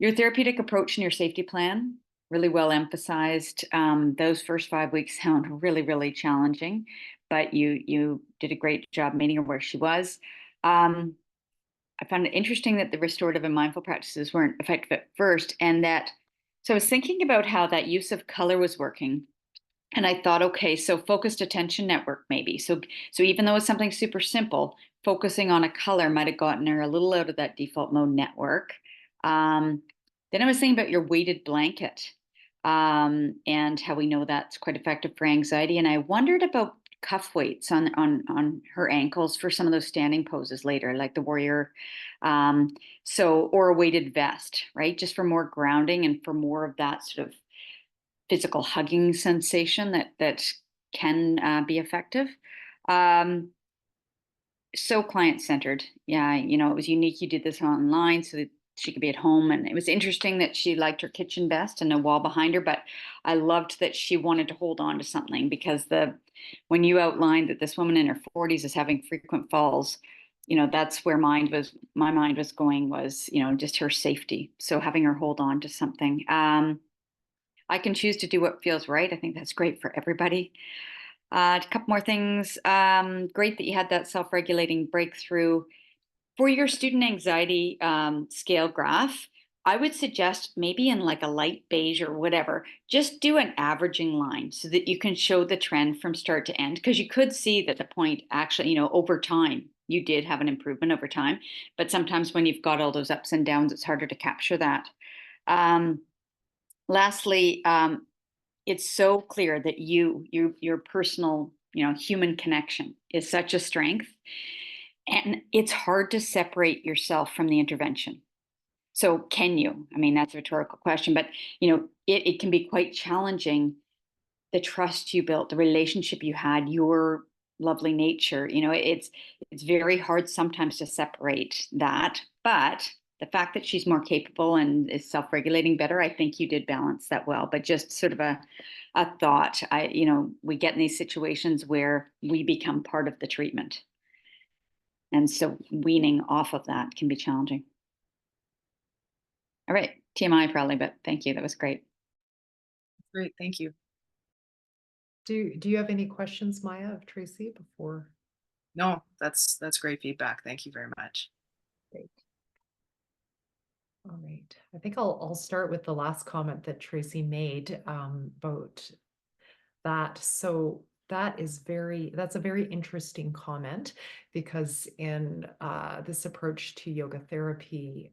Your therapeutic approach and your safety plan, really well emphasized. Those first 5 weeks sound really, really challenging, but you did a great job meeting her where she was. I found it interesting that the restorative and mindful practices weren't effective at first, and that, so I was thinking about how that use of color was working. And I thought, okay, so focused attention network maybe. So even though it's something super simple, focusing on a color might have gotten her a little out of that default mode network. Then I was thinking about your weighted blanket, and how we know that's quite effective for anxiety. And I wondered about cuff weights on her ankles for some of those standing poses later, like the warrior, or a weighted vest, right? Just for more grounding and for more of that sort of physical hugging sensation that can be effective. So client-centered. Yeah, it was unique. You did this online so that she could be at home. And it was interesting that she liked her kitchen best and a wall behind her, but I loved that she wanted to hold on to something, because when you outlined that this woman in her 40s is having frequent falls, that's where my mind was going, was, just her safety. So having her hold on to something. I can choose to do what feels right. I think that's great for everybody. A couple more things. Great that you had that self-regulating breakthrough. For your student anxiety scale graph, I would suggest maybe in like a light beige or whatever, just do an averaging line so that you can show the trend from start to end, because you could see that the point actually, over time, you did have an improvement over time. But sometimes when you've got all those ups and downs, it's harder to capture that. Lastly, it's so clear that your personal, human connection is such a strength, and it's hard to separate yourself from the intervention. So can you? I mean, that's a rhetorical question, but it can be quite challenging. The trust you built, the relationship you had, your lovely nature, it's very hard sometimes to separate that. But the fact that she's more capable and is self-regulating better, I think you did balance that well. But just sort of a thought, we get in these situations where we become part of the treatment. And so weaning off of that can be challenging. All right, TMI probably, but thank you. That was great. Great, thank you. Do you have any questions, Maya, of Tracy before? No, that's great feedback. Thank you very much. Great. All right. I think I'll start with the last comment that Tracy made about that. So that's a very interesting comment, because in this approach to yoga therapy,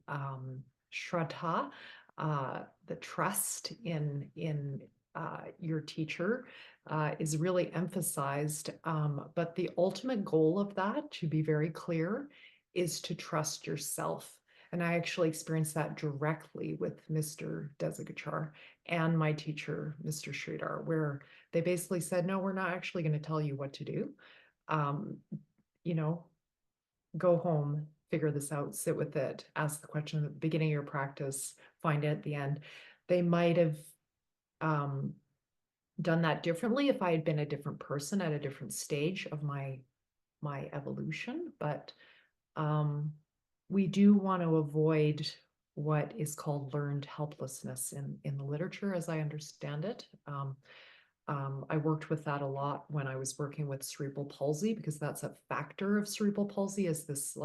Shraddha, the trust in your teacher is really emphasized. But the ultimate goal of that, to be very clear, is to trust yourself. And I actually experienced that directly with Mr. Desagachar and my teacher, Mr. Sridhar, where they basically said, no, we're not actually going to tell you what to do. Go home, figure this out, sit with it, ask the question at the beginning of your practice, find it at the end. They might have done that differently if I had been a different person at a different stage of my evolution, but we do want to avoid what is called learned helplessness in the literature, as I understand it. I worked with that a lot when I was working with cerebral palsy, because that's a factor of cerebral palsy, is this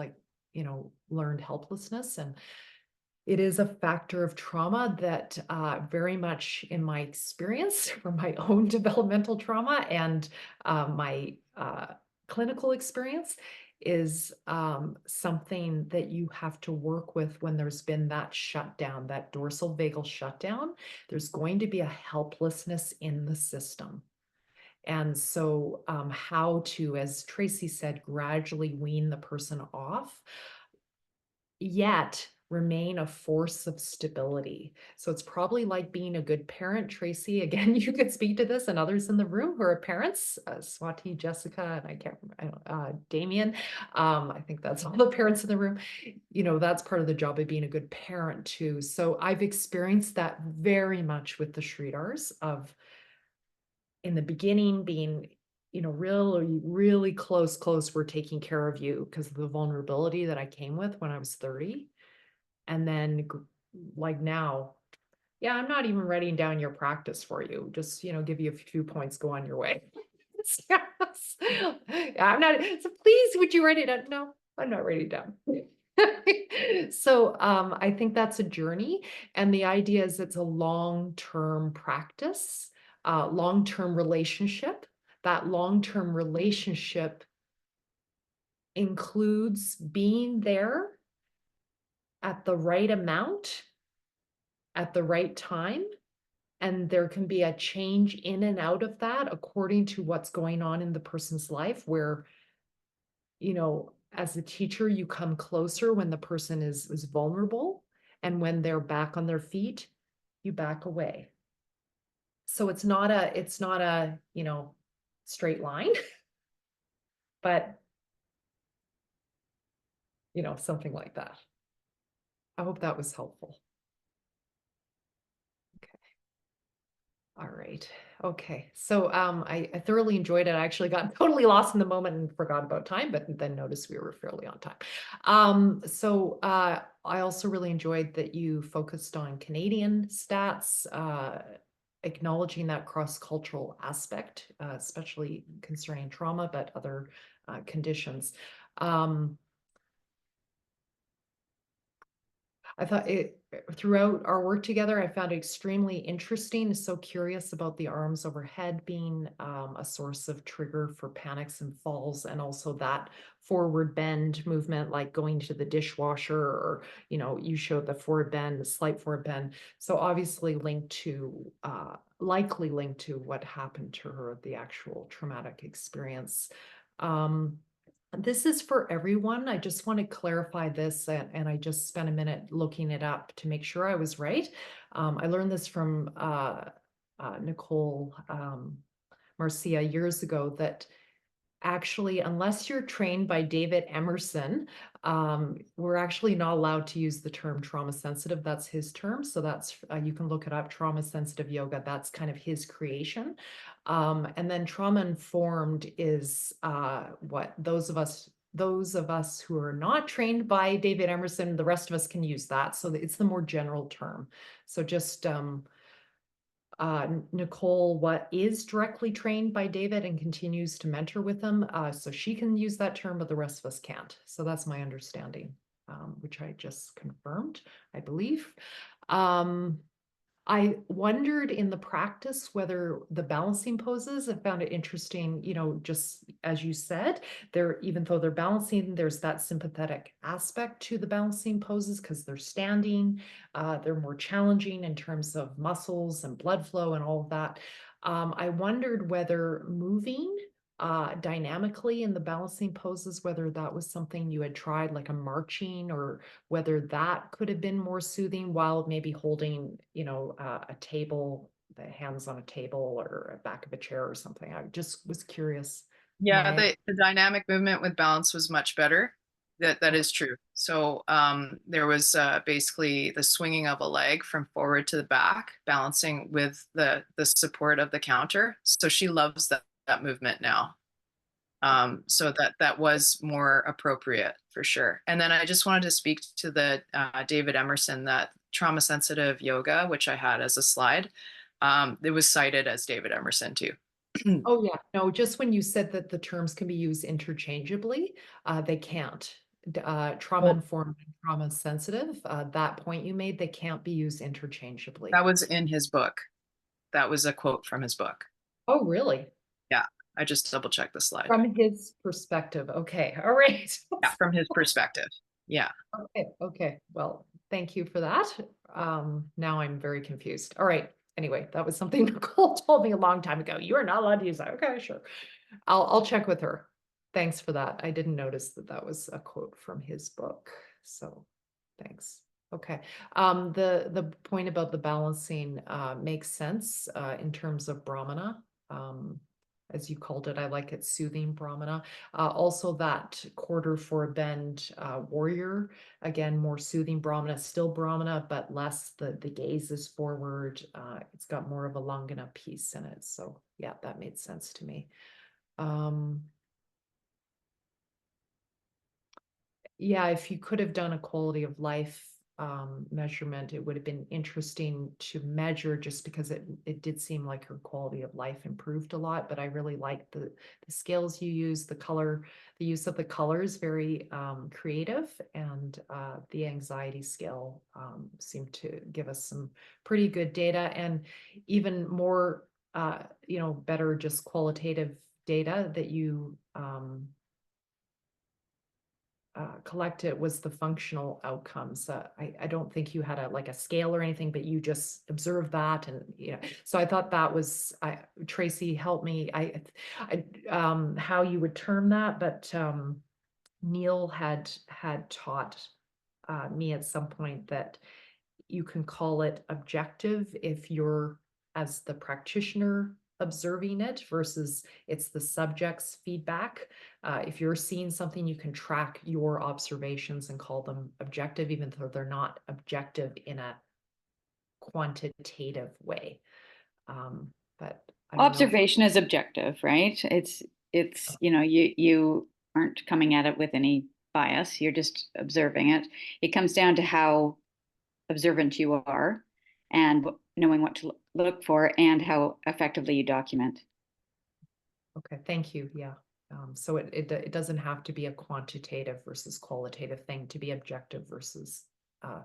learned helplessness. And it is a factor of trauma that very much in my experience from my own developmental trauma and my clinical experience is something that you have to work with when there's been that shutdown, that dorsal vagal shutdown. There's going to be a helplessness in the system. And so how to, as Tracy said, gradually wean the person off, yet remain a force of stability. So it's probably like being a good parent. Tracy, again, you could speak to this, and others in the room who are parents, Swati, Jessica, and I can't remember, Damian. I think that's all the parents in the room. You know, that's part of the job of being a good parent too. So I've experienced that very much with the Sridhars, of in the beginning being, you know, really close, we're taking care of you because of the vulnerability that I came with when I was 30. And then like now, yeah, I'm not even writing down your practice for you. Just, you know, give you a few points, go on your way. Yes. I'm not, so please, would you write it down? No, I'm not writing it down. So I think that's a journey. And the idea is it's a long-term practice, long-term relationship. That long-term relationship includes being there at the right amount, at the right time. And there can be a change in and out of that according to what's going on in the person's life, where, you know, as a teacher, you come closer when the person is vulnerable, and when they're back on their feet, you back away. So it's not a, you know, straight line, but, you know, something like that. I hope that was helpful. Okay. All right. Okay. So I thoroughly enjoyed it. I actually got totally lost in the moment and forgot about time, but then noticed we were fairly on time. I also really enjoyed that you focused on Canadian stats, acknowledging that cross-cultural aspect, especially concerning trauma, but other conditions. I thought throughout our work together, I found it extremely interesting. So curious about the arms overhead being a source of trigger for panics and falls, and also that forward bend movement, like going to the dishwasher, or, you know, you showed the forward bend, the slight forward bend. So obviously likely linked to what happened to her, the actual traumatic experience. This is for everyone. I just want to clarify this, and I just spent a minute looking it up to make sure I was right. I learned this from Nicole Marcia years ago, that actually, unless you're trained by David Emerson, we're actually not allowed to use the term trauma sensitive. That's his term. So that's, you can look it up, trauma sensitive yoga. That's kind of his creation. And then trauma informed is what those of us who are not trained by David Emerson, the rest of us can use that. So it's the more general term. So just Nicole, what is directly trained by David and continues to mentor with him, so she can use that term, but the rest of us can't. So that's my understanding, which I just confirmed, I believe. I wondered in the practice whether the balancing poses, I found it interesting, you know, just as you said, even though they're balancing, there's that sympathetic aspect to the balancing poses because they're standing, they're more challenging in terms of muscles and blood flow and all of that. I wondered whether moving dynamically in the balancing poses, whether that was something you had tried, like a marching, or whether that could have been more soothing while maybe holding, you know, a table, the hands on a table or a back of a chair or something. I just was curious. Yeah, the dynamic movement with balance was much better. That is true. So there was basically the swinging of a leg from forward to the back, balancing with the support of the counter. So she loves that movement now. So that was more appropriate for sure. And then I just wanted to speak to the David Emerson, that trauma sensitive yoga, which I had as a slide. It was cited as David Emerson too. Oh yeah, no, just when you said that the terms can be used interchangeably, they can't. Trauma informed and trauma sensitive, that point you made, they can't be used interchangeably. That was in his book. That was a quote from his book. Oh, really? Yeah, I just double checked the slide. From his perspective. Okay, all right. Yeah, from his perspective. Yeah. Okay, well, thank you for that. Now I'm very confused. All right, anyway, that was something Nicole told me a long time ago. You are not allowed to use that. Okay, sure. I'll check with her. Thanks for that. I didn't notice that that was a quote from his book, so thanks. Okay, the point about the balancing makes sense in terms of Brahmana. As you called it, I like it, soothing Brahmana. Also that quarter for a bend warrior, again, more soothing Brahmana, still Brahmana, but less, the gaze is forward. It's got more of a Langana piece in it. So yeah, that made sense to me. Yeah, if you could have done a quality of life measurement, it would have been interesting to measure, just because it did seem like her quality of life improved a lot. But I really liked the scales you use, the color, the use of the colors, very creative, and the anxiety scale seemed to give us some pretty good data, and even more, better, just qualitative data that you collected was the functional outcomes. I don't think you had a scale or anything, but you just observed that, and so I thought that was, Tracy, help me, how you would term that, but Neil had taught me at some point that you can call it objective if you're, as the practitioner, observing it, versus it's the subject's feedback. If you're seeing something, you can track your observations and call them objective, even though they're not objective in a quantitative way. But I don't know. Observation is objective, right? It's you aren't coming at it with any bias. You're just observing it. It comes down to how observant you are, and knowing what to look for, and how effectively you document. Okay, thank you. Yeah. So it doesn't have to be a quantitative versus qualitative thing to be objective versus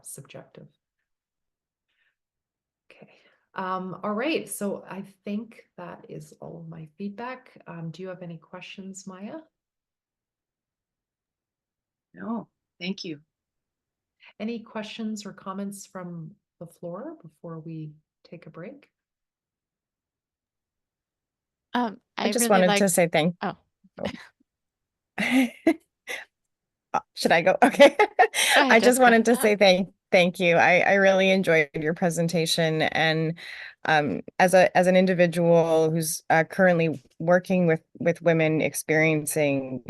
subjective. Okay. All right. So I think that is all of my feedback. Do you have any questions, Maya? No, thank you. Any questions or comments from the floor before we take a break? I just really wanted to say thank. Oh. Should I go? Okay. Go ahead, I just Jessica. wanted to say thank you. I really enjoyed your presentation, and as an individual who's currently working with women experiencing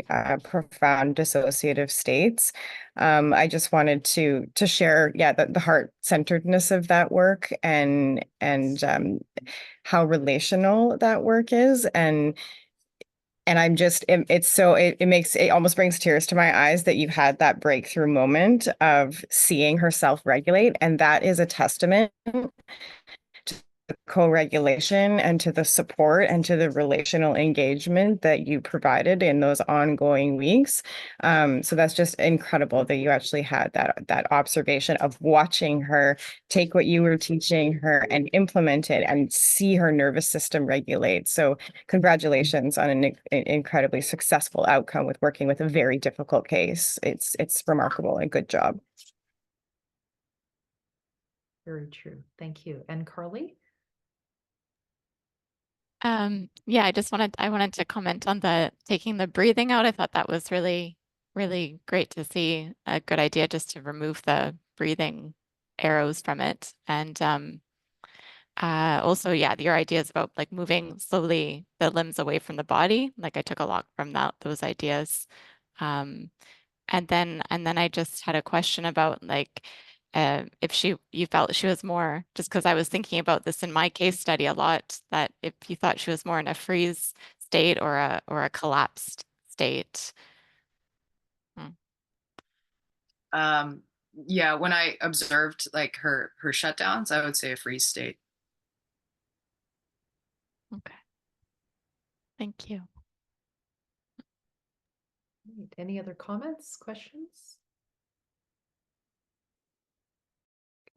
profound dissociative states, I just wanted to share, the heart-centeredness of that work, and how relational that work is, and I'm just, it almost brings tears to my eyes that you've had that breakthrough moment of seeing her self-regulate. And that is a testament to the co-regulation and to the support and to the relational engagement that you provided in those ongoing weeks. So that's just incredible that you actually had that observation of watching her take what you were teaching her and implement it and see her nervous system regulate. So congratulations on an incredibly successful outcome with working with a very difficult case. It's remarkable, and good job. Very true. Thank you. And Carly? Yeah, I wanted to comment on taking the breathing out. I thought that was really, really great to see. A good idea, just to remove the breathing arrows from it. And also, yeah, your ideas about like moving slowly the limbs away from the body. Like I took a lot from those ideas. And then I just had a question about like if you felt she was more, just because I was thinking about this in my case study a lot, that if you thought she was more in a freeze state or a collapsed state. Yeah, when I observed like her shutdowns, I would say a freeze state. Okay. Thank you. Right. Any other comments, questions?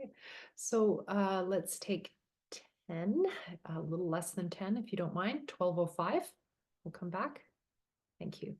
Okay, so let's take 10, a little less than 10, if you don't mind, 12:05. we'll come back. Thank you.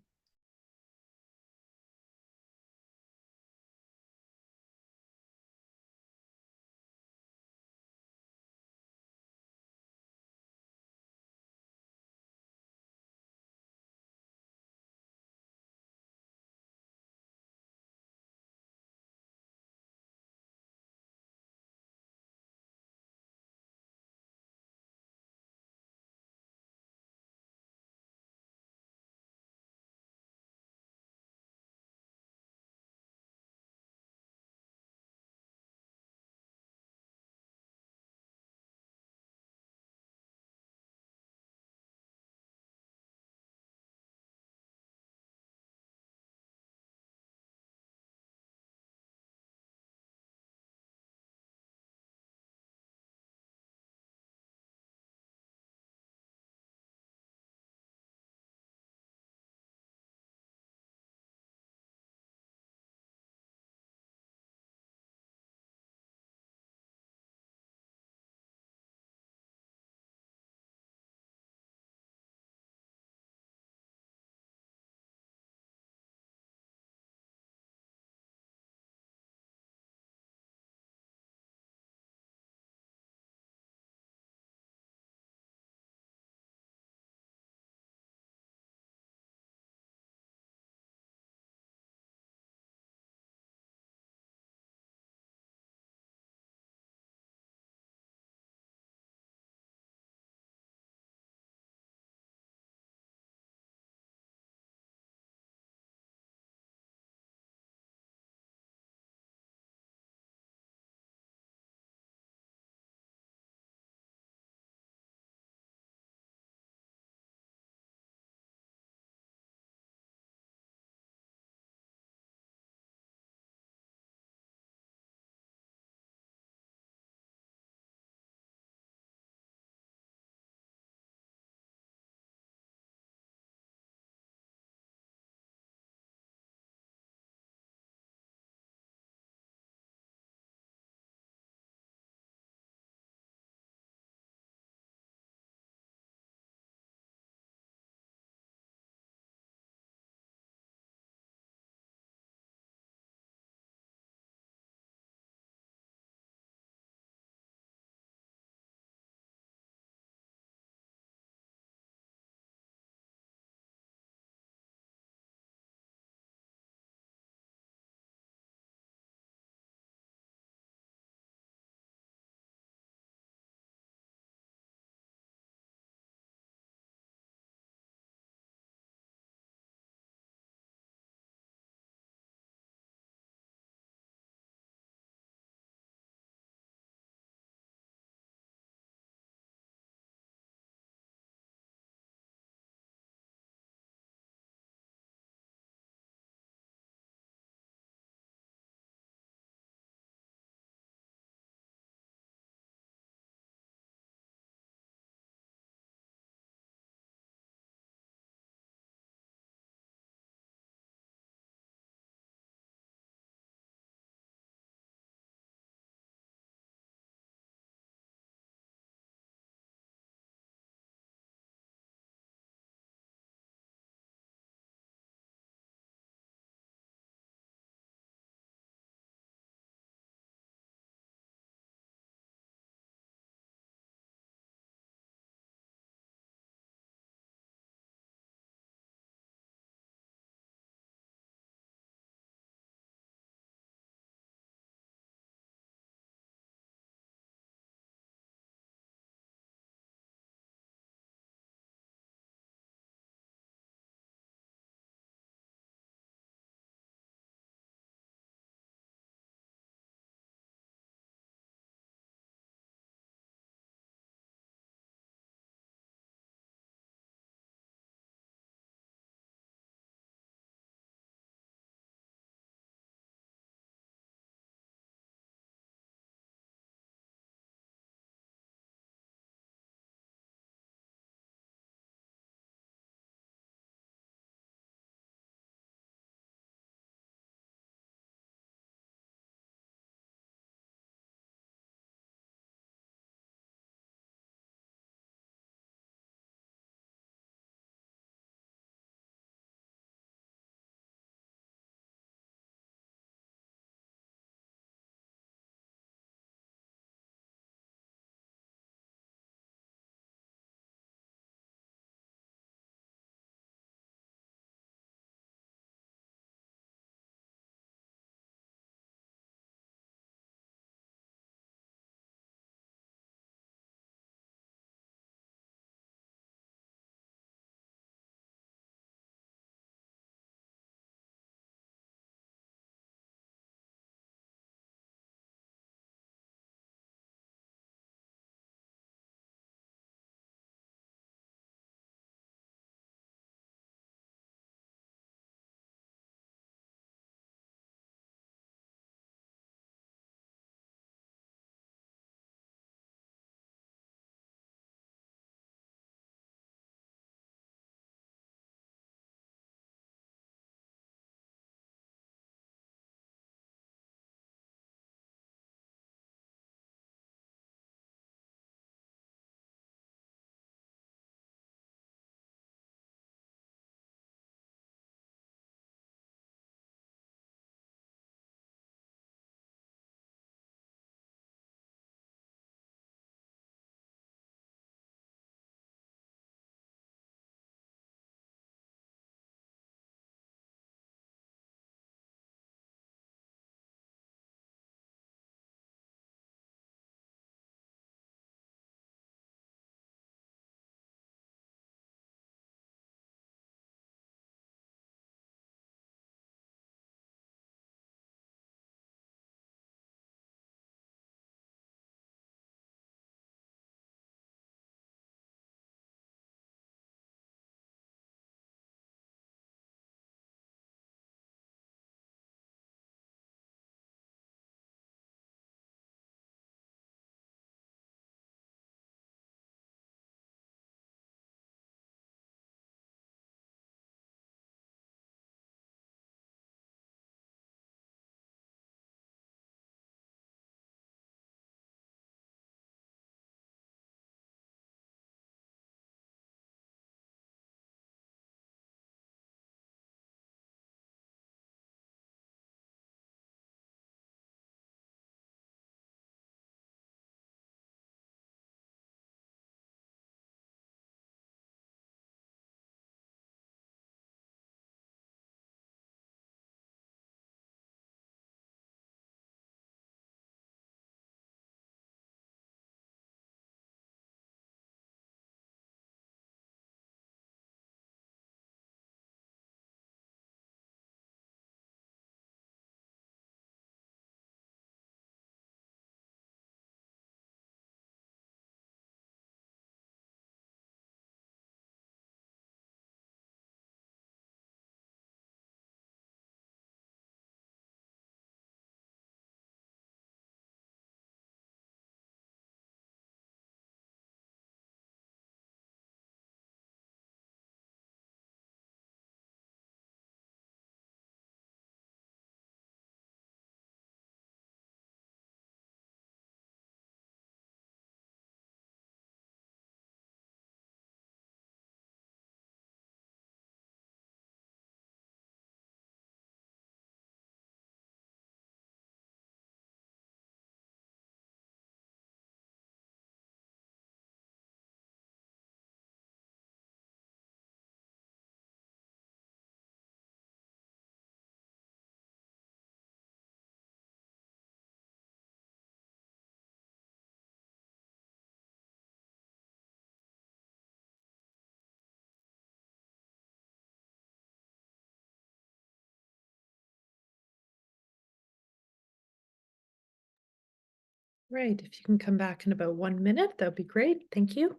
Right, if you can come back in about 1 minute, that'd be great. Thank you.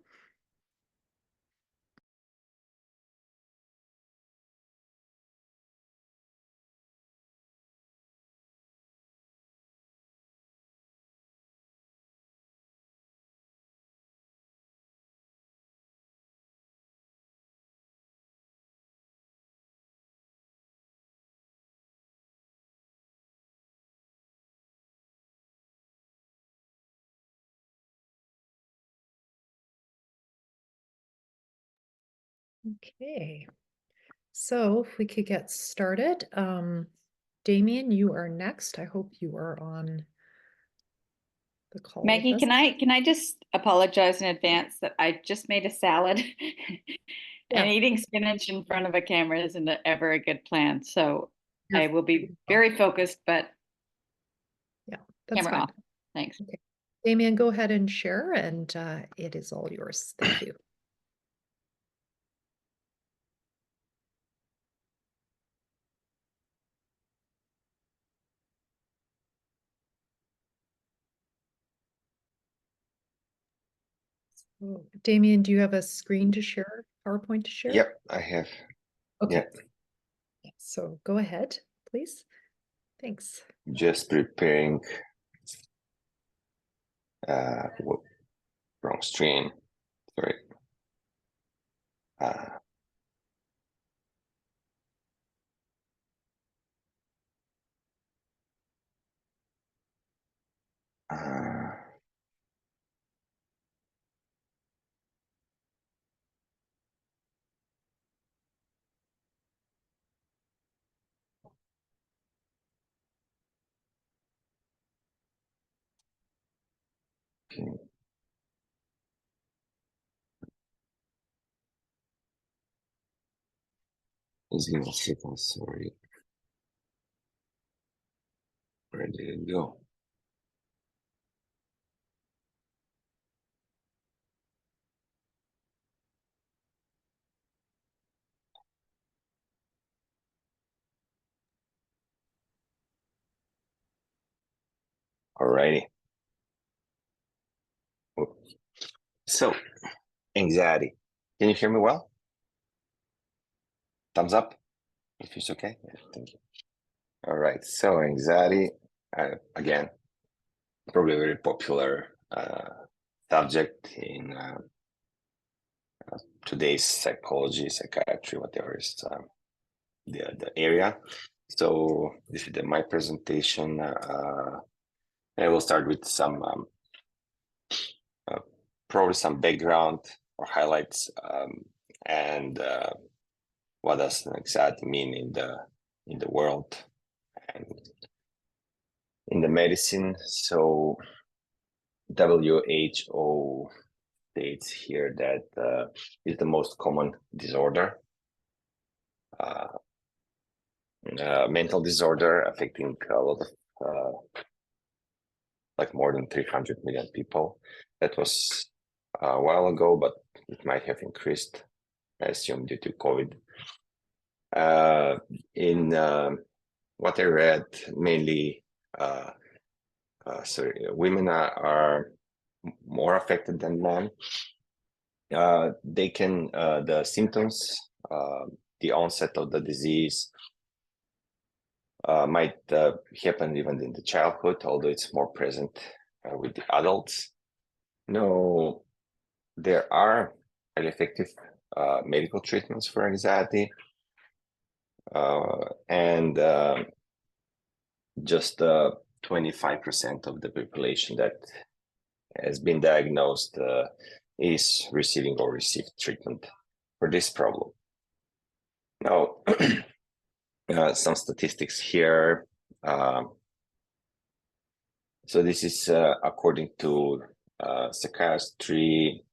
Okay, so if we could get started, Damian, you are next. I hope you are on the call with Maggie, us. can I just apologize in advance that I just made a salad Yeah. and eating spinach in front of a camera isn't ever a good plan. So You're I will be fine. very focused, but Yeah, that's camera fine. off. Thanks. Okay. Damian, go ahead and share, and it is all yours. Thank you. So, Damian, do you have a screen to share, PowerPoint to share? Yep, I have. Okay. Yeah. So go ahead, please. Thanks. Just preparing. Wrong screen. Sorry. Okay. Just give me a second. Sorry. Where did it go? Alrighty. So, anxiety. Can you hear me well? Thumbs up if it's okay. Yeah, thank you. All right. So, anxiety, again, probably a very popular subject in today's psychology, psychiatry, whatever is the area. So, this is my presentation. I will start with some probably some background or highlights, and what does anxiety mean in the world and in the medicine. So WHO states here that is the most common disorder, mental disorder affecting a lot of like more than 300 million people. That was a while ago, but it might have increased, I assume, due to COVID. In what I read, mainly, women are more affected than men. They can, the symptoms, the onset of the disease might happen even in the childhood, although it's more present with the adults. No, there are highly effective medical treatments for anxiety, and just 25% of the population that has been diagnosed is receiving or received treatment for this problem. Now, some statistics here. So this is according to psychiatry,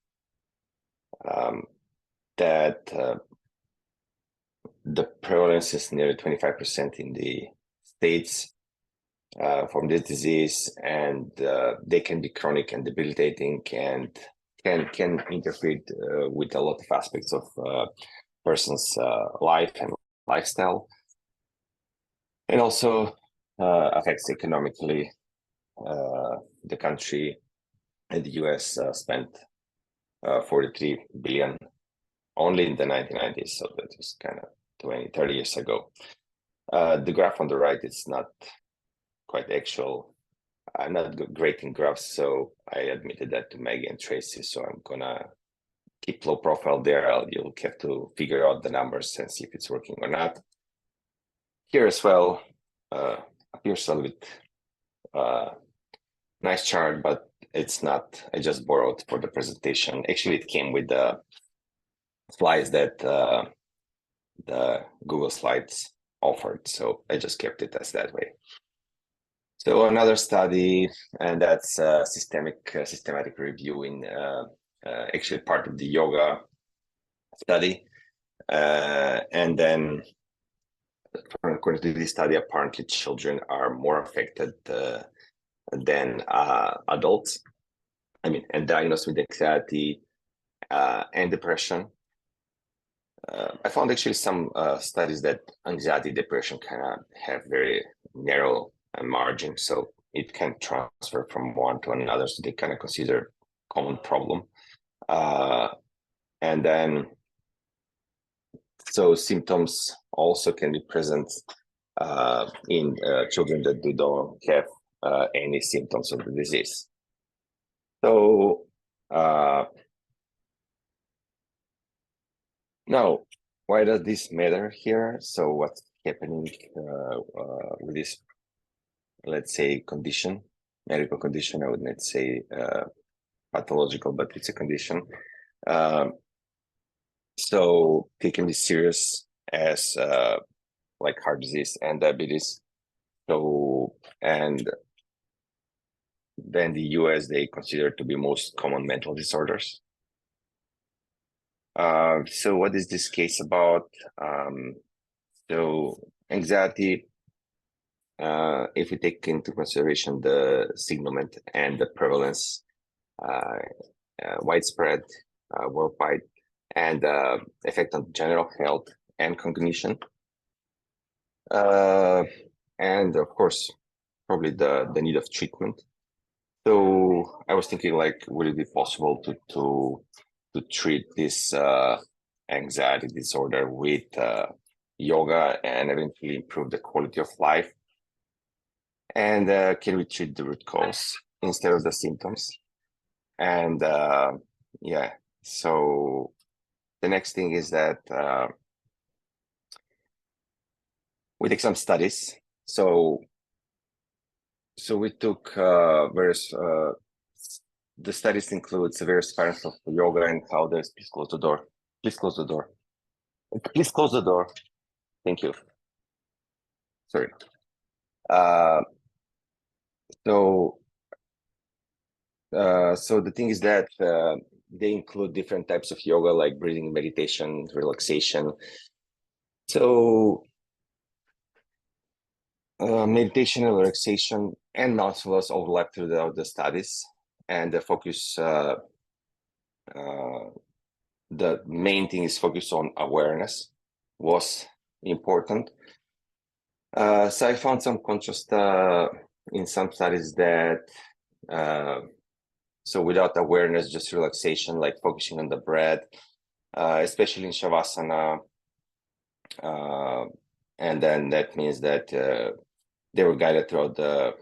that the prevalence is nearly 25% in the States from this disease, and they can be chronic and debilitating, and can interfere with a lot of aspects of person's life and lifestyle, and also affects economically the country and the US spent 43 billion only in the 1990s, so that was kind of 20, 30 years ago. The graph on the right is not quite actual. I'm not great in graphs, so I admitted that to Maggie and Tracy, so I'm gonna keep low profile there. You'll have to figure out the numbers and see if it's working or not. Here as well, appears a little bit nice chart, but it's not. I just borrowed for the presentation. Actually, it came with the slides that the Google Slides offered, so I just kept it as that way. So another study, and that's systematic review in actually part of the yoga study, and then according to this study, apparently children are more affected than adults. I mean, and diagnosed with anxiety and depression. I found actually some studies that anxiety, depression kind of have very narrow margin, so it can transfer from one to another. So they kind of consider common problem, and then so symptoms also can be present in children that don't have any symptoms of the disease. So now, why does this matter here? So what's happening with this, let's say, condition, medical condition? I would not say pathological, but it's a condition. So it can be serious as like heart disease and diabetes. So, and then the US, they consider to be most common mental disorders. So what is this case about? So anxiety, if we take into consideration the signalement and the prevalence, widespread, worldwide, and effect on general health and cognition. And of course, probably the need of treatment. So I was thinking, like, would it be possible to treat this anxiety disorder with yoga and eventually improve the quality of life? And can we treat the root cause instead of the symptoms? And yeah, so the next thing is that we take some studies. So we took various, the studies include various parts of yoga and how there's, please close the door. Please close the door. Please close the door. Thank you. Sorry. So the thing is that they include different types of yoga, like breathing, meditation, relaxation. So meditation and relaxation and mindfulness overlap throughout the studies, and the focus, the main thing is focus on awareness was important. So I found some contrast in some studies that so without awareness, just relaxation, like focusing on the breath, especially in Shavasana, and then that means that they were guided throughout the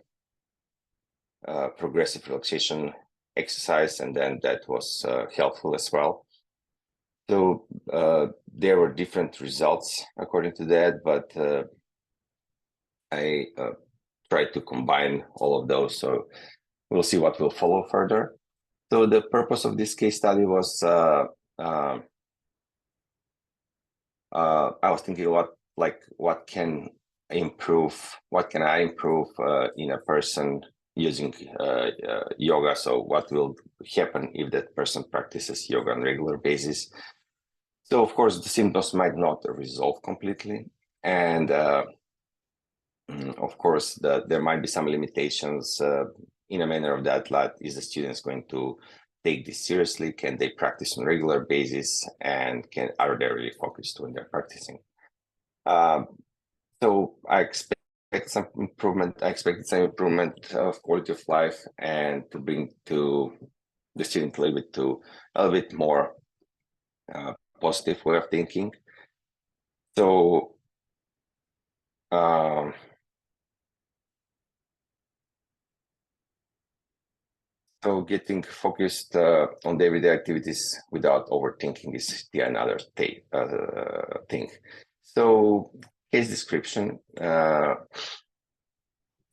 progressive relaxation exercise, and then that was helpful as well. So there were different results according to that, but I tried to combine all of those. So we'll see what will follow further. So the purpose of this case study was I was thinking what can I improve in a person using yoga. So what will happen if that person practices yoga on a regular basis? So of course the symptoms might not resolve completely, and of course there might be some limitations in a manner of that. Like, is the students going to take this seriously? Can they practice on a regular basis, and are they really focused when they're practicing? So I expect some improvement. I expected some improvement of quality of life and to bring to the student a little bit more positive way of thinking. So so getting focused on the everyday activities without overthinking is the another thing. So case description.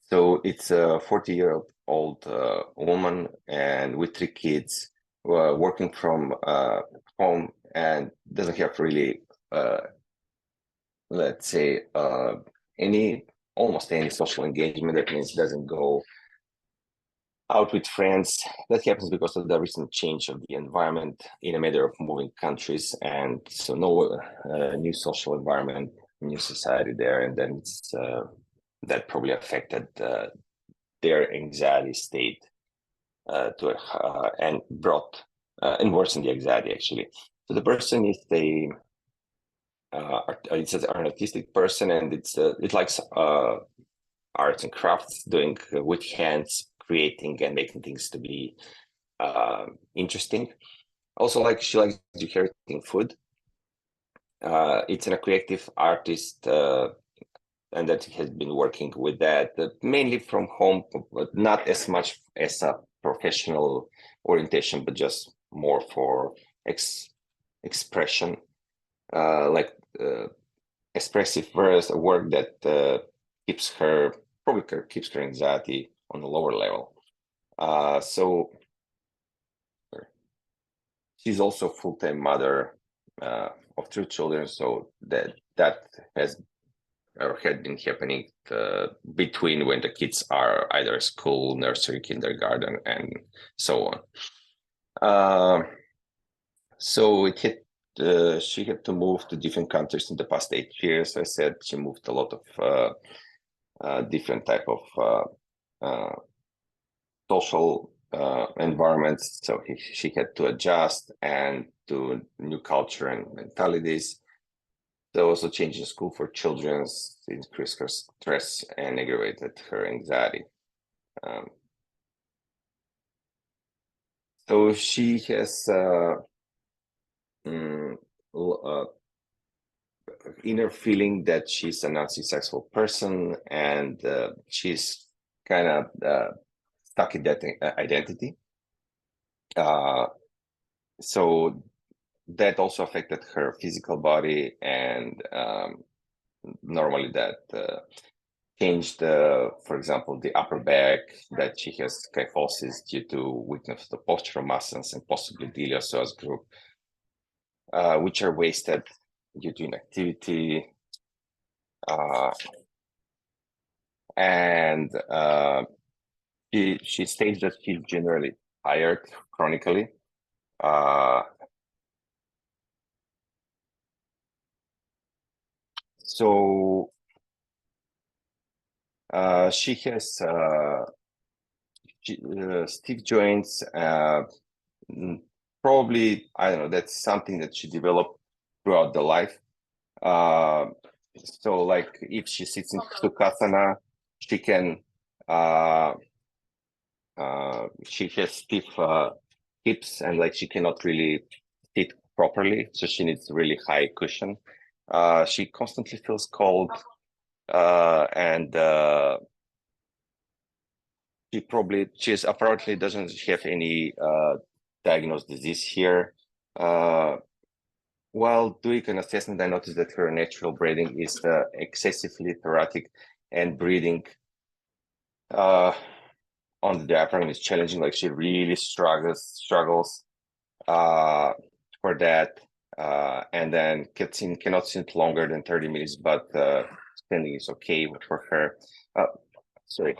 So it's a 40-year-old woman and with 3 kids working from home and doesn't have really, let's say, almost any social engagement. That means doesn't go out with friends. That happens because of the recent change of the environment in a matter of moving countries, and so no new social environment, new society there, and then it's that probably affected their anxiety state and brought and worsened the anxiety actually. So the person is it's an artistic person, and it likes arts and crafts, doing with hands, creating and making things to be interesting. Also, like she likes decorating food. It's a creative artist, and that has been working with that mainly from home, but not as much as a professional orientation, but just more for expression, like expressive work that probably keeps her anxiety on a lower level. So she's also a full-time mother of 2 children, so that has or had been happening between when the kids are either school, nursery, kindergarten, and so on. So she had to move to different countries in the past 8 years. I said she moved a lot of different type of social environments. So she had to adjust and to new culture and mentalities. So also changing school for children increased her stress and aggravated her anxiety. So she has inner feeling that she's an unsuccessful person, and she's kind of stuck in that identity. So that also affected her physical body, and normally that changed, for example, the upper back, that she has kyphosis due to weakness of the postural muscles and possibly the iliopsoas group, which are wasted due to inactivity. And she states that she's generally tired chronically. So she has stiff joints. Probably, I don't know, that's something that she developed throughout the life. So like if she sits in Sukhasana, she can she has stiff hips, and like she cannot really sit properly, so she needs really high cushion. She constantly feels cold, and she apparently doesn't have any diagnosed disease here. While doing an assessment, I noticed that her natural breathing is excessively thoracic, and breathing on the diaphragm is challenging. Like she really struggles for that, and then cannot sit longer than 30 minutes, but standing is okay for her. Sorry,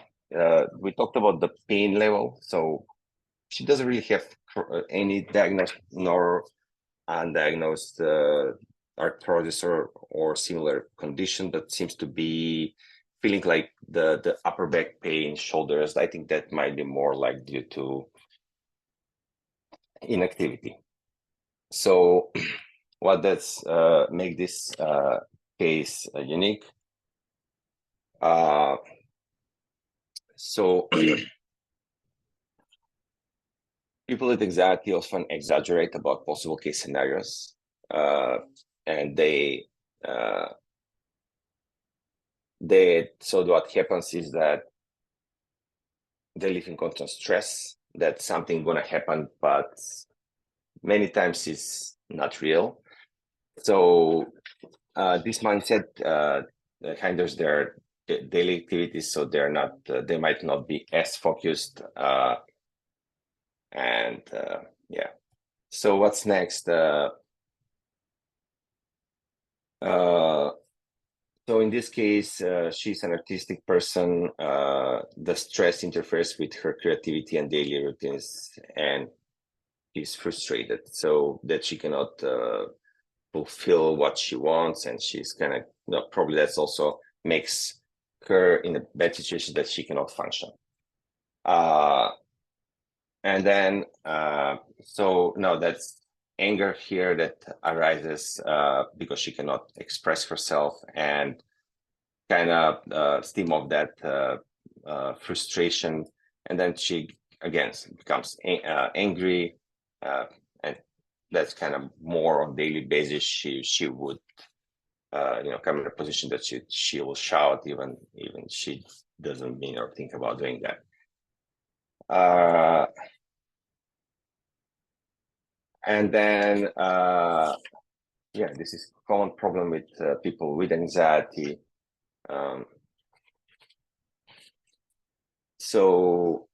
we talked about the pain level. So she doesn't really have any diagnosed nor undiagnosed arthrosis or similar condition, but seems to be feeling like the upper back pain, shoulders. I think that might be more like due to inactivity. So what does make this case unique? So people with anxiety often exaggerate about possible case scenarios, and so what happens is that they live in constant stress that something gonna happen, but many times it's not real. So this mindset hinders their daily activities, so they're not they might not be as focused, and yeah. So what's next? So in this case, she's an artistic person. The stress interferes with her creativity and daily routines, and she's frustrated so that she cannot fulfill what she wants, and she's kind of probably that's also makes her in a bad situation that she cannot function. And then so now that's anger here that arises because she cannot express herself, and kind of stem of that frustration, and then she again becomes angry, and that's kind of more on daily basis. She would come in a position that she will shout even she doesn't mean or think about doing that. And then yeah, this is a common problem with people with anxiety. So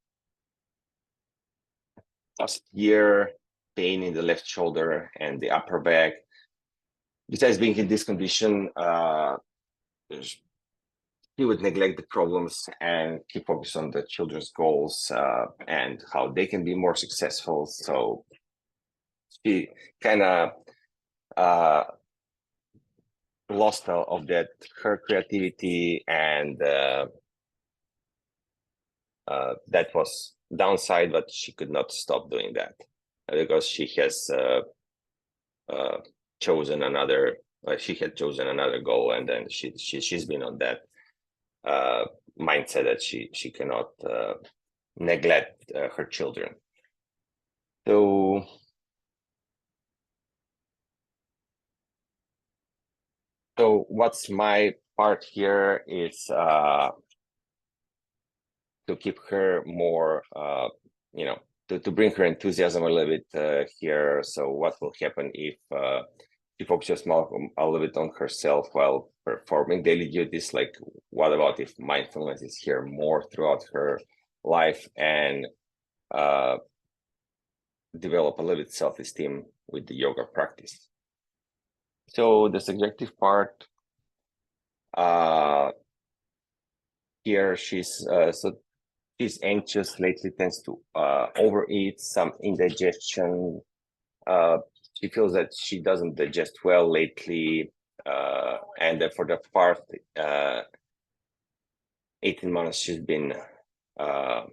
last year, pain in the left shoulder and the upper back. Besides being in this condition, he would neglect the problems and keep focus on the children's goals and how they can be more successful. So she kind of lost of that her creativity, and that was downside, but she could not stop doing that because she has chosen another. She had chosen another goal, and then she's been on that mindset that she cannot neglect her children. So what's my part here is to keep her more, to bring her enthusiasm a little bit here. So what will happen if she focuses more a little bit on herself while performing daily duties? Like, what about if mindfulness is here more throughout her life, and develop a little bit self-esteem with the yoga practice? So the subjective part, here she's anxious lately, tends to overeat, some indigestion. She feels that she doesn't digest well lately, and for the past 18 months she's been of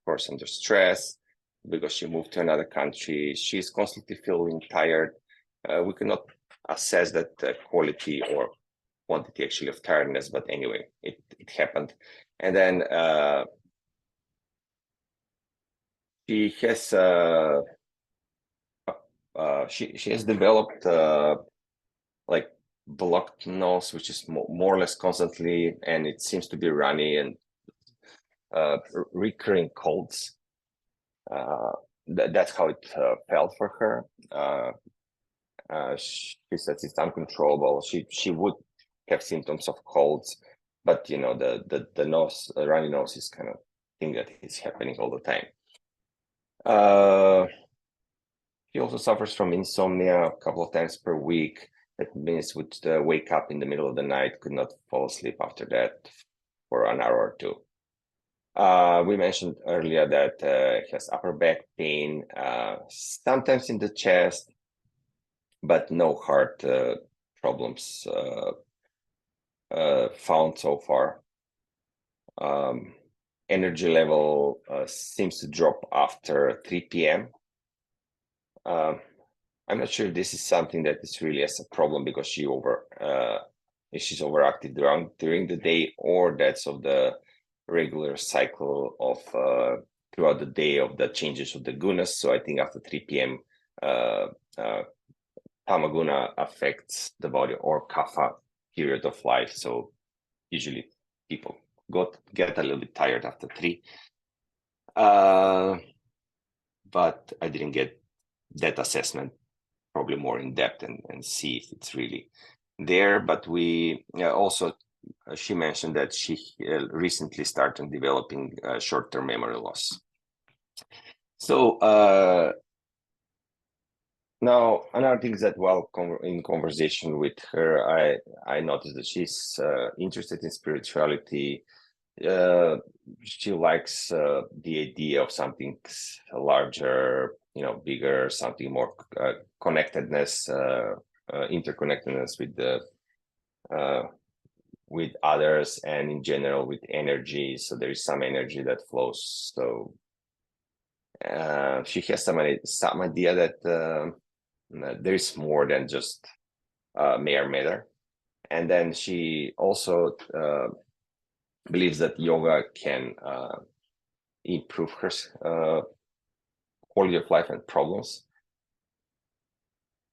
course under stress because she moved to another country. She's constantly feeling tired. We cannot assess that quality or quantity actually of tiredness, but anyway, it happened. And then she has she has developed like blocked nose, which is more or less constantly, and it seems to be runny, and recurring colds. That's how it felt for her. She says it's uncontrollable. She would have symptoms of colds, but the nose, runny nose is kind of thing that is happening all the time. She also suffers from insomnia a couple of times per week. That means would wake up in the middle of the night, could not fall asleep after that for an hour or two. We mentioned earlier that he has upper back pain, sometimes in the chest, but no heart problems found so far. Energy level seems to drop after 3 p.m. I'm not sure if this is something that is really as a problem because she if she's overactive during the day, or that's of the regular cycle of throughout the day of the changes of the gunas. So I think after 3 p.m. Tamaguna affects the body, or kapha period of life. So usually people get a little bit tired after 3. But I didn't get that assessment probably more in depth and see if it's really there. But we also, she mentioned that she recently started developing short-term memory loss. So now another thing is that while in conversation with her, I noticed that she's interested in spirituality. She likes the idea of something larger, bigger, something more connectedness, interconnectedness with others, and in general with energy. So there is some energy that flows. So she has some idea that there is more than just mere matter. And then she also believes that yoga can improve her quality of life and problems.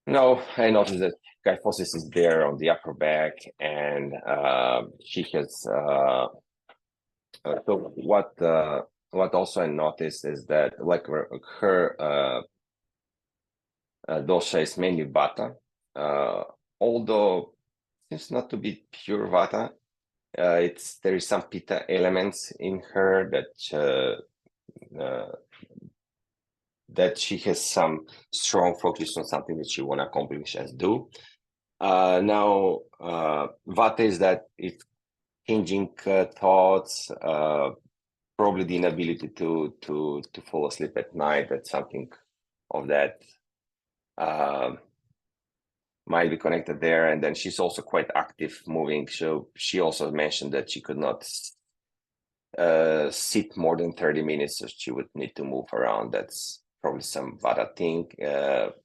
Now, I noticed that kyphosis is there on the upper back, and she has. So what also I noticed is that like her dosha is mainly vata, although seems not to be pure vata. There is some pitta elements in her that she has some strong focus on something that she want to accomplish and do. Now, vata is that it's changing thoughts, probably the inability to fall asleep at night. That's something of that might be connected there. And then she's also quite active, moving. So she also mentioned that she could not sit more than 30 minutes, so she would need to move around. That's probably some vata thing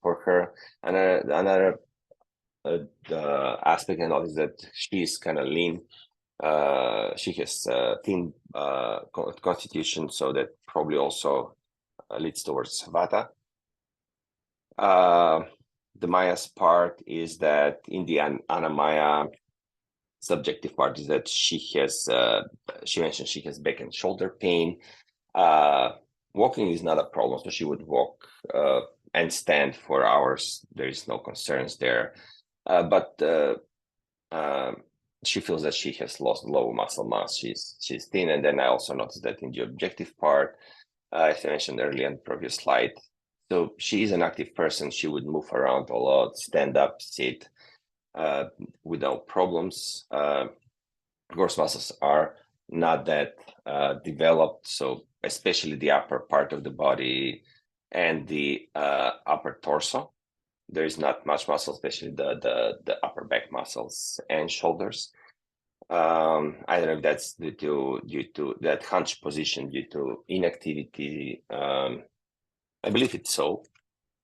for her. And another aspect I noticed that she's kind of lean. She has thin constitution, so that probably also leads towards vata. The Maya's part is that in the Anamaya subjective part is that she mentioned she has back and shoulder pain. Walking is not a problem, so she would walk and stand for hours. There is no concerns there. But she feels that she has lost low muscle mass. She's thin. And then I also noticed that in the objective part, as I mentioned earlier in the previous slide, so she is an active person. She would move around a lot, stand up, sit without problems. Gross muscles are not that developed, so especially the upper part of the body and the upper torso. There is not much muscle, especially the upper back muscles and shoulders. I don't know if that's due to that hunch position, due to inactivity. I believe it's so,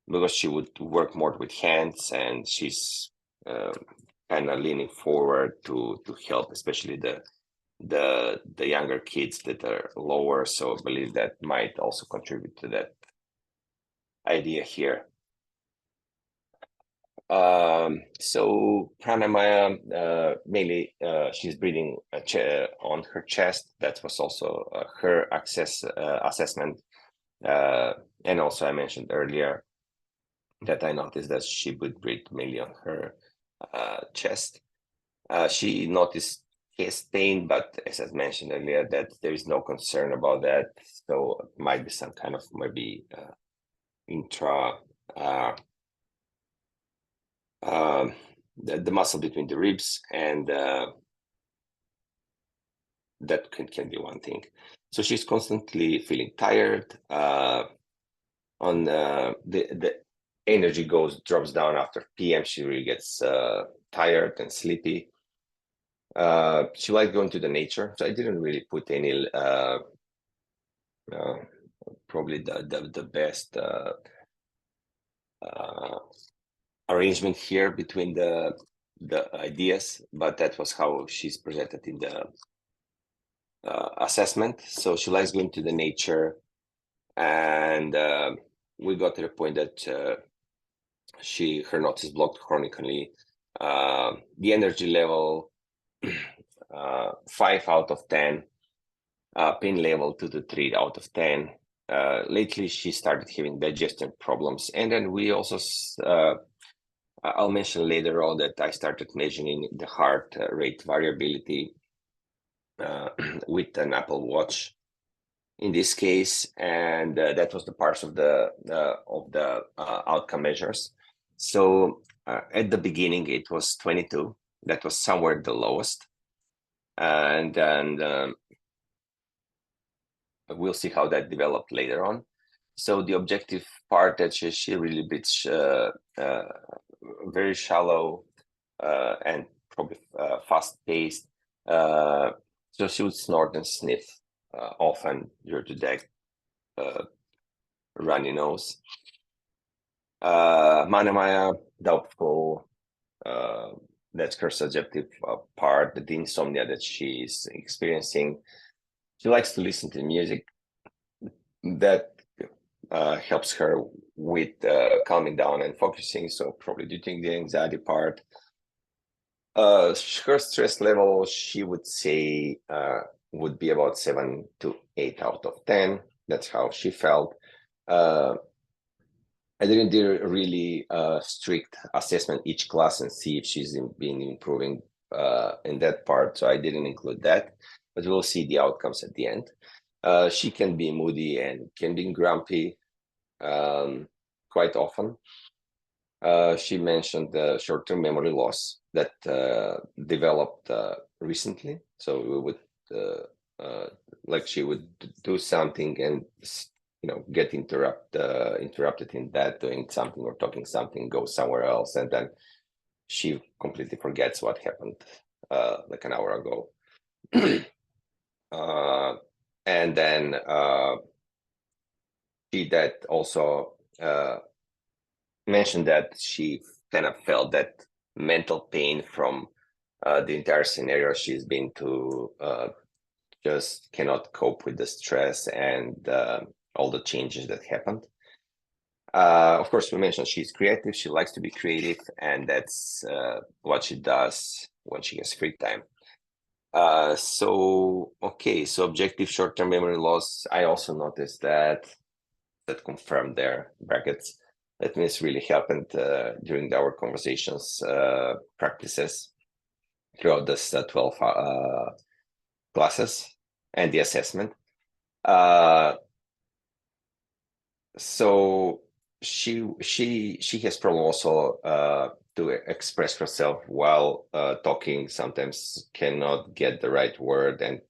because she would work more with hands, and she's kind of leaning forward to help, especially the younger kids that are lower. So I believe that might also contribute to that idea here. So pranamaya, mainly she's breathing on her chest. That was also her assessment. And also I mentioned earlier that I noticed that she would breathe mainly on her chest. She noticed chest pain, but as I mentioned earlier, that there is no concern about that. So it might be some kind of maybe intra the muscle between the ribs, and that can be one thing. So she's constantly feeling tired. On the energy drops down after PM. She really gets tired and sleepy. She likes going to the nature, so I didn't really put any probably the best arrangement here between the the ideas, but that was how she's presented in the assessment. So she likes going to the nature, and we got to the point that her nose is blocked chronically. The energy level 5 out of 10, pain level 2 to 3 out of 10. Lately, she started having digestion problems, and then we also I'll mention later on that I started measuring the heart rate variability with an Apple Watch in this case, and that was the part of the outcome measures. So at the beginning, it was 22. That was somewhere the lowest, and then we'll see how that developed later on. So the objective part that she really bits very shallow and probably fast paced. So she would snort and sniff often due to that runny nose. Manamaya, doubtful. That's her subjective part, the insomnia that she's experiencing. She likes to listen to music. That helps her with calming down and focusing. So probably due to the anxiety part. Her stress level, she would say, would be about 7 to 8 out of 10. That's how she felt. I didn't do a really strict assessment each class and see if she's been improving in that part. So I didn't include that, but we'll see the outcomes at the end. She can be moody and can be grumpy quite often. She mentioned the short-term memory loss that developed recently. So we would, like she would do something and get interrupted in that, doing something or talking something, go somewhere else, and then she completely forgets what happened like an hour ago. And then she that also mentioned that she kind of felt that mental pain from the entire scenario she's been to, just cannot cope with the stress and all the changes that happened. Of course, we mentioned she's creative. She likes to be creative, and that's what she does when she has free time. So objective short-term memory loss. I also noticed that confirmed their brackets. That means really happened during our conversations, practices throughout this 12 classes and the assessment. So she has problem also to express herself while talking. Sometimes cannot get the right word, and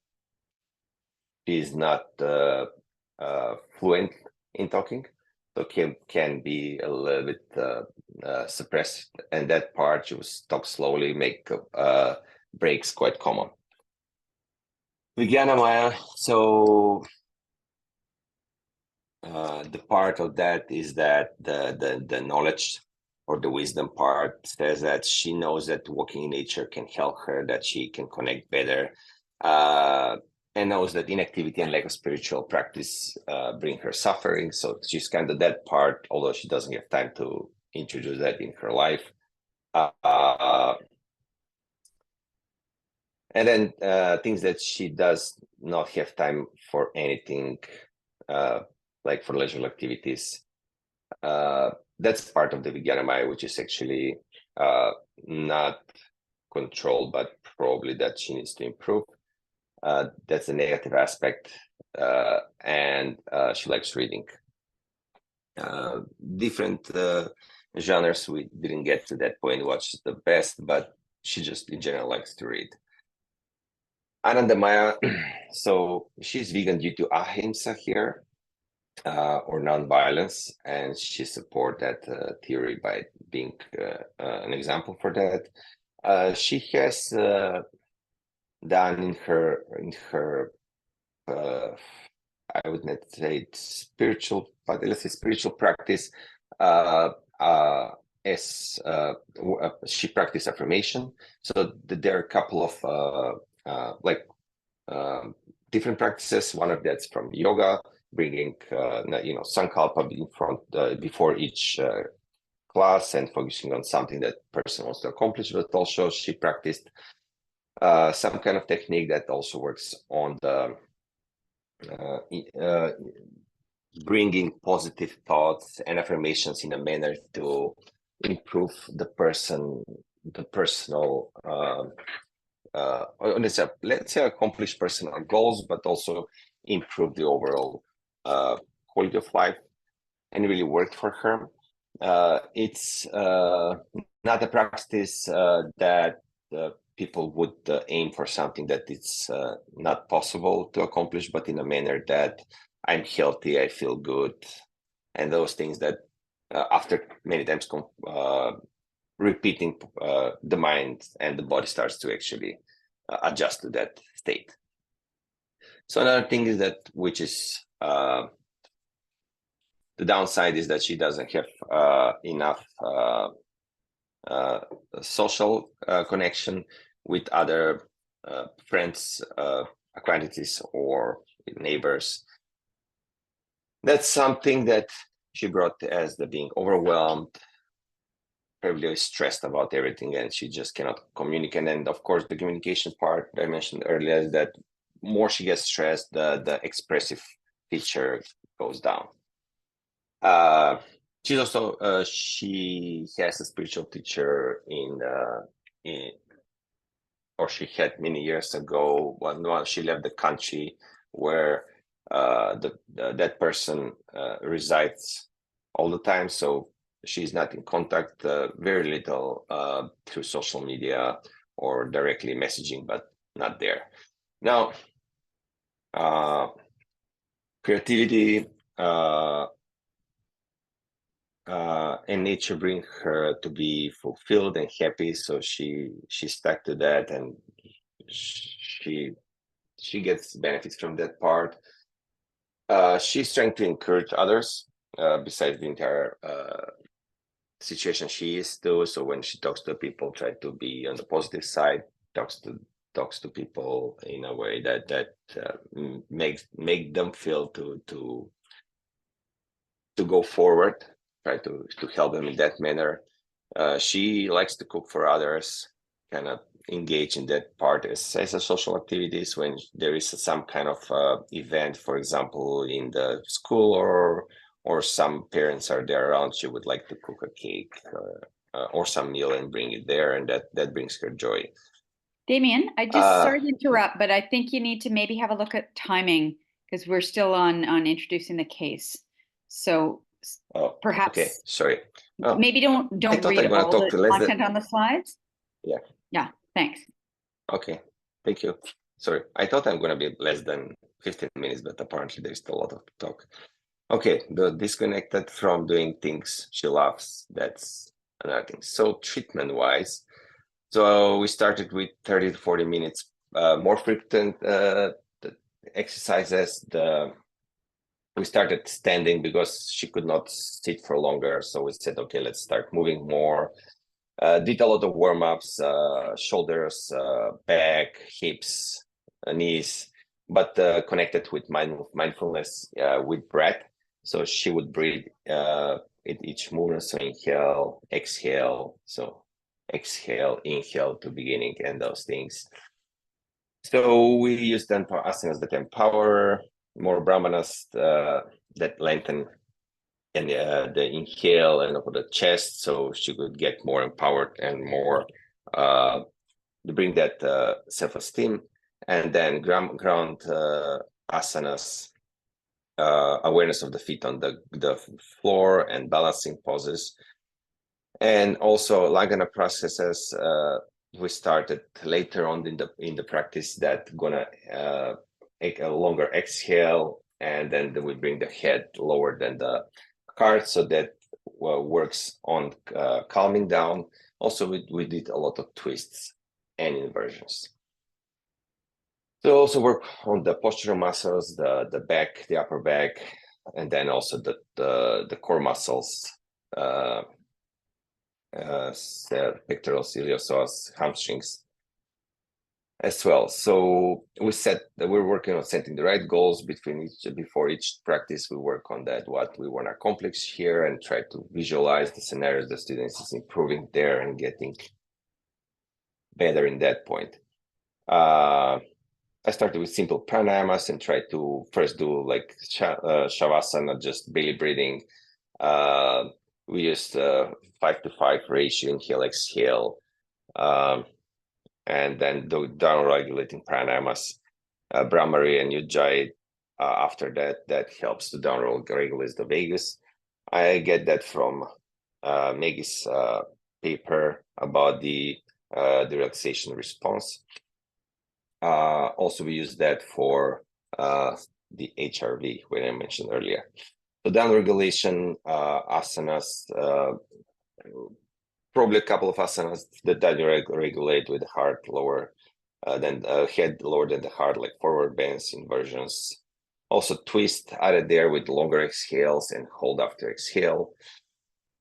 she's not fluent in talking. So can be a little bit suppressed, and that part she will talk slowly, make breaks quite common. Vijnana Maya, so the part of that is that the knowledge or the wisdom part says that she knows that walking in nature can help her, that she can connect better, and knows that inactivity and lack of spiritual practice bring her suffering. So she's kind of that part, although she doesn't have time to introduce that in her life. And then things that she does not have time for anything, like for leisure activities. That's part of the Vijnana Maya, which is actually not controlled, but probably that she needs to improve. That's a negative aspect, and she likes reading. Different genres, we didn't get to that point, what's the best, but she just in general likes to read. Ananda Maya, so she's vegan due to ahimsa here, or non-violence, and she support that theory by being an example for that. She has done in her I would not say spiritual, but let's say spiritual practice, as she practiced affirmation. So there are a couple of different practices. One of that's from yoga, bringing sankalpa in front before each class and focusing on something that person wants to accomplish. But also she practiced some kind of technique that also works on the bringing positive thoughts and affirmations in a manner to improve the personal let's say accomplish personal goals, but also improve the overall quality of life, and really worked for her. It's not a practice that people would aim for something that it's not possible to accomplish, but in a manner that I'm healthy, I feel good, and those things that after many times repeating, the mind and the body starts to actually adjust to that state. So another thing is that, which is the downside, is that she doesn't have enough social connection with other friends, acquaintances, or neighbors. That's something that she brought as the being overwhelmed, probably stressed about everything, and she just cannot communicate. And of course, the communication part that I mentioned earlier is that more she gets stressed, the expressive feature goes down. She's also she has a spiritual teacher or she had many years ago when she left the country, where that person resides all the time. So she's not in contact, very little through social media or directly messaging, but not there. Now, creativity and nature bring her to be fulfilled and happy. So she stuck to that, and she gets benefits from that part. She's trying to encourage others, besides the entire situation she is too. So when she talks to people, try to be on the positive side, talks to people in a way that make them feel to go forward, try to help them in that manner. She likes to cook for others, kind of engage in that part as a social activities when there is some kind of event, for example, in the school, or some parents are there around. She would like to cook a cake or some meal and bring it there, and that brings her joy. Damian, I just sorry to interrupt, but I think you need to maybe have a look at timing, because we're still on introducing the case. So perhaps okay, sorry. Maybe don't read all the content on the slides. Yeah, thanks. Okay, thank you. Sorry, I thought I'm going to be less than 15 minutes, but apparently there's still a lot of talk. Okay, the disconnected from doing things she loves, that's another thing. So treatment-wise, so we started with 30 to 40 minutes more frequent exercises. We started standing because she could not sit for longer. So we said, okay, let's start moving more. Did a lot of warm-ups, shoulders, back, hips, knees, but connected with mindfulness with breath. So she would breathe at each movement. So inhale, exhale. So exhale, inhale to beginning, and those things. So we use then asanas that empower, more brahmanas that lengthen, and the inhale and over the chest, so she could get more empowered and more to bring that self-esteem. And then ground asanas, awareness of the feet on the floor and balancing poses. And also Lagana processes we started later on in the practice that gonna take a longer exhale, and then we bring the head lower than the heart, so that works on calming down. Also, we did a lot of twists and inversions. So also work on the postural muscles, the back, the upper back, and then also the core muscles. pectorals, iliopsoas, hamstrings as well. So we're working on setting the right goals before each practice. We work on that, what we want to accomplish here, and try to visualize the scenarios the students is improving there and getting better in that point. I started with simple pranayamas and tried to first do like shavasana, just belly breathing. We used 5:5 ratio, inhale, exhale, and then do down regulating pranayamas, Brahmari and Ujjayi. After that helps to down regulate the vagus. I get that from Maggie's paper about the relaxation response. Also, we use that for the HRV, when I mentioned earlier. So down regulation, asanas, probably a couple of asanas that regulate with the heart lower than head lower than the heart, like forward bends, inversions. Also twist added there with longer exhales and hold after exhale.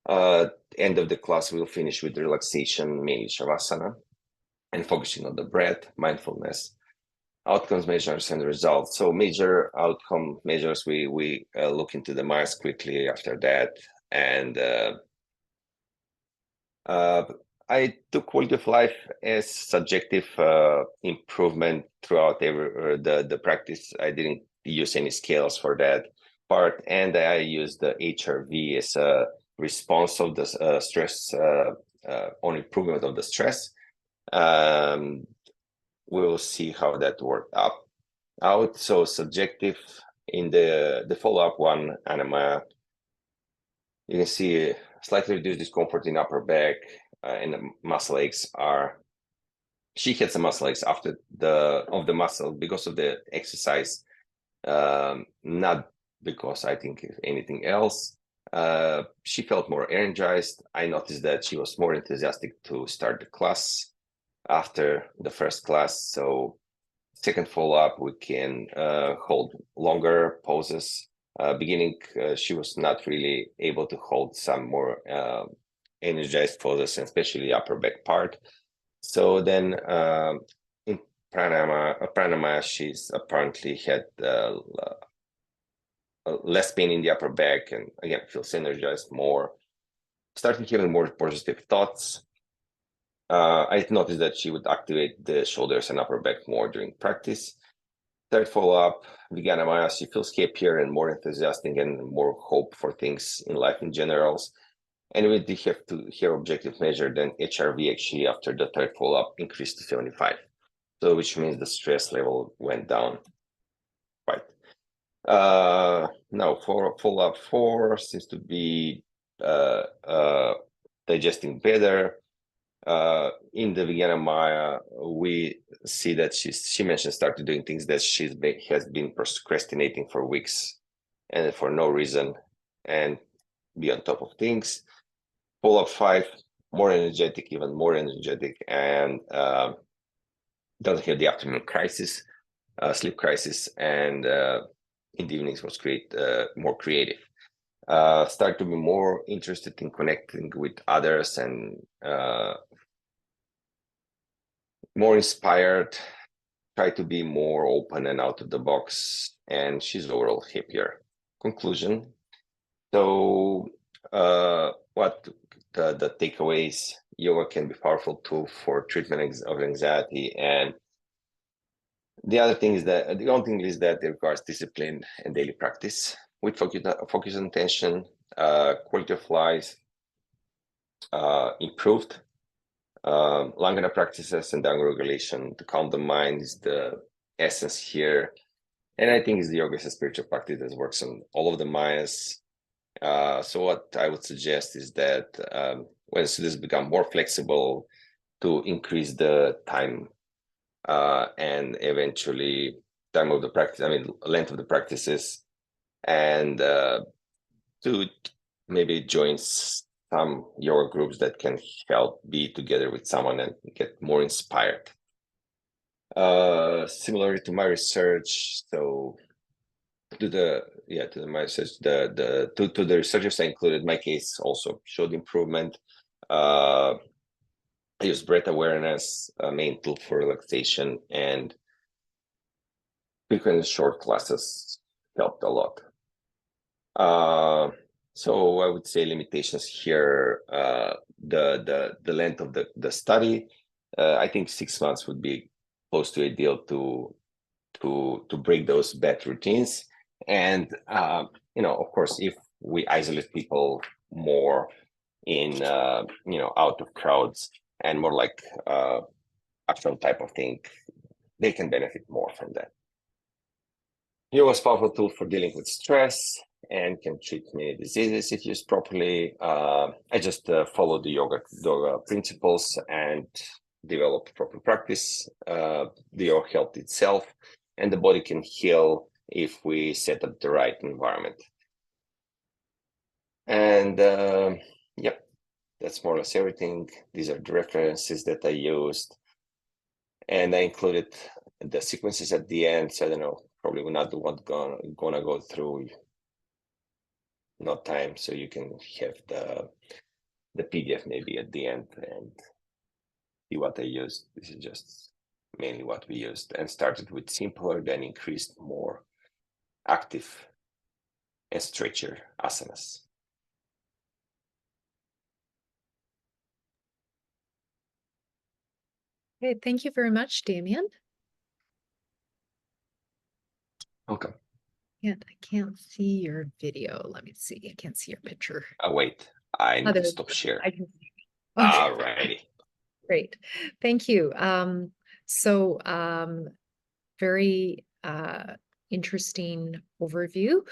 End of the class, we'll finish with relaxation, mainly shavasana, and focusing on the breath, mindfulness, outcomes measures, and results. So major outcome measures, we look into the Myers quickly after that. And I took quality of life as subjective improvement throughout the practice. I didn't use any scales for that part, and I used the HRV as a response of the stress on improvement of the stress. We'll see how that worked out. So subjective in the follow-up one, Anima, you can see slightly reduced discomfort in upper back and the muscle aches she had some muscle aches after the muscle because of the exercise, not because I think anything else. She felt more energized. I noticed that she was more enthusiastic to start the class after the first class. So second follow-up, we can hold longer poses. Beginning, she was not really able to hold some more energized poses, especially the upper back part. So then in pranayama, she's apparently had less pain in the upper back, and again, feels energized more. Started having more positive thoughts. I noticed that she would activate the shoulders and upper back more during practice. Third follow-up, Viganamaya, she feels happier and more enthusiastic and more hope for things in life in general. And we did have to hear objective measure, then HRV actually after the third follow-up increased to 75. So which means the stress level went down quite. Now for follow-up 4 seems to be digesting better. In the Viganamaya, we see that she mentioned started doing things that has been procrastinating for weeks and for no reason, and be on top of things. Follow-up 5, more energetic, even more energetic, and doesn't have the afternoon crisis, sleep crisis, and in the evenings was more creative. Start to be more interested in connecting with others and more inspired, try to be more open and out of the box, and she's overall happier. Conclusion. So what the takeaways, yoga can be a powerful tool for treatment of anxiety, and the only thing is that it requires discipline and daily practice with focus on attention, quality of life improved. Langana practices and down regulation to calm the mind is the essence here. And I think it's the yoga is a spiritual practice that works on all of the Mayas. So what I would suggest is that when students become more flexible, to increase the time and eventually time of the practice, length of the practices, and to maybe join some yoga groups that can help be together with someone and get more inspired. Similarly to my research, so to the researchers I included, my case also showed improvement. I use breath awareness, main tool for relaxation, and frequent short classes helped a lot. So I would say limitations here, the length of the study. I think 6 months would be close to ideal to break those bad routines. And of course, if we isolate people more in out of crowds and more like actual type of thing, they can benefit more from that. Yoga is a powerful tool for dealing with stress and can treat many diseases if used properly. I just follow the yoga principles and develop proper practice. The yoga helped itself, and the body can heal if we set up the right environment. And yep, that's more or less everything. These are the references that I used, and I included the sequences at the end. So I don't know, probably we're not the one gonna go through. Not time, so you can have the PDF maybe at the end and see what I used. This is just mainly what we used, and started with simpler, then increased more active and stretcher asanas. Okay, thank you very much, Damian. Okay. And I can't see your video. Let me see. I can't see your picture. Wait, I need there to we stop go. share. I can see. Okay. Alrighty. Great. Thank you. Very interesting overview.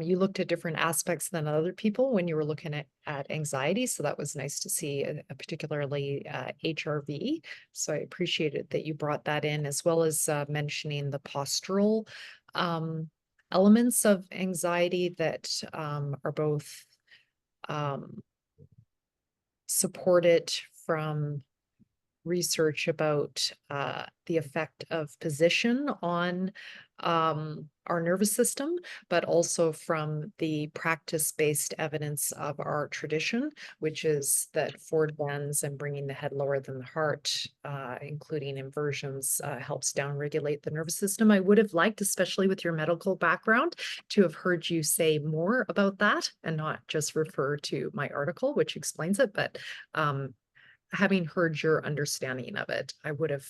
You looked at different aspects than other people when you were looking at anxiety. So that was nice to see, particularly HRV. So I appreciated that you brought that in, as well as mentioning the postural elements of anxiety that are both supported from research about the effect of position on our nervous system, but also from the practice-based evidence of our tradition, which is that forward bends and bringing the head lower than the heart, including inversions, helps downregulate the nervous system. I would have liked, especially with your medical background, to have heard you say more about that and not just refer to my article, which explains it, but having heard your understanding of it, I would have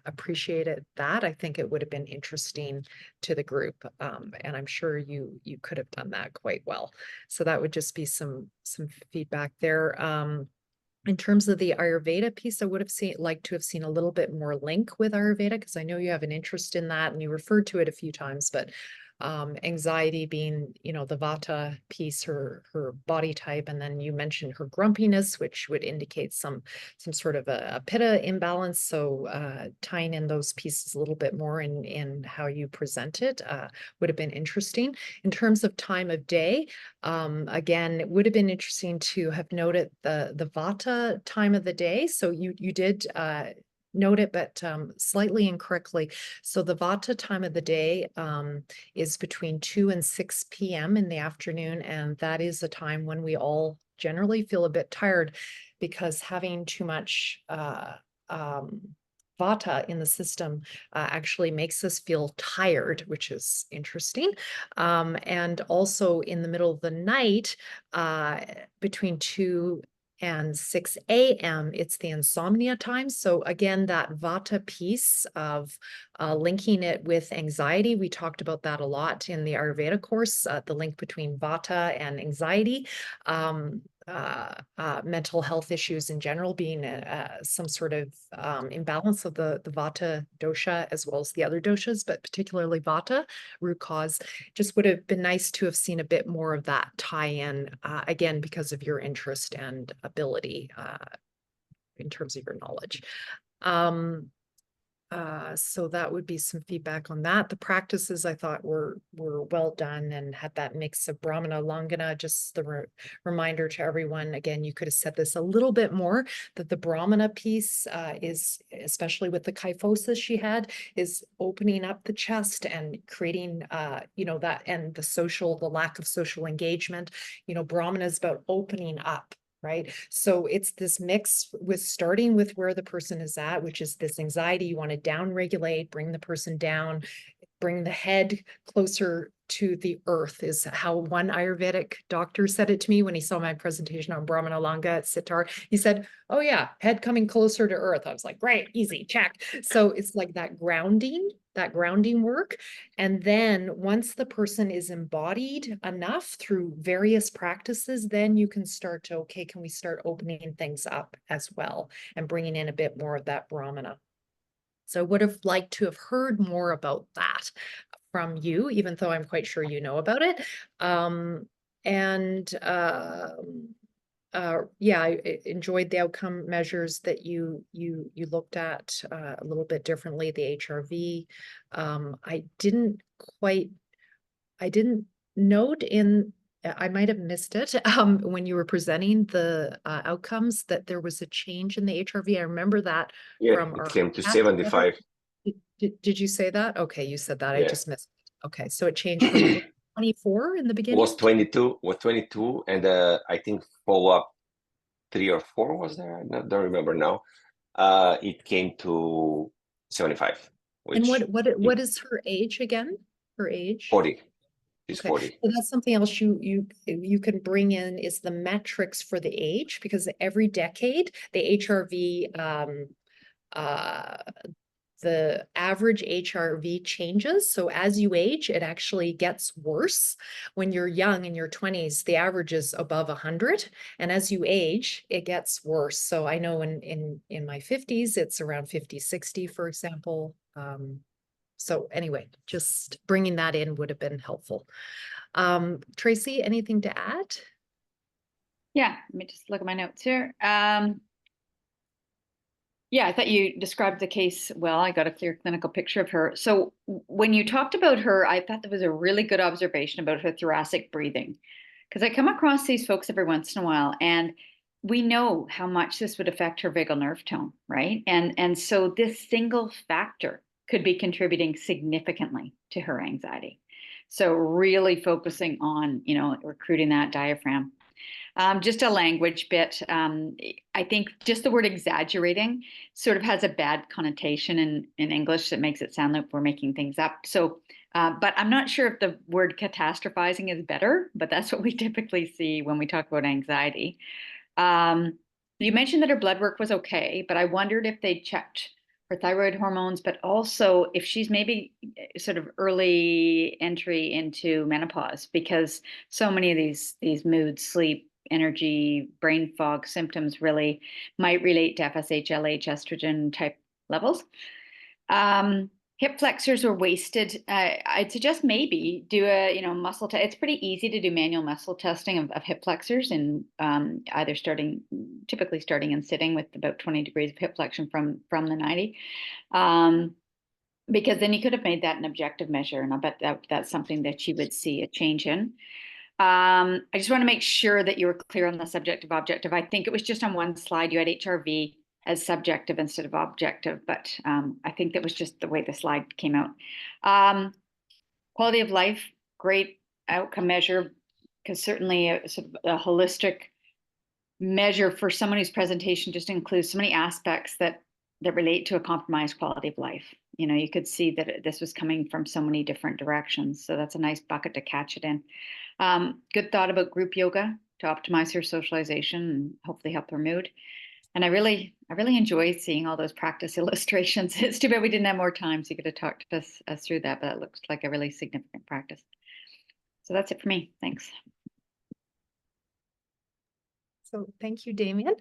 appreciated that. I think it would have been interesting to the group, and I'm sure you could have done that quite well. So that would just be some feedback there. In terms of the Ayurveda piece, I would have liked to have seen a little bit more link with Ayurveda, because I know you have an interest in that and you referred to it a few times, but anxiety being, the Vata piece, her body type, and then you mentioned her grumpiness, which would indicate some sort of a Pitta imbalance. So tying in those pieces a little bit more in how you present it would have been interesting. In terms of time of day, again, it would have been interesting to have noted the Vata time of the day. So you did note it, but slightly incorrectly. So the Vata time of the day is between 2 and 6 p.m. in the afternoon, and that is a time when we all generally feel a bit tired, because having too much Vata in the system actually makes us feel tired, which is interesting. And also in the middle of the night, between 2 and 6 a.m., it's the insomnia time. So again, that Vata piece of linking it with anxiety, we talked about that a lot in the Ayurveda course, the link between Vata and anxiety. Mental health issues in general being some sort of imbalance of the Vata dosha, as well as the other doshas, but particularly Vata root cause. Just would have been nice to have seen a bit more of that tie-in, again, because of your interest and ability in terms of your knowledge. So that would be some feedback on that. The practices I thought were well done and had that mix of Brahmana, Langana. Just the reminder to everyone, again, you could have said this a little bit more, that the Brahmana piece is, especially with the kyphosis she had, is opening up the chest and creating, that, and the lack of social engagement. Brahmana is about opening up right? So it's this mix with starting with where the person is at, which is this anxiety. You want to down regulate, bring the person down, bring the head closer to the earth, is how one Ayurvedic doctor said it to me when he saw my presentation on Brahmanalanga at Sitar. He said, oh yeah, head coming closer to earth. I was like, great, easy, check. So it's like that grounding work. And then once the person is embodied enough through various practices, then you can start to, okay, can we start opening things up as well and bringing in a bit more of that Brahmana. So I would have liked to have heard more about that from you, even though I'm quite sure you know about it. Yeah, I enjoyed the outcome measures that you looked at a little bit differently, the HRV. I didn't note in, I might have missed it, when you were presenting the outcomes, that there was a change in the HRV. I remember that Yeah, from it our came to chat 75. Did you say that? Okay, you said that. I Yeah. just missed it. Okay, so it changed from 24 in the beginning? Was 22, and I think follow-up 3 or 4 was there. I don't remember now. It came to 75. And Which what is her age again? Her age? 40. She's Okay, 40. so that's something else you can bring in, is the metrics for the age, because every decade the HRV the average HRV changes. So as you age, it actually gets worse. When you're young in your 20s, the average is above 100. And as you age, it gets worse. So I know in my 50s, it's around 50, 60, for example. So anyway, just bringing that in would have been helpful. Tracy, anything to add? Yeah, let me just look at my notes here. Yeah, I thought you described the case well. I got a clear clinical picture of her. So when you talked about her, I thought there was a really good observation about her thoracic breathing, because I come across these folks every once in a while, and we know how much this would affect her vagal nerve tone, right? And so this single factor could be contributing significantly to her anxiety. So really focusing on, recruiting that diaphragm. Just a language bit. I think just the word exaggerating sort of has a bad connotation in English that makes it sound like we're making things up. So, but I'm not sure if the word catastrophizing is better, but that's what we typically see when we talk about anxiety. You mentioned that her blood work was okay, but I wondered if they checked her thyroid hormones, but also if she's maybe sort of early entry into menopause, because so many of these mood, sleep, energy, brain fog symptoms really might relate to FSH, LH, estrogen type levels. Hip flexors were wasted. I'd suggest maybe do a muscle test. It's pretty easy to do manual muscle testing of hip flexors, and either typically starting and sitting with about 20 degrees of hip flexion from the 90. Because then you could have made that an objective measure, and I bet that's something that you would see a change in. I just want to make sure that you were clear on the subjective objective. I think it was just on one slide you had HRV as subjective instead of objective, but I think that was just the way the slide came out. Quality of life, great outcome measure, because certainly a holistic measure for someone whose presentation just includes so many aspects that relate to a compromised quality of life. You could see that this was coming from so many different directions. So that's a nice bucket to catch it in. Good thought about group yoga to optimize her socialization and hopefully help her mood. And I really enjoyed seeing all those practice illustrations. It's too bad we didn't have more time, so you could have talked us through that, but it looks like a really significant practice. So that's it for me. Thanks. So thank you, Damian.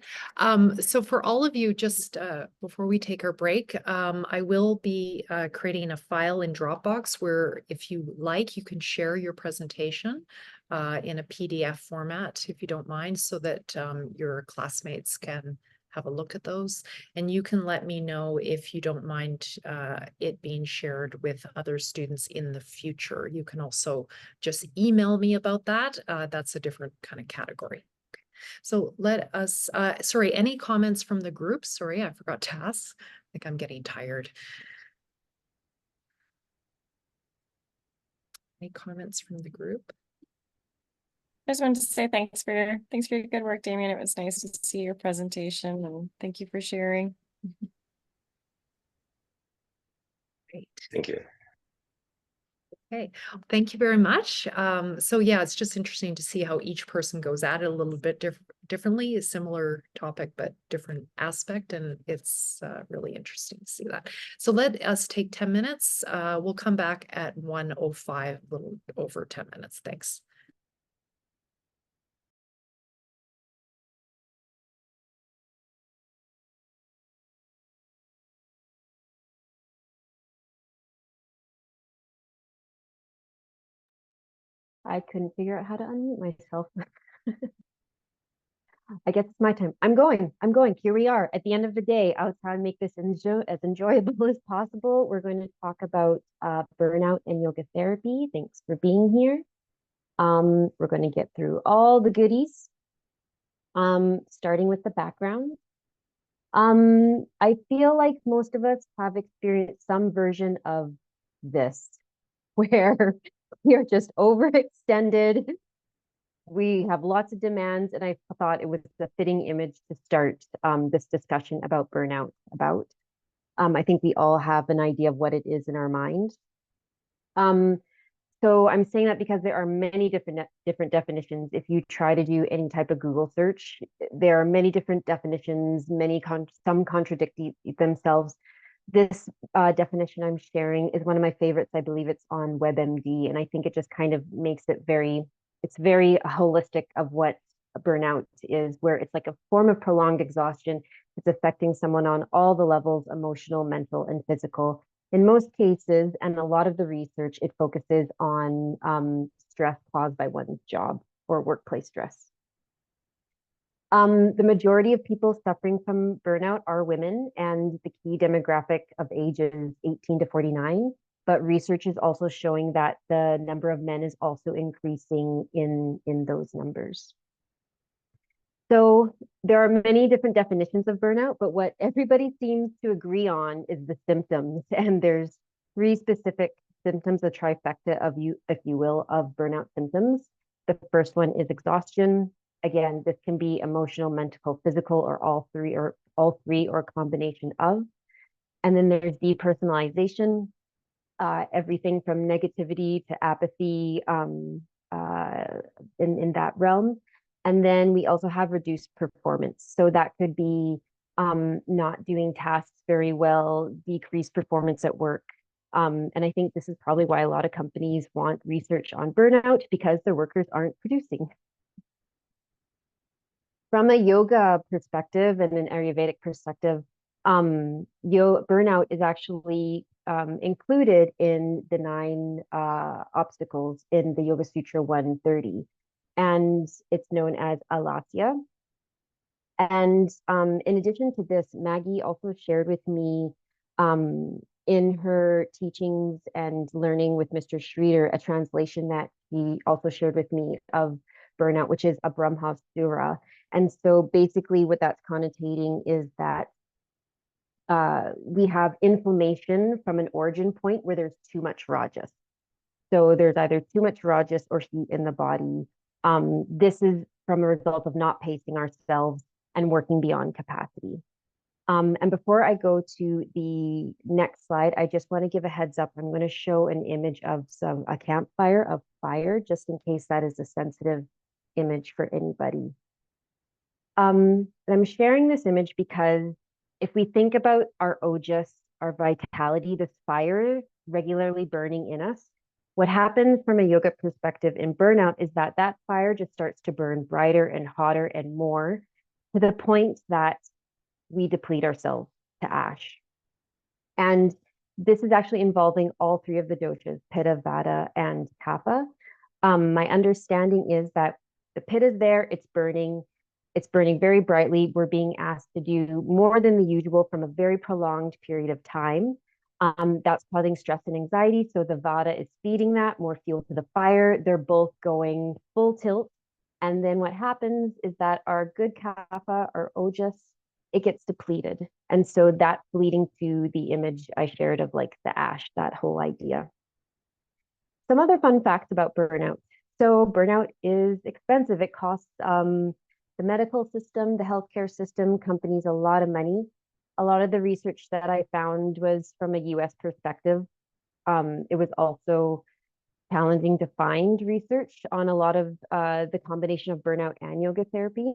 So for all of you, just before we take our break, I will be creating a file in Dropbox where, if you like, you can share your presentation in a PDF format, if you don't mind, so that your classmates can have a look at those. And you can let me know if you don't mind it being shared with other students in the future. You can also just email me about that. That's a different kind of category. So let us, sorry, any comments from the group? Sorry, I forgot to ask. I think I'm getting tired. Any comments from the group? I just wanted to say thanks for your good work, Damian. It was nice to see your presentation, and thank you for sharing. Great. Thank you. Okay, thank you very much. So yeah, it's just interesting to see how each person goes at it a little bit differently, a similar topic, but different aspect. And it's really interesting to see that. So let us take 10 minutes. We'll come back at 1:05, a little over 10 minutes. Thanks. I couldn't figure out how to unmute myself. I guess it's my time. I'm going. Here we are. At the end of the day, I'll try and make this as enjoyable as possible. We're going to talk about burnout and yoga therapy. Thanks for being here. We're going to get through all the goodies, starting with the background. I feel like most of us have experienced some version of this, where we are just overextended. We have lots of demands, and I thought it was a fitting image to start this discussion about burnout about. I think we all have an idea of what it is in our mind. So I'm saying that because there are many different definitions. If you try to do any type of Google search, there are many different definitions, some contradict themselves. This definition I'm sharing is one of my favorites. I believe it's on WebMD, and I think it just kind of makes it it's very holistic of what burnout is, where it's like a form of prolonged exhaustion. It's affecting someone on all the levels, emotional, mental, and physical. In most cases, and a lot of the research, it focuses on stress caused by one's job or workplace stress. The majority of people suffering from burnout are women, and the key demographic of age is 18 to 49. But research is also showing that the number of men is also increasing in those numbers. So there are many different definitions of burnout, but what everybody seems to agree on is the symptoms. And there's 3 specific symptoms, a trifecta of if you will, of burnout symptoms. The first one is exhaustion. Again, this can be emotional, mental, physical, or all three, or a combination of. And then there's depersonalization, everything from negativity to apathy in that realm. And then we also have reduced performance. So that could be not doing tasks very well, decreased performance at work. And I think this is probably why a lot of companies want research on burnout, because their workers aren't producing. From a yoga perspective and an Ayurvedic perspective, burnout is actually included in the 9 obstacles in the Yoga Sutra 130. And it's known as alasya. And in addition to this, Maggie also shared with me in her teachings and learning with Mr. Schreeder, a translation that he also shared with me of burnout, which is a Brahmasura. And so basically what that's connotating is that we have inflammation from an origin point where there's too much rajas. So there's either too much rajas or heat in the body. This is from a result of not pacing ourselves and working beyond capacity. And before I go to the next slide, I just want to give a heads up. I'm going to show an image of a campfire of fire, just in case that is a sensitive image for anybody. And I'm sharing this image because if we think about our ojas, our vitality, this fire regularly burning in us, what happens from a yoga perspective in burnout is that that fire just starts to burn brighter and hotter and more, to the point that we deplete ourselves to ash. And this is actually involving all 3 of the doshas, Pitta, Vata, and Kapha. My understanding is that the Pitta is there, it's burning very brightly. We're being asked to do more than the usual from a very prolonged period of time. That's causing stress and anxiety. So the Vata is feeding that, more fuel to the fire. They're both going full tilt. And then what happens is that our good Kapha, our Ojas, it gets depleted. And so that's leading to the image I shared of like the ash, that whole idea. Some other fun facts about burnout. So burnout is expensive. It costs the medical system, the healthcare system, companies a lot of money. A lot of the research that I found was from a US perspective. It was also challenging to find research on a lot of the combination of burnout and yoga therapy.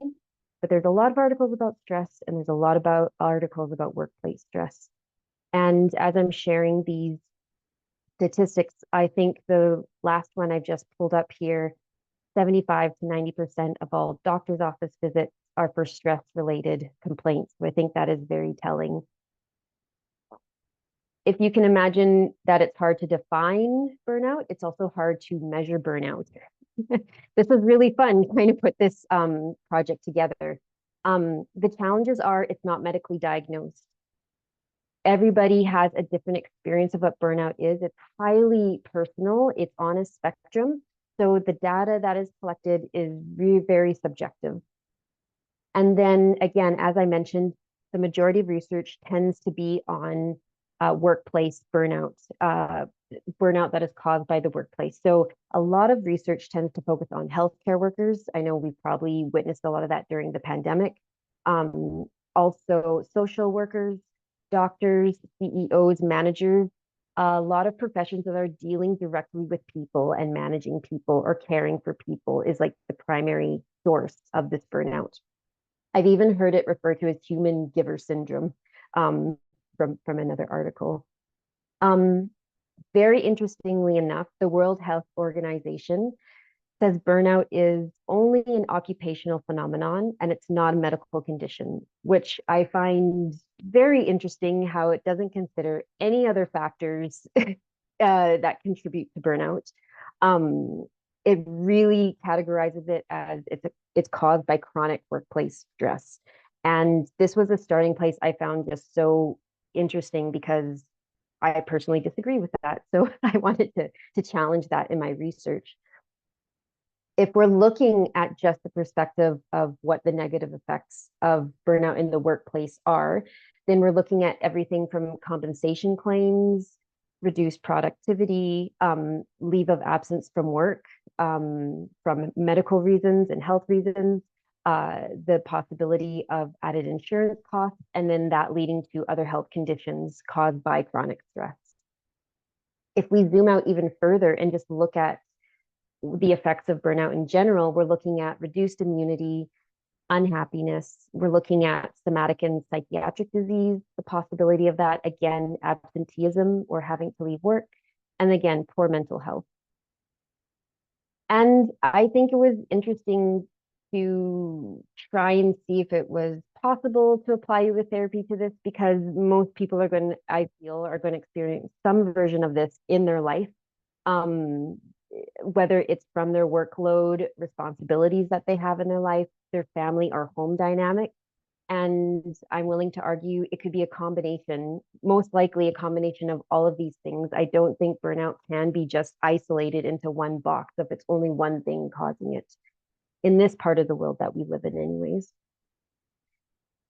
But there's a lot of articles about stress, and there's a lot about articles about workplace stress. And as I'm sharing these statistics, I think the last one I've just pulled up here, 75 to 90% of all doctor's office visits are for stress-related complaints. So I think that is very telling. If you can imagine that it's hard to define burnout, it's also hard to measure burnout. This was really fun trying to put this project together. The challenges are it's not medically diagnosed. Everybody has a different experience of what burnout is. It's highly personal. It's on a spectrum. So the data that is collected is really very subjective. And then again, as I mentioned, the majority of research tends to be on workplace burnout, burnout that is caused by the workplace. So a lot of research tends to focus on healthcare workers. I know we've probably witnessed a lot of that during the pandemic. Also social workers, doctors, CEOs, managers, a lot of professions that are dealing directly with people and managing people or caring for people is like the primary source of this burnout. I've even heard it referred to as human giver syndrome from another article. Very interestingly enough, the World Health Organization says burnout is only an occupational phenomenon and it's not a medical condition, which I find very interesting how it doesn't consider any other factors that contribute to burnout. It really categorizes it as it's caused by chronic workplace stress. And this was a starting place I found just so interesting because I personally disagree with that. So I wanted to challenge that in my research. If we're looking at just the perspective of what the negative effects of burnout in the workplace are, then we're looking at everything from compensation claims, reduced productivity, leave of absence from work, from medical reasons and health reasons, the possibility of added insurance costs, and then that leading to other health conditions caused by chronic stress. If we zoom out even further and just look at the effects of burnout in general, we're looking at reduced immunity, unhappiness. We're looking at somatic and psychiatric disease, the possibility of that, again, absenteeism or having to leave work, and again, poor mental health. And I think it was interesting to try and see if it was possible to apply yoga therapy to this because most people are going to, I feel, are going to experience some version of this in their life. Whether it's from their workload, responsibilities that they have in their life, their family or home dynamic. And I'm willing to argue it could be a combination, most likely a combination of all of these things. I don't think burnout can be just isolated into one box if it's only one thing causing it in this part of the world that we live in anyways.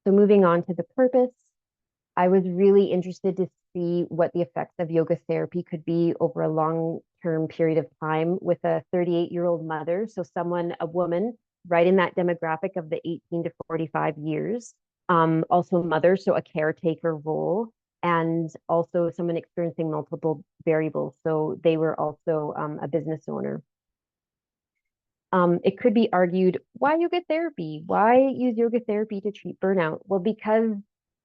So moving on to the purpose, I was really interested to see what the effects of yoga therapy could be over a long-term period of time with a 38-year-old mother. So someone, a woman, right in that demographic of the 18 to 45 years. Also a mother, so a caretaker role, and also someone experiencing multiple variables. So they were also a business owner. It could be argued, why yoga therapy? Why use yoga therapy to treat burnout? Well, because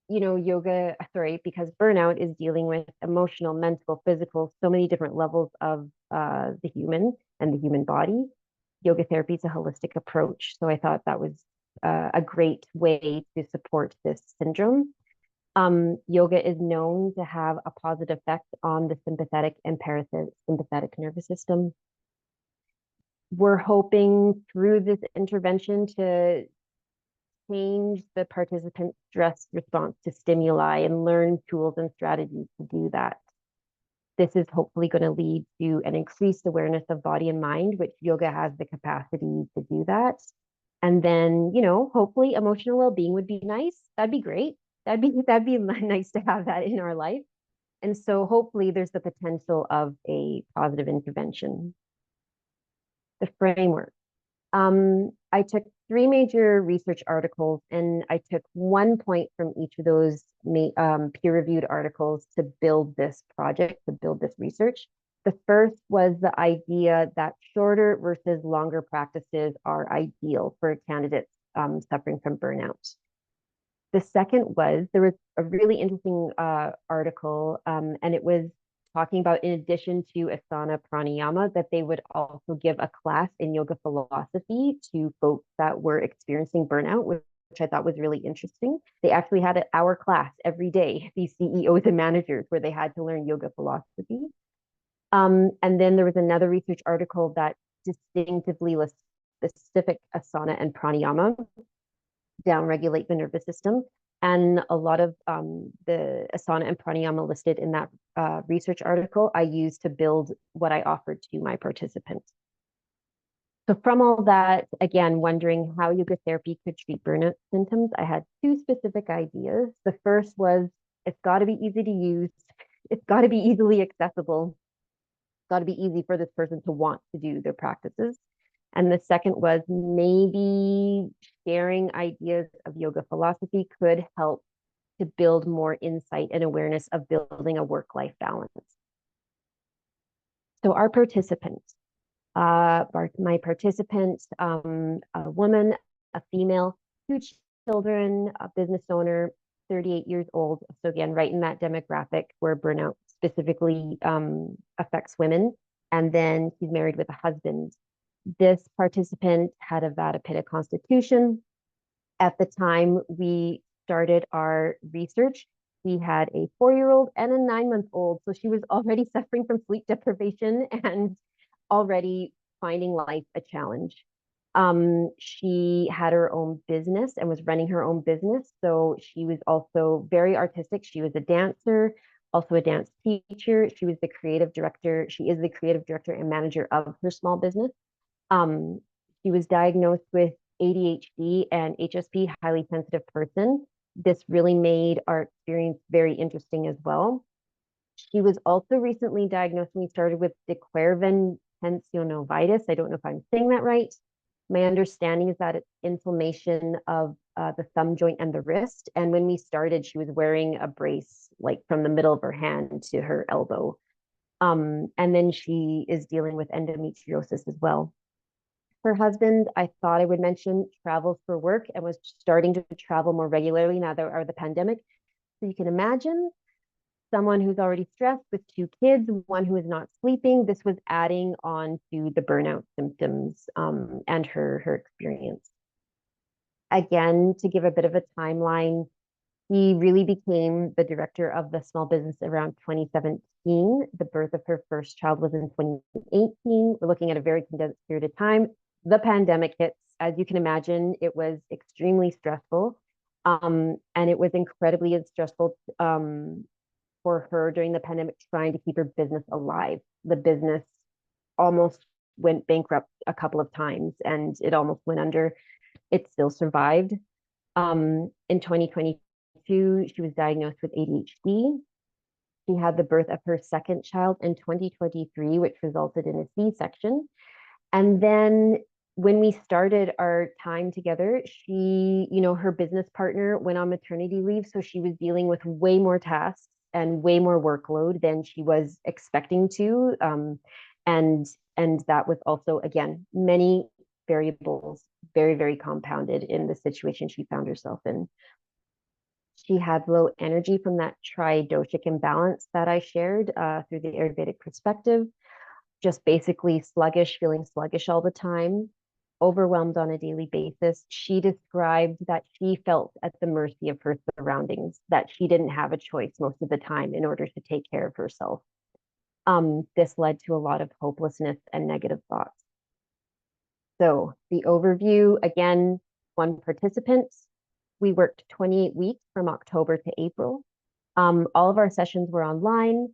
because burnout is dealing with emotional, mental, physical, so many different levels of the human and the human body. Yoga therapy is a holistic approach. So I thought that was a great way to support this syndrome. Yoga is known to have a positive effect on the sympathetic and parasympathetic nervous system. We're hoping through this intervention to change the participant's stress response to stimuli and learn tools and strategies to do that. This is hopefully going to lead to an increased awareness of body and mind, which yoga has the capacity to do that. And then, hopefully emotional well-being would be nice. That'd be great. That'd be nice to have that in our life. And so hopefully there's the potential of a positive intervention. the framework. I took 3 major research articles and I took 1 point from each of those peer-reviewed articles to build this project, to build this research. The first was the idea that shorter versus longer practices are ideal for candidates suffering from burnout. The second was, there was a really interesting article, and it was talking about, in addition to asana pranayama, that they would also give a class in yoga philosophy to folks that were experiencing burnout, which I thought was really interesting. They actually had an hour class every day, these CEOs and managers, where they had to learn yoga philosophy. And then there was another research article that distinctively lists specific asana and pranayama downregulate the nervous system. And a lot of the asana and pranayama listed in that research article, I used to build what I offered to my participants. So from all that, again, wondering how yoga therapy could treat burnout symptoms, I had 2 specific ideas. The first was, it's got to be easy to use. It's got to be easily accessible. It's got to be easy for this person to want to do their practices. And the second was, maybe sharing ideas of yoga philosophy could help to build more insight and awareness of building a work-life balance. So our participants, my participant, a woman, a female, 2 children, a business owner, 38 years old. So again, right in that demographic where burnout specifically affects women. And then she's married with a husband. This participant had a Vata Pitta constitution. At the time we started our research, she had a 4-year-old and a 9-month-old. So she was already suffering from sleep deprivation and already finding life a challenge. She had her own business and was running her own business. So she was also very artistic. She was a dancer, also a dance teacher. She was the creative director. She is the creative director and manager of her small business. She was diagnosed with ADHD and HSP, highly sensitive person. This really made our experience very interesting as well. She was also recently diagnosed, and we started with Declervin tensionovitis. I don't know if I'm saying that right. My understanding is that it's inflammation of the thumb joint and the wrist. And when we started, she was wearing a brace, like from the middle of her hand to her elbow. And then she is dealing with endometriosis as well. Her husband, I thought I would mention, travels for work and was starting to travel more regularly now that we're the pandemic. So you can imagine someone who's already stressed with 2 kids, one who is not sleeping. This was adding on to the burnout symptoms and her experience. Again, to give a bit of a timeline, he really became the director of the small business around 2017. The birth of her first child was in 2018. We're looking at a very condensed period of time. The pandemic hits. As you can imagine, it was extremely stressful. And it was incredibly stressful for her during the pandemic, trying to keep her business alive. The business almost went bankrupt a couple of times and it almost went under. It still survived. In 2022, she was diagnosed with ADHD. She had the birth of her second child in 2023, which resulted in a C-section. And then when we started our time together, she, her business partner went on maternity leave. So she was dealing with way more tasks and way more workload than she was expecting to. And that was also, again, many variables, very, very compounded in the situation she found herself in. She had low energy from that tridoshic imbalance that I shared through the Ayurvedic perspective. Just basically sluggish, feeling sluggish all the time, overwhelmed on a daily basis. She described that she felt at the mercy of her surroundings, that she didn't have a choice most of the time in order to take care of herself. This led to a lot of hopelessness and negative thoughts. So the overview, again, 1 participant. We worked 28 weeks from October to April. All of our sessions were online.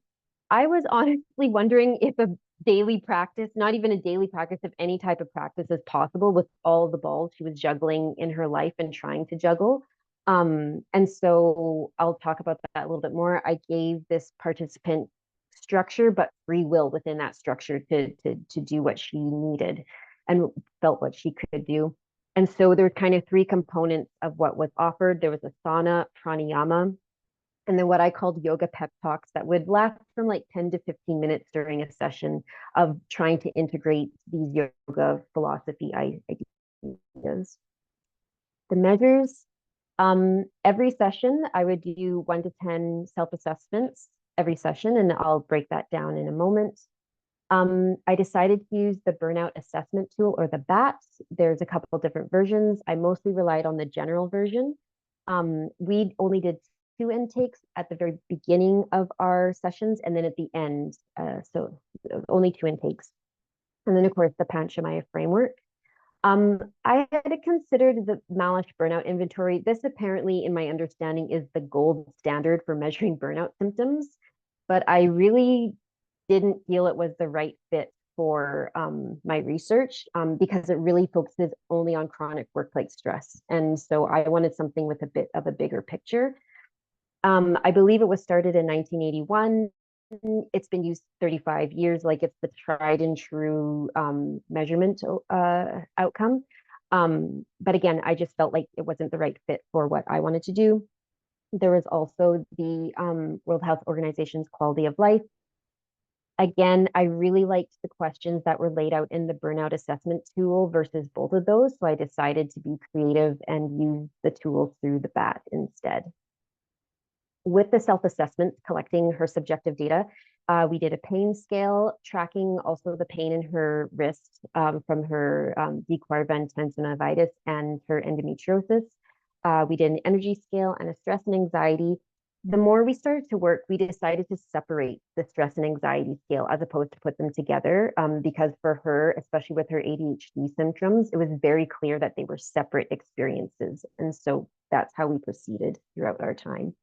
I was honestly wondering if a daily practice, not even a daily practice, if any type of practice is possible with all the balls she was juggling in her life and trying to juggle. And so I'll talk about that a little bit more. I gave this participant structure, but free will within that structure to do what she needed. and felt what she could do. And so there were kind of three components of what was offered. There was asana, pranayama, and then what I called yoga pep talks that would last from like 10 to 15 minutes during a session of trying to integrate these yoga philosophy ideas. The measures, every session I would do 1 to 10 self-assessments every session, and I'll break that down in a moment. I decided to use the burnout assessment tool, or the BAT. There's a couple different versions. I mostly relied on the general version. We only did 2 intakes at the very beginning of our sessions, and then at the end. So only 2 intakes. And then, of course, the Panchamaya framework. I had considered the Malish burnout inventory. This apparently, in my understanding, is the gold standard for measuring burnout symptoms, but I really didn't feel it was the right fit for my research because it really focuses only on chronic workplace stress. And so I wanted something with a bit of a bigger picture. I believe it was started in 1981. It's been used 35 years, like it's the tried and true measurement outcome. But again, I just felt like it wasn't the right fit for what I wanted to do. There was also the World Health Organization's quality of life. Again, I really liked the questions that were laid out in the burnout assessment tool versus both of those. So I decided to be creative and use the tool through the BAT instead. With the self-assessment, collecting her subjective data, we did a pain scale, tracking also the pain in her wrist from her dequervin tendinitis and her endometriosis. We did an energy scale and a stress and anxiety. The more we started to work, we decided to separate the stress and anxiety scale as opposed to put them together because for her, especially with her ADHD symptoms, it was very clear that they were separate experiences. And so that's how we proceeded throughout our time.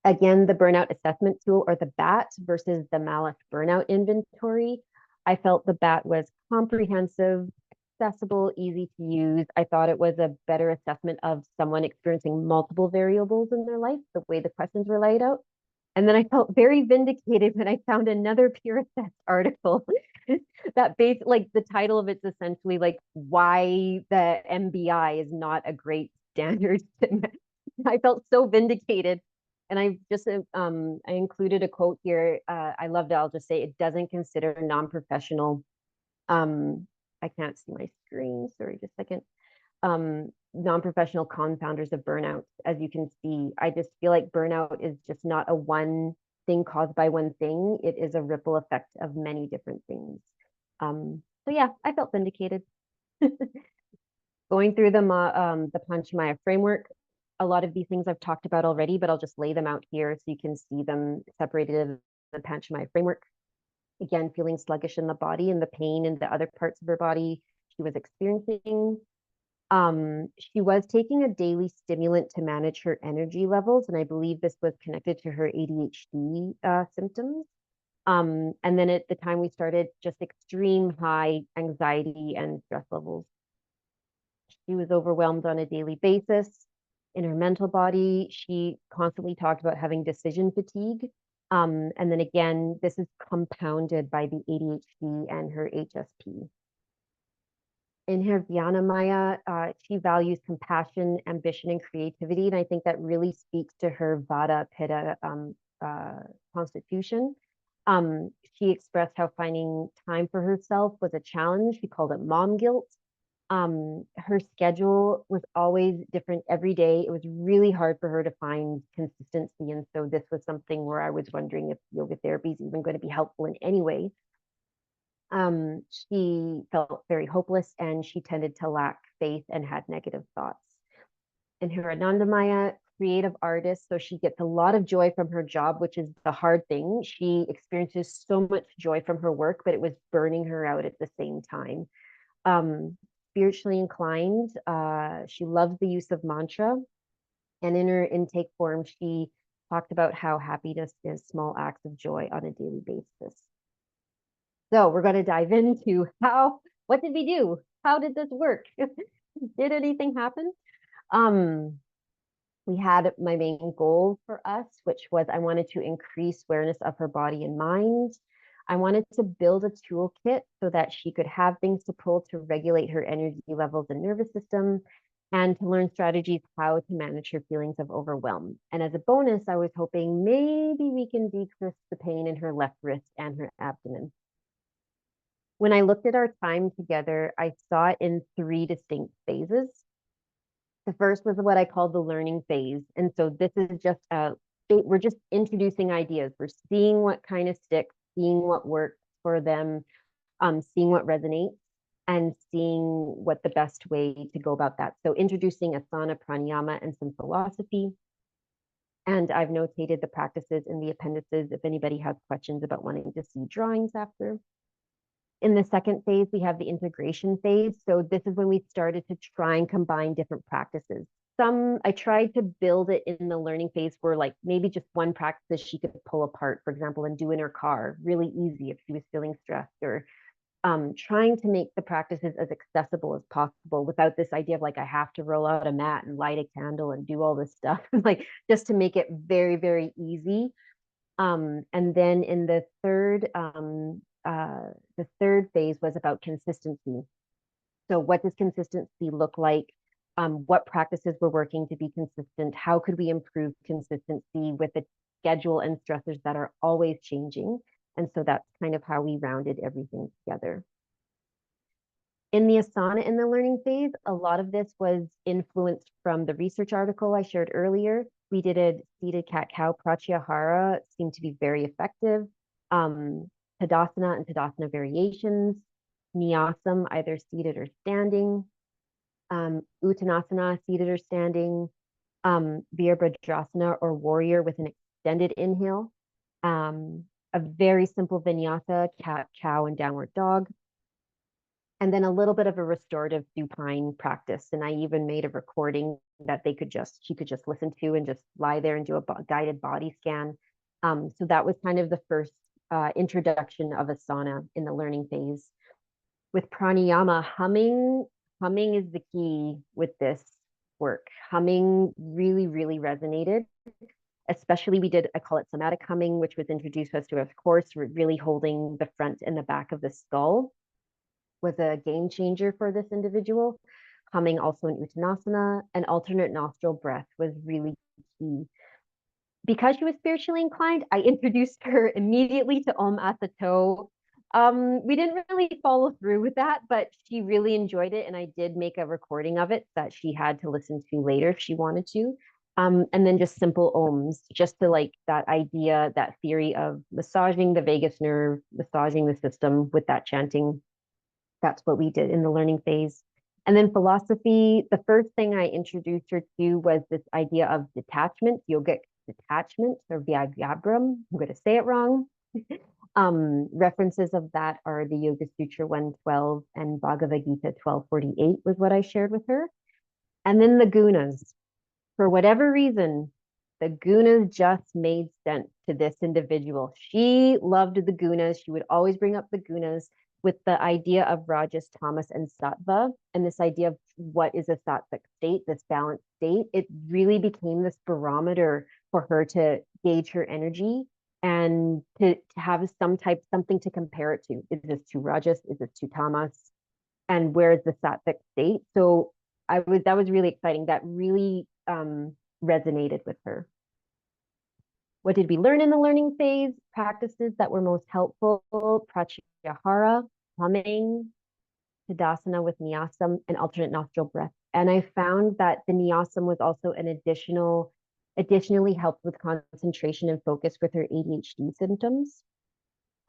Again, the burnout assessment tool, or the BAT, versus the Malish burnout inventory. I felt the BAT was comprehensive, accessible, easy to use. I thought it was a better assessment of someone experiencing multiple variables in their life, the way the questions were laid out. And then I felt very vindicated when I found another Peer Assessed article that like the title of it's essentially like why the MBI is not a great standard. I felt so vindicated. And I just I included a quote here. I loved it. I'll just say it doesn't consider non-professional. I can't see my screen. Sorry, just a second. Non-professional confounders of burnout. As you can see, I just feel like burnout is just not a one thing caused by one thing. It is a ripple effect of many different things. So yeah, I felt vindicated. Going through the Panchamaya framework. A lot of these things I've talked about already, but I'll just lay them out here so you can see them separated in the Panchamaya framework. Again, feeling sluggish in the body and the pain in the other parts of her body she was experiencing. She was taking a daily stimulant to manage her energy levels, and I believe this was connected to her ADHD symptoms. And then at the time we started, just extreme high anxiety and stress levels. She was overwhelmed on a daily basis. In her mental body, she constantly talked about having decision fatigue. And then again, this is compounded by the ADHD and her HSP. In her Vyanamaya, she values compassion, ambition, and creativity. And I think that really speaks to her Vata Pitta constitution. She expressed how finding time for herself was a challenge. She called it mom guilt. Her schedule was always different every day. It was really hard for her to find consistency. And so this was something where I was wondering if yoga therapy is even going to be helpful in any way. She felt very hopeless and she tended to lack faith and had negative thoughts. In her Anandamaya, creative artist, so she gets a lot of joy from her job, which is the hard thing. She experiences so much joy from her work, but it was burning her out at the same time. Spiritually inclined, she loves the use of mantra, and in her intake form she talked about how happiness is small acts of joy on a daily basis. So we're going to dive into what did we do? How did this work? Did anything happen? We had my main goal for us, which was I wanted to increase awareness of her body and mind. I wanted to build a toolkit so that she could have things to pull to regulate her energy levels and nervous system, and to learn strategies how to manage her feelings of overwhelm. And as a bonus, I was hoping maybe we can decrease the pain in her left wrist and her abdomen. When I looked at our time together, I saw it in 3 distinct phases. The first was what I called the learning phase. And so this is just we're just introducing ideas. We're seeing what kind of sticks, seeing what works for them, seeing what resonates, and seeing what the best way to go about that. So introducing asana, pranayama, and some philosophy. And I've notated the practices in the appendices if anybody has questions about wanting to see drawings after. In the second phase, we have the integration phase. So this is when we started to try and combine different practices. I tried to build it in the learning phase where like maybe just one practice she could pull apart, for example, and do in her car, really easy if she was feeling stressed, or trying to make the practices as accessible as possible without this idea of like, I have to roll out a mat and light a candle and do all this stuff, like just to make it very, very easy. And then in the third phase was about consistency. So what does consistency look like? What practices were working to be consistent? How could we improve consistency with a schedule and stressors that are always changing? And so that's kind of how we rounded everything together. In the asana in the learning phase, a lot of this was influenced from the research article I shared earlier. We did a seated cat-cow pratyahara, seemed to be very effective. Tadasana and Tadasana variations, Nyasam, either seated or standing, Uttanasana, seated or standing, Virabhadrasana or warrior with an extended inhale, a very simple vinyasa, cat, cow, and downward dog, and then a little bit of a restorative supine practice. And I even made a recording that she could just listen to and just lie there and do a guided body scan. So that was kind of the first introduction of asana in the learning phase. With pranayama, humming is the key with this work. Humming really, really resonated. Especially I call it somatic humming, which was introduced to us to, of course, really holding the front and the back of the skull was a game changer for this individual. Humming also in Uttanasana, and alternate nostril breath was really key. Because she was spiritually inclined, I introduced her immediately to Om Asato. We didn't really follow through with that, but she really enjoyed it, and I did make a recording of it that she had to listen to later if she wanted to. And then just simple ohms, just to like that idea, that theory of massaging the vagus nerve, massaging the system with that chanting. That's what we did in the learning phase. And then philosophy, the first thing I introduced her to was this idea of detachment, yogic detachment, or Vyagabram. I'm going to say it wrong. References of that are the Yoga Sutra 112 and Bhagavad Gita 1248 was what I shared with her. And then the gunas. For whatever reason, the gunas just made sense to this individual. She loved the gunas. She would always bring up the gunas with the idea of Rajas, Tamas, and Sattva, and this idea of what is a sattvic state, this balanced state. It really became this barometer for her to gauge her energy and to have something to compare it to. Is this to Rajas? Is this to Tamas? And where is the sattvic state? So that was really exciting. That really resonated with her. What did we learn in the learning phase? Practices that were most helpful: pratyahara, humming, tadasana with nyasam, and alternate nostril breath. And I found that the nyasam was also additionally helped with concentration and focus with her ADHD symptoms.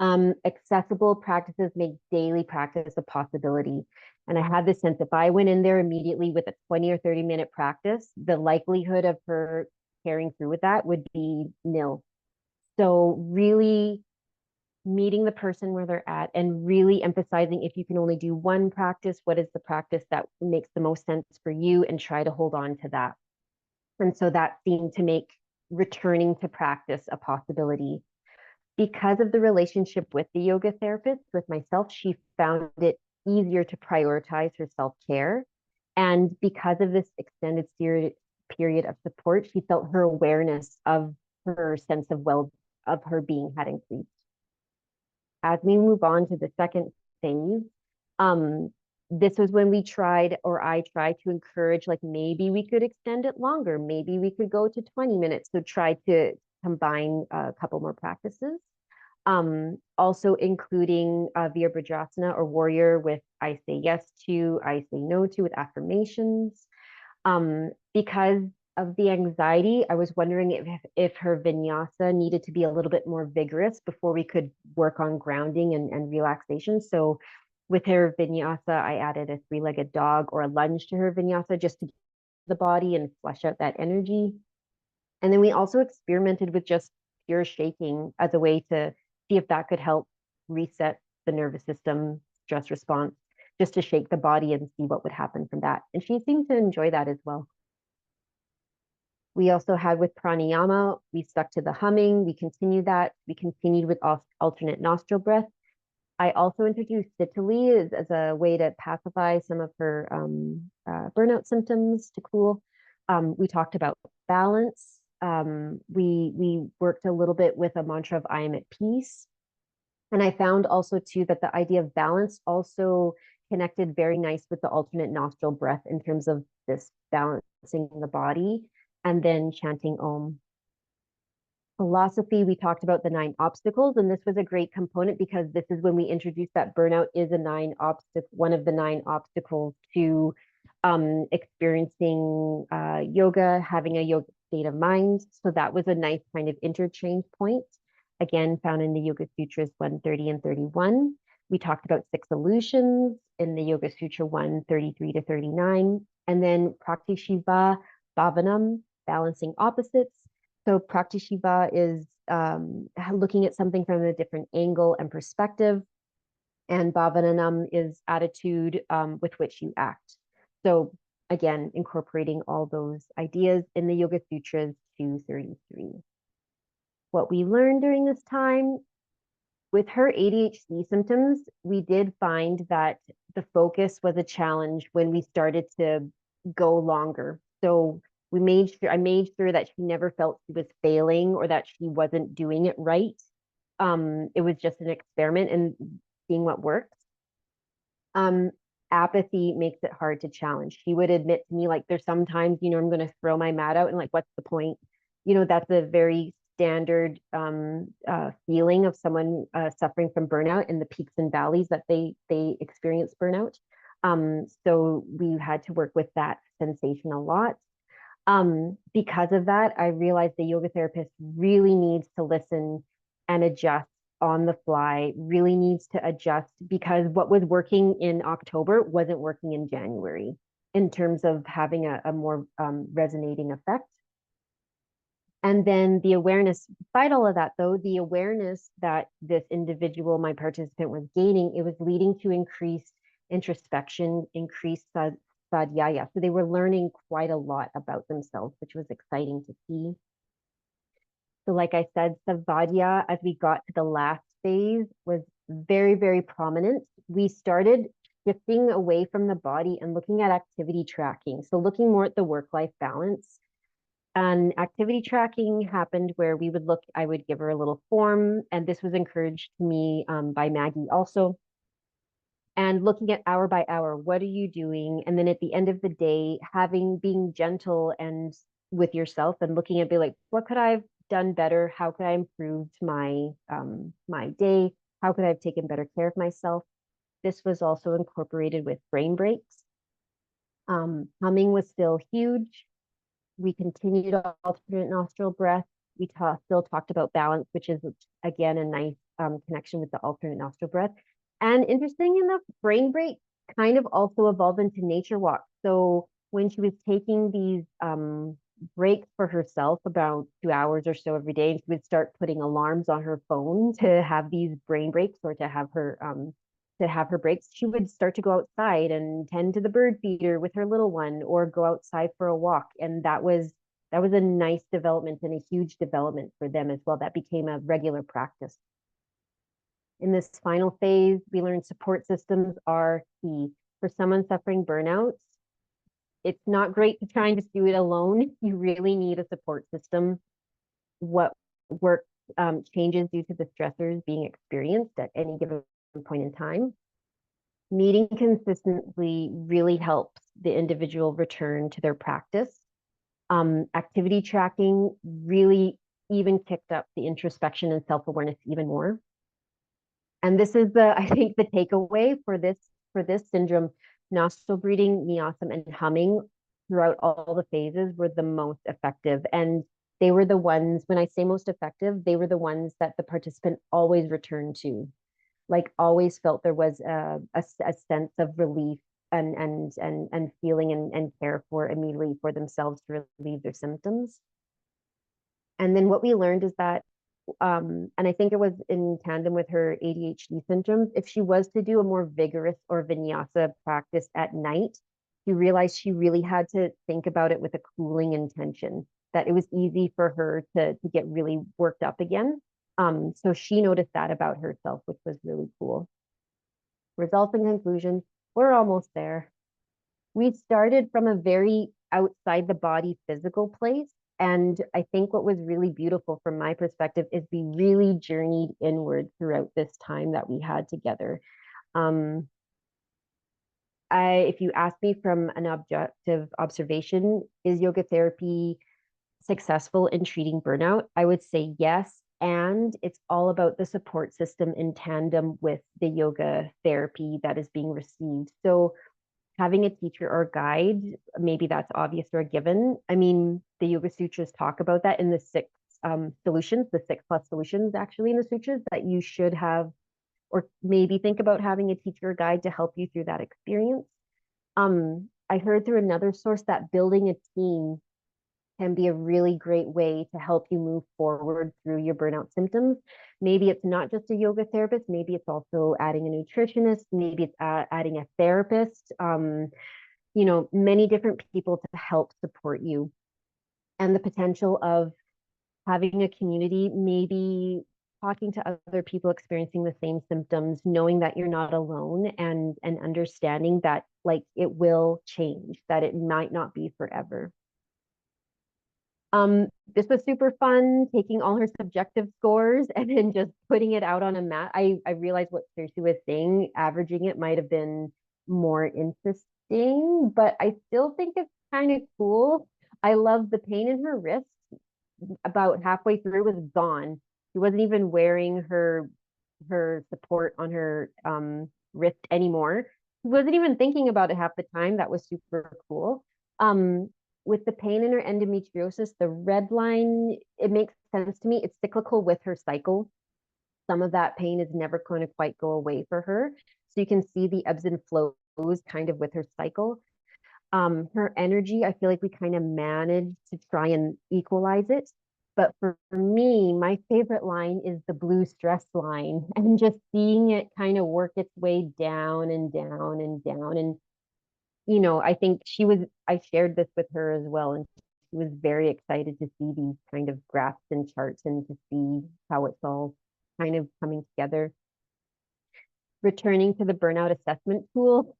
Accessible practices make daily practice a possibility. And I had this sense if I went in there immediately with a 20 or 30-minute practice, the likelihood of her carrying through with that would be nil. So really meeting the person where they're at and really emphasizing, if you can only do one practice, what is the practice that makes the most sense for you, and try to hold on to that. And so that seemed to make returning to practice a possibility. Because of the relationship with the yoga therapist, with myself, she found it easier to prioritize her self-care. And because of this extended period of support, she felt her awareness of her sense of her being had increased. As we move on to the second phase, this was when we tried, or I tried to encourage, like maybe we could extend it longer. Maybe we could go to 20 minutes. So try to combine a couple more practices. Also including Virabhadrasana or warrior with I say yes to, I say no to with affirmations. Because of the anxiety, I was wondering if her vinyasa needed to be a little bit more vigorous before we could work on grounding and relaxation. So with her vinyasa, I added a three-legged dog or a lunge to her vinyasa just to get the body and flush out that energy. And then we also experimented with just pure shaking as a way to see if that could help reset the nervous system stress response, just to shake the body and see what would happen from that. And she seemed to enjoy that as well. We also had with pranayama, we stuck to the humming, we continued that. We continued with alternate nostril breath. I also introduced Sitali as a way to pacify some of her burnout symptoms to cool. We talked about balance. We worked a little bit with a mantra of I am at peace. And I found also too that the idea of balance also connected very nice with the alternate nostril breath in terms of this balancing the body and then chanting Om. Philosophy, we talked about the 9 obstacles, and this was a great component because this is when we introduced that burnout is one of the 9 obstacles to experiencing yoga, having a yoga state of mind. So that was a nice kind of interchange point, again, found in the Yoga Sutras 130 and 31. We talked about 6 illusions in the Yoga Sutra 133 to 39, and then Praktishiva Bhavanam, balancing opposites. So Praktishiva is looking at something from a different angle and perspective, and Bhavanam is attitude with which you act. So again, incorporating all those ideas in the Yoga Sutras 233. What we learned during this time, with her ADHD symptoms, we did find that the focus was a challenge when we started to go longer. So I made sure that she never felt she was failing or that she wasn't doing it right. It was just an experiment and seeing what works. Apathy makes it hard to challenge. She would admit to me, like, there's sometimes, I'm going to throw my mat out and like, what's the point? That's a very standard feeling of someone suffering from burnout and the peaks and valleys that they experience burnout. So we had to work with that sensation a lot. Because of that, I realized the yoga therapist really needs to listen and adjust on the fly, really needs to adjust because what was working in October wasn't working in January in terms of having a more resonating effect. And then the awareness, despite all of that though, the awareness that this individual, my participant, was gaining, it was leading to increased introspection, increased svadhyaya. So they were learning quite a lot about themselves, which was exciting to see. So like I said, svadhyaya, as we got to the last phase, was very, very prominent. We started shifting away from the body and looking at activity tracking. So looking more at the work-life balance. And activity tracking happened where I would give her a little form, and this was encouraged to me by Maggie also. And looking at hour by hour, what are you doing? And then at the end of the day, being gentle and with yourself and looking at, be like, what could I have done better? How could I improve my my day? How could I have taken better care of myself? This was also incorporated with brain breaks. Humming was still huge. We continued alternate nostril breath. We still talked about balance, which is, again, a nice connection with the alternate nostril breath. And interesting enough, brain break kind of also evolved into nature walk. So when she was taking these breaks for herself, about 2 hours or so every day, and she would start putting alarms on her phone to have these brain breaks or to have her breaks, she would start to go outside and tend to the bird feeder with her little one or go outside for a walk. And that was a nice development and a huge development for them as well. That became a regular practice. In this final phase, we learned support systems are key. For someone suffering burnouts, it's not great to try and just do it alone. You really need a support system. What worked changes due to the stressors being experienced at any given point in time. Meeting consistently really helps the individual return to their practice. Activity tracking really even kicked up the introspection and self-awareness even more. And this is I think the takeaway for this syndrome: nostril breathing, niacin, and humming throughout all the phases were the most effective. And they were the ones, when I say most effective, they were the ones that the participant always returned to, like always felt there was a sense of relief and feeling and care for immediately for themselves to relieve their symptoms. And then what we learned is that, and I think it was in tandem with her ADHD symptoms, if she was to do a more vigorous or vinyasa practice at night, she realized she really had to think about it with a cooling intention, that it was easy for her to get really worked up again. So she noticed that about herself, which was really cool. Results and conclusions, we're almost there. We started from a very outside the body physical place. And I think what was really beautiful from my perspective is we really journeyed inward throughout this time that we had together. If you ask me from an objective observation, is yoga therapy successful in treating burnout? I would say yes. And it's all about the support system in tandem with the yoga therapy that is being received. So having a teacher or guide, maybe that's obvious or a given. I mean, the Yoga Sutras talk about that in the 6 solutions, the 6+ solutions actually in the sutras, that you should have, or maybe think about having a teacher or guide to help you through that experience. I heard through another source that building a team can be a really great way to help you move forward through your burnout symptoms. Maybe it's not just a yoga therapist, maybe it's also adding a nutritionist, maybe it's adding a therapist, many different people to help support you. And the potential of having a community, maybe talking to other people experiencing the same symptoms, knowing that you're not alone, and understanding that like it will change, that it might not be forever. This was super fun, taking all her subjective scores and then just putting it out on a mat. I realized what Cersei was saying, averaging it might have been more interesting, but I still think it's kind of cool. I love the pain in her wrist. About halfway through was gone. She wasn't even wearing her support on her wrist anymore. She wasn't even thinking about it half the time. That was super cool. With the pain in her endometriosis, the red line, it makes sense to me. It's cyclical with her cycle. Some of that pain is never going to quite go away for her. So you can see the ebbs and flows kind of with her cycle. Her energy, I feel like we kind of managed to try and equalize it. But for me, my favorite line is the blue stress line, and just seeing it kind of work its way down and down and down. And I think I shared this with her as well, and she was very excited to see these kind of graphs and charts and to see how it's all kind of coming together. Returning to the burnout assessment tool,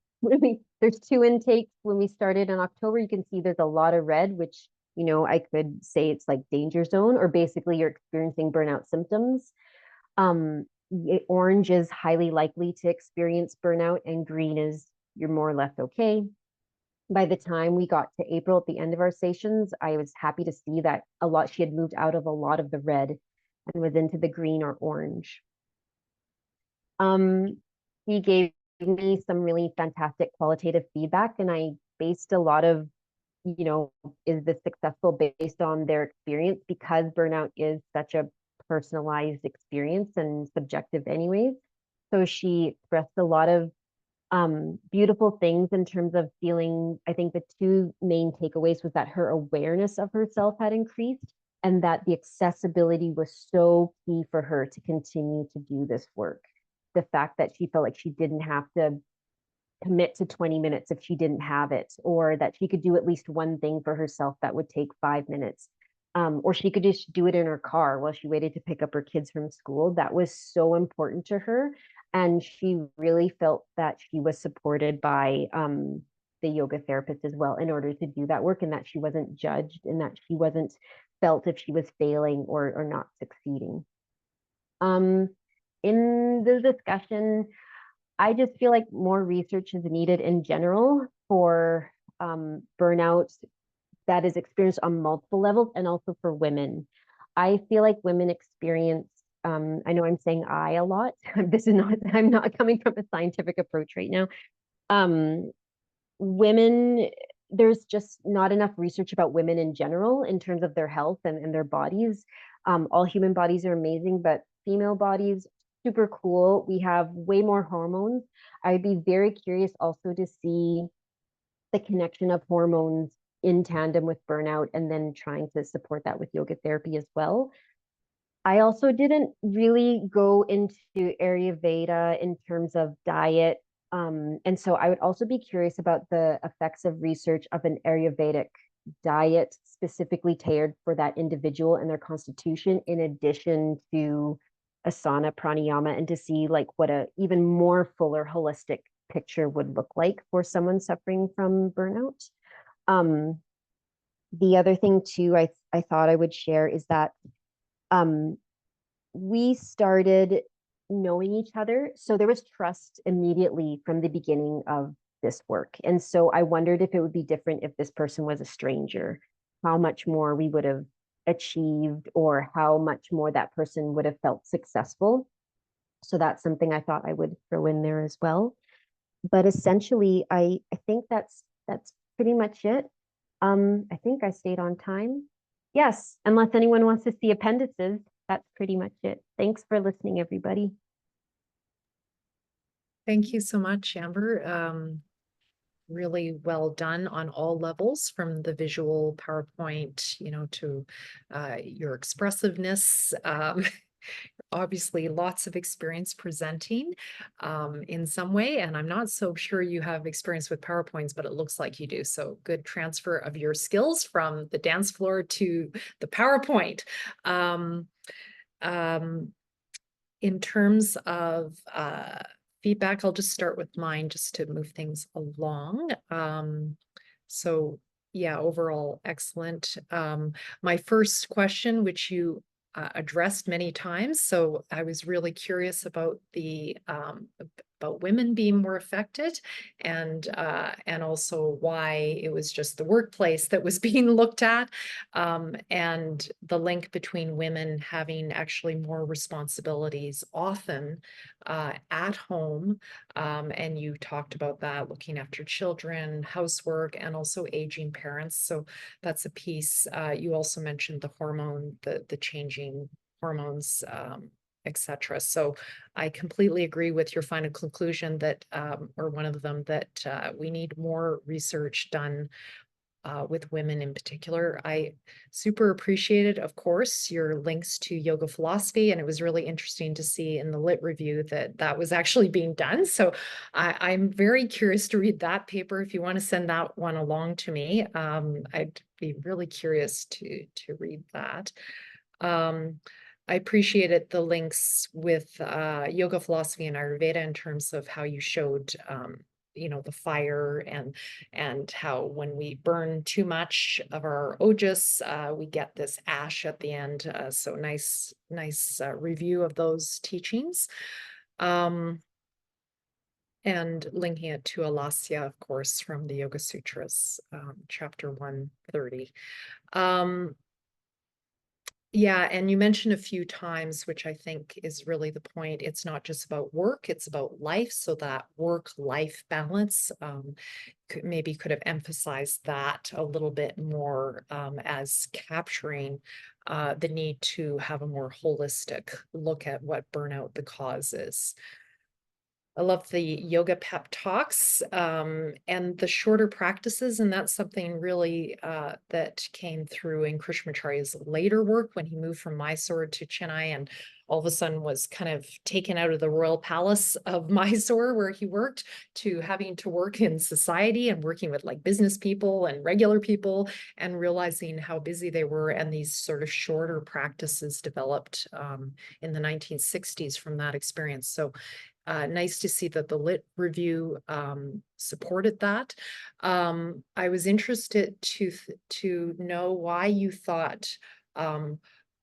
there's 2 intakes. When we started in October, you can see there's a lot of red, which, I could say it's like danger zone, or basically you're experiencing burnout symptoms. Orange is highly likely to experience burnout, and green is you're more or less okay. By the time we got to April at the end of our sessions, I was happy to see that she had moved out of a lot of the red and was into the green or orange. He gave me some really fantastic qualitative feedback, and I based a lot of, is this successful based on their experience, because burnout is such a personalized experience and subjective anyways. So she expressed a lot of beautiful things in terms of feeling. I think the 2 main takeaways was that her awareness of herself had increased, and that the accessibility was so key for her to continue to do this work. The fact that she felt like she didn't have to commit to 20 minutes if she didn't have it, or that she could do at least one thing for herself that would take 5 minutes. Or she could just do it in her car while she waited to pick up her kids from school. That was so important to her. And she really felt that she was supported by the yoga therapist as well in order to do that work, and that she wasn't judged, and that she wasn't felt if she was failing or not succeeding. In the discussion, I just feel like more research is needed in general for burnout that is experienced on multiple levels and also for women. I feel like women experience, I know I'm saying I a lot. This is not, I'm not coming from a scientific approach right now. Women, there's just not enough research about women in general in terms of their health and their bodies. All human bodies are amazing, but female bodies, super cool. We have way more hormones. I'd be very curious also to see the connection of hormones in tandem with burnout and then trying to support that with yoga therapy as well. I also didn't really go into Ayurveda in terms of diet. And so I would also be curious about the effects of research of an Ayurvedic diet specifically tailored for that individual and their constitution, in addition to asana, pranayama, and to see like what a even more fuller holistic picture would look like for someone suffering from burnout. Um, the other thing too, I thought I would share is that we started knowing each other. So there was trust immediately from the beginning of this work. And so I wondered if it would be different if this person was a stranger, how much more we would have achieved or how much more that person would have felt successful. So that's something I thought I would throw in there as well. But essentially, I think that's pretty much it. I think I stayed on time. Yes, unless anyone wants to see appendices, that's pretty much it. Thanks for listening, everybody. Thank you so much, Amber. Really well done on all levels, from the visual PowerPoint, to your expressiveness. Obviously lots of experience presenting in some way, and I'm not so sure you have experience with PowerPoints, but it looks like you do. So good transfer of your skills from the dance floor to the PowerPoint. In terms of feedback, I'll just start with mine just to move things along. So yeah, overall, excellent. My first question, which you addressed many times, so I was really curious about the about women being more affected, and also why it was just the workplace that was being looked at, and the link between women having actually more responsibilities often at home. And you talked about that, looking after children, housework, and also aging parents. So that's a piece. You also mentioned the hormone, the changing hormones, etc. So I completely agree with your final conclusion that, or one of them, that we need more research done with women in particular. I super appreciated, of course, your links to yoga philosophy, and it was really interesting to see in the lit review that that was actually being done. So I'm very curious to read that paper. If you want to send that one along to me, I'd be really curious to read that. I appreciated the links with yoga philosophy and Ayurveda in terms of how you showed the fire, and how when we burn too much of our ojas, we get this ash at the end. So nice review of those teachings. And linking it to Alasya, of course, from the Yoga Sutras, chapter 130. Yeah, and you mentioned a few times, which I think is really the point. It's not just about work, it's about life. So that work-life balance, maybe could have emphasized that a little bit more, as capturing the need to have a more holistic look at what burnout the cause is. I love the yoga pep talks, and the shorter practices. And that's something really that came through in Krishnamacharya's later work when he moved from Mysore to Chennai, and all of a sudden was kind of taken out of the royal palace of Mysore where he worked, to having to work in society and working with like business people and regular people, and realizing how busy they were. And these sort of shorter practices developed in the 1960s from that experience. So nice to see that the lit review supported that. I was interested to know why you thought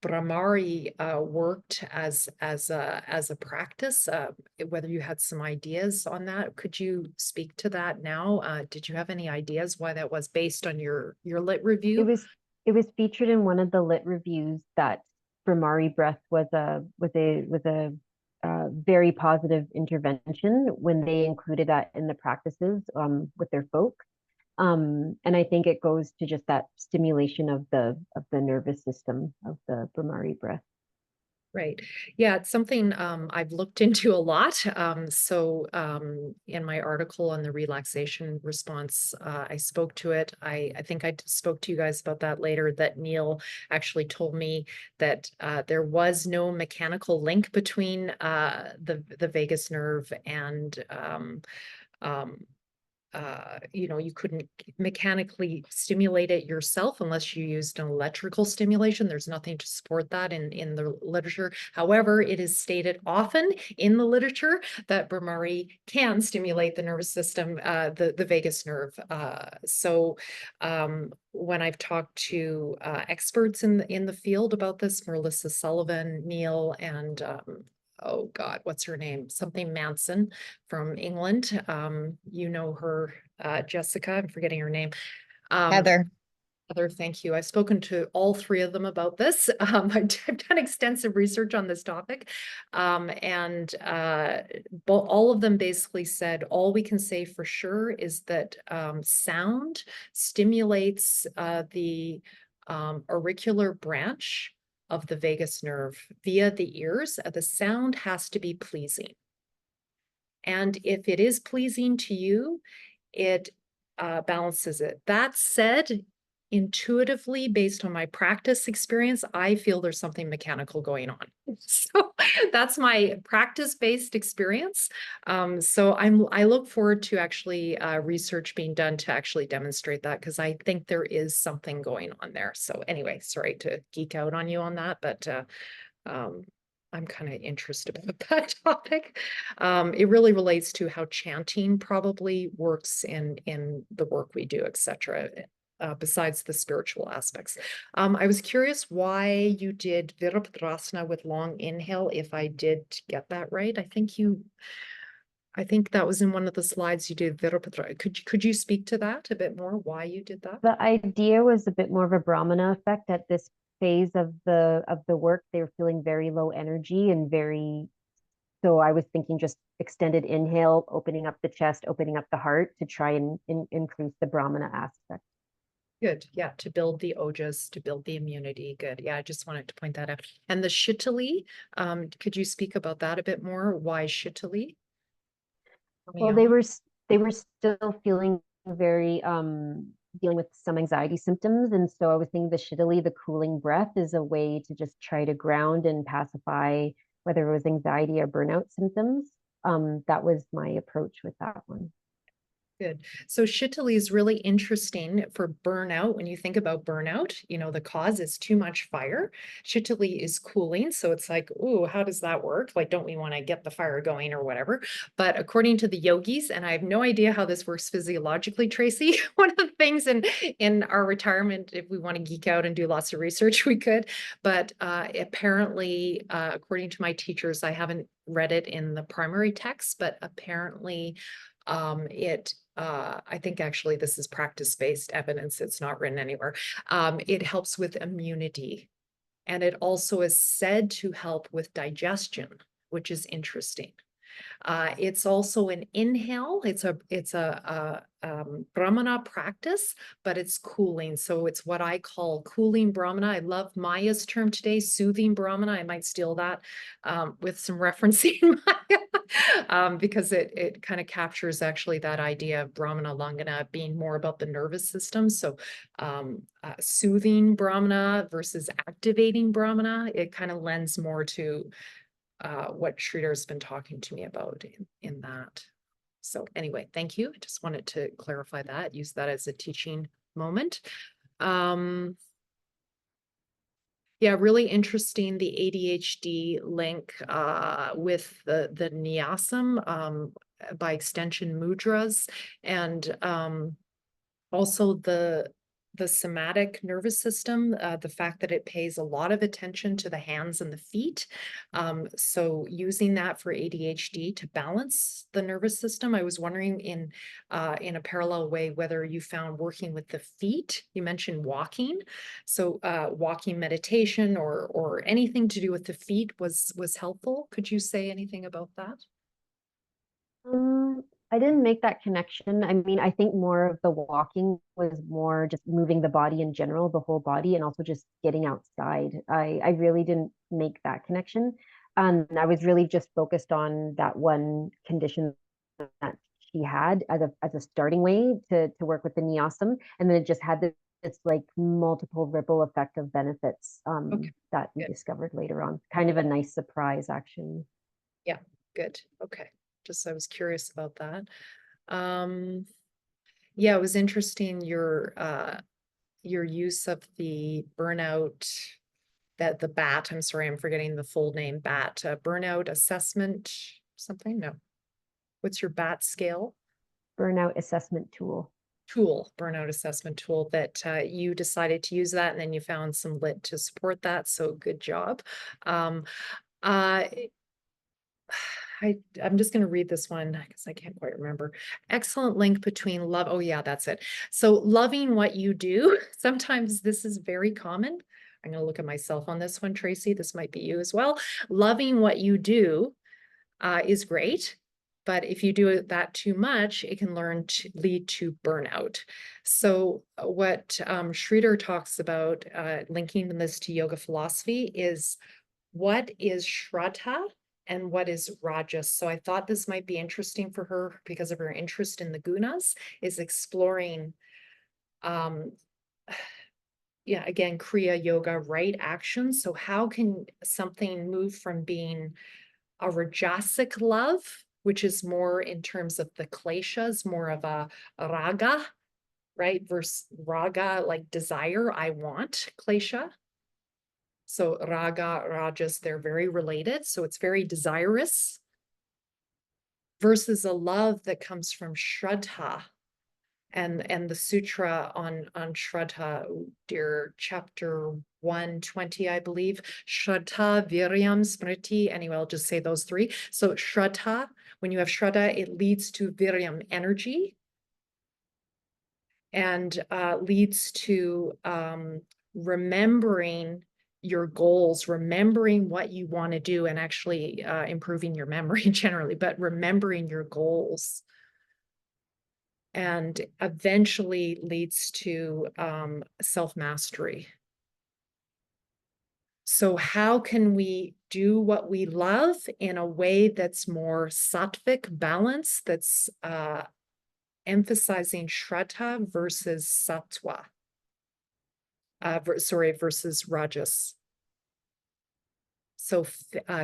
Brahmari worked as a practice, whether you had some ideas on that. Could you speak to that now? Did you have any ideas why that was based on your lit review? It was featured in one of the lit reviews that Brahmari breath was a very positive intervention when they included that in the practices with their folks. And I think it goes to just that stimulation of the nervous system of the Brahmari breath. Right. Yeah, it's something I've looked into a lot. In my article on the relaxation response, I spoke to it. I think I spoke to you guys about that later, that Neil actually told me that there was no mechanical link between the vagus nerve and you couldn't mechanically stimulate it yourself unless you used an electrical stimulation. There's nothing to support that in the literature. However, it is stated often in the literature that Brahmari can stimulate the nervous system, the vagus nerve. When I've talked to experts in the field about this, Melissa Sullivan, Neil, and oh God, what's her name? Something Manson from England. You know her, Jessica, I'm forgetting her name. Heather. Heather, thank you. I've spoken to all three of them about this. I've done extensive research on this topic. All of them basically said, all we can say for sure is that sound stimulates the auricular branch of the vagus nerve via the ears. The sound has to be pleasing. And if it is pleasing to you, it balances it. That said, intuitively, based on my practice experience, I feel there's something mechanical going on. So that's my practice-based experience. I look forward to actually research being done to actually demonstrate that, because I think there is something going on there. So anyway, sorry to geek out on you on that, but I'm kind of interested about that topic. It really relates to how chanting probably works in the work we do, etc. Besides the spiritual aspects. I was curious why you did Virabhadrasana with long inhale, if I did get that right. I think that was in one of the slides you did Virabhadrasana. Could you speak to that a bit more, why you did that? The idea was a bit more of a Brahmana effect at this phase of the work. They were feeling very low energy and so I was thinking just extended inhale, opening up the chest, opening up the heart to try and increase the Brahmana aspect. Good. Yeah. To build the ojas, to build the immunity. Good. Yeah. I just wanted to point that out. And the Shitali, could you speak about that a bit more? Why Shitali? Well, they were still feeling very dealing with some anxiety symptoms, and so I was thinking the Shitali, the cooling breath, is a way to just try to ground and pacify whether it was anxiety or burnout symptoms. That was my approach with that one. Good. So Shitali is really interesting for burnout. When you think about burnout, the cause is too much fire. Shitali is cooling. So it's like, ooh, how does that work? Like, don't we want to get the fire going or whatever? But according to the yogis, and I have no idea how this works physiologically, Tracy, one of the things in our retirement, if we want to geek out and do lots of research, we could. But apparently, according to my teachers, I haven't read it in the primary text, but apparently I think actually this is practice-based evidence. It's not written anywhere. It helps with immunity, and it also is said to help with digestion, which is interesting. It's also an inhale. It's a Brahmana practice, but it's cooling. So it's what I call cooling Brahmana. I love Maya's term today, soothing Brahmana. I might steal that with some referencing Maya, because it kind of captures actually that idea of Brahmana Langana being more about the nervous system. So soothing Brahmana versus activating Brahmana, it kind of lends more to what Sridhar's been talking to me about in that. So anyway, thank you. I just wanted to clarify that, use that as a teaching moment. Yeah, really interesting, the ADHD link with the Nyasam, by extension mudras, and also the the somatic nervous system, the fact that it pays a lot of attention to the hands and the feet. So using that for ADHD to balance the nervous system, I was wondering in a parallel way whether you found working with the feet. You mentioned walking, so walking meditation or anything to do with the feet was helpful. Could you say anything about that? I didn't make that connection. I mean, I think more of the walking was more just moving the body in general, the whole body, and also just getting outside. I really didn't make that connection. I was really just focused on that one condition that she had as a starting way to work with the neosum. And then it just had this like multiple ripple effect of benefits Okay, that we good. discovered later on. Kind of a nice surprise, actually. Yeah, good. Okay. Just I was curious about that. Yeah, it was interesting your use of the burnout, that the BAT, I'm sorry, I'm forgetting the full name, BAT, burnout assessment, something? No. What's your BAT scale? Burnout assessment tool. Burnout assessment tool that you decided to use that and then you found some lit to support that. So good job. I'm just going to read this one because I can't quite remember. Excellent link between love. Oh yeah, that's it. So loving what you do. Sometimes this is very common. I'm going to look at myself on this one, Tracy. This might be you as well. Loving what you do is great. But if you do that too much, it can lead to burnout. So what Schroeder talks about, linking this to yoga philosophy, is what is Shraddha and what is Rajas. So I thought this might be interesting for her because of her interest in the gunas, is exploring, yeah, again, Kriya Yoga, right action. So how can something move from being a Rajasic love, which is more in terms of the kleshas, more of a raga, right? Versus raga, like desire, I want, klesha. So raga, rajas, they're very related. So it's very desirous versus a love that comes from Shraddha. And the sutra on Shraddha, dear, chapter 120, I believe, Shraddha, Viryam, Smriti. Anyway, I'll just say those three. So Shraddha, when you have Shraddha, it leads to Viryam, energy, and leads to remembering your goals, remembering what you want to do, and actually improving your memory generally, but remembering your goals. And eventually leads to self-mastery. So how can we do what we love in a way that's more sattvic balance, that's emphasizing Shraddha versus sattva? Versus rajas. So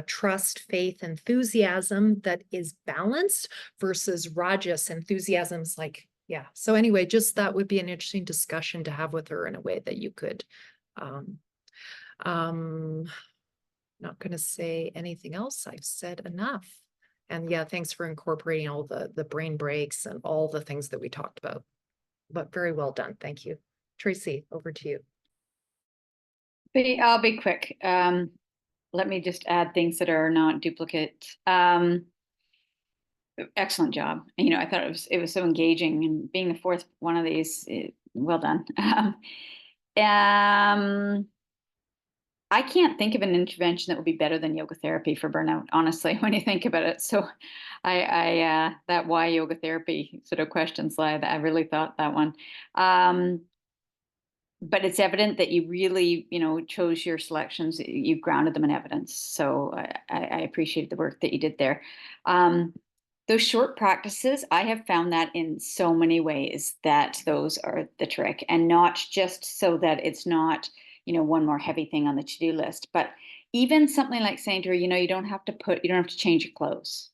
trust, faith, enthusiasm that is balanced versus rajas, enthusiasm's like, yeah. So anyway, just that would be an interesting discussion to have with her in a way that you could. Not going to say anything else. I've said enough. And yeah, thanks for incorporating all the brain breaks and all the things that we talked about. But very well done. Thank you. Tracy, over to you. I'll be quick. Let me just add things that are not duplicate. Excellent job. You know, I thought it was so engaging, and being the fourth one of these, well done. I can't think of an intervention that would be better than yoga therapy for burnout, honestly, when you think about it. So that why yoga therapy sort of question slide, I really thought that one. But it's evident that you really, you know, chose your selections. You grounded them in evidence. So I appreciate the work that you did there. Those short practices, I have found that in so many ways that those are the trick, and not just so that it's not, you know, one more heavy thing on the to-do list, but even something like saying to her, you know, you don't have to change your clothes.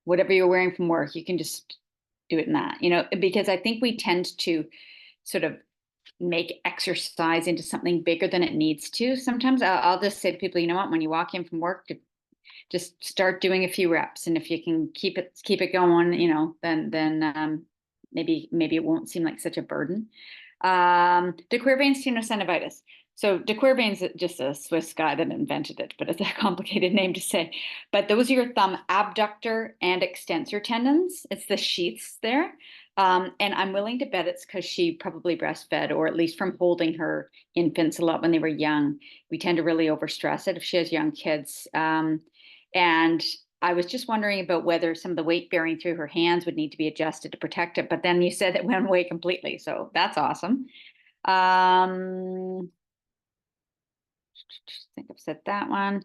Whatever you're wearing from work, you can just do it in that, you know, because I think we tend to sort of make exercise into something bigger than it needs to. Sometimes I'll just say to people, you know what, when you walk in from work, just start doing a few reps, and if you can keep it going, you know, then maybe it won't seem like such a burden. De Quervain's tenosynovitis. So de Quervain's just a Swiss guy that invented it, but it's a complicated name to say. But those are your thumb abductor and extensor tendons. It's the sheaths there. And I'm willing to bet it's because she probably breastfed, or at least from holding her infants a lot when they were young. We tend to really overstress it if she has young kids. And I was just wondering about whether some of the weight bearing through her hands would need to be adjusted to protect it. But then you said it went away completely. So that's awesome. I think I've said that one.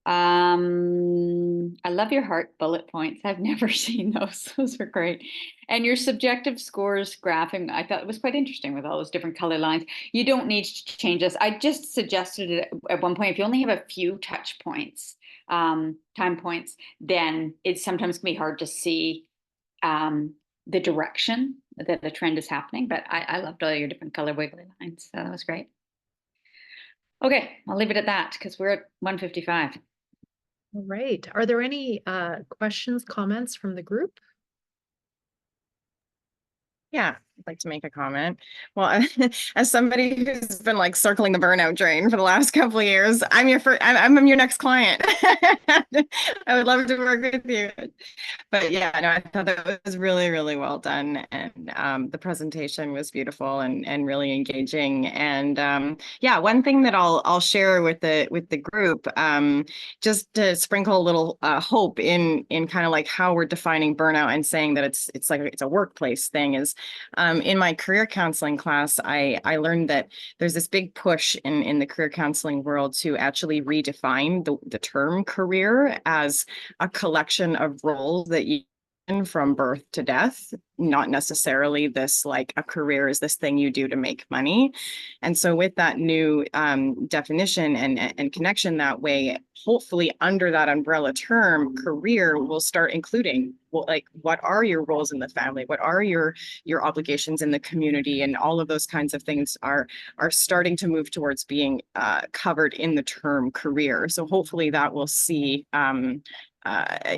I love your heart bullet points. I've never seen those. Those are great. And your subjective scores graphing, I thought it was quite interesting with all those different color lines. You don't need to change this. I just suggested it at one point. If you only have a few touch points, time points, then it sometimes can be hard to see the direction that the trend is happening. But I loved all your different color wiggly lines. So that was great. Okay, I'll leave it at that because we're at 1:55. All right. Are there any questions, comments from the group? Yeah, I'd like to make a comment. Well, as somebody who's been like circling the burnout drain for the last couple of years, I'm your next client. I would love to work with you. But yeah, no, I thought that was really, really well done. And the presentation was beautiful and really engaging. And yeah, one thing that I'll share with the group, just to sprinkle a little hope in kind of like how we're defining burnout and saying that it's like it's a workplace thing is in my career counseling class, I learned that there's this big push in the career counseling world to actually redefine the term career as a collection of roles that you from birth to death, not necessarily this like a career is this thing you do to make money. And so with that new definition and connection that way, hopefully under that umbrella term, career will start including like what are your roles in the family, what are your obligations in the community, and all of those kinds of things are starting to move towards being covered in the term career. So hopefully that will see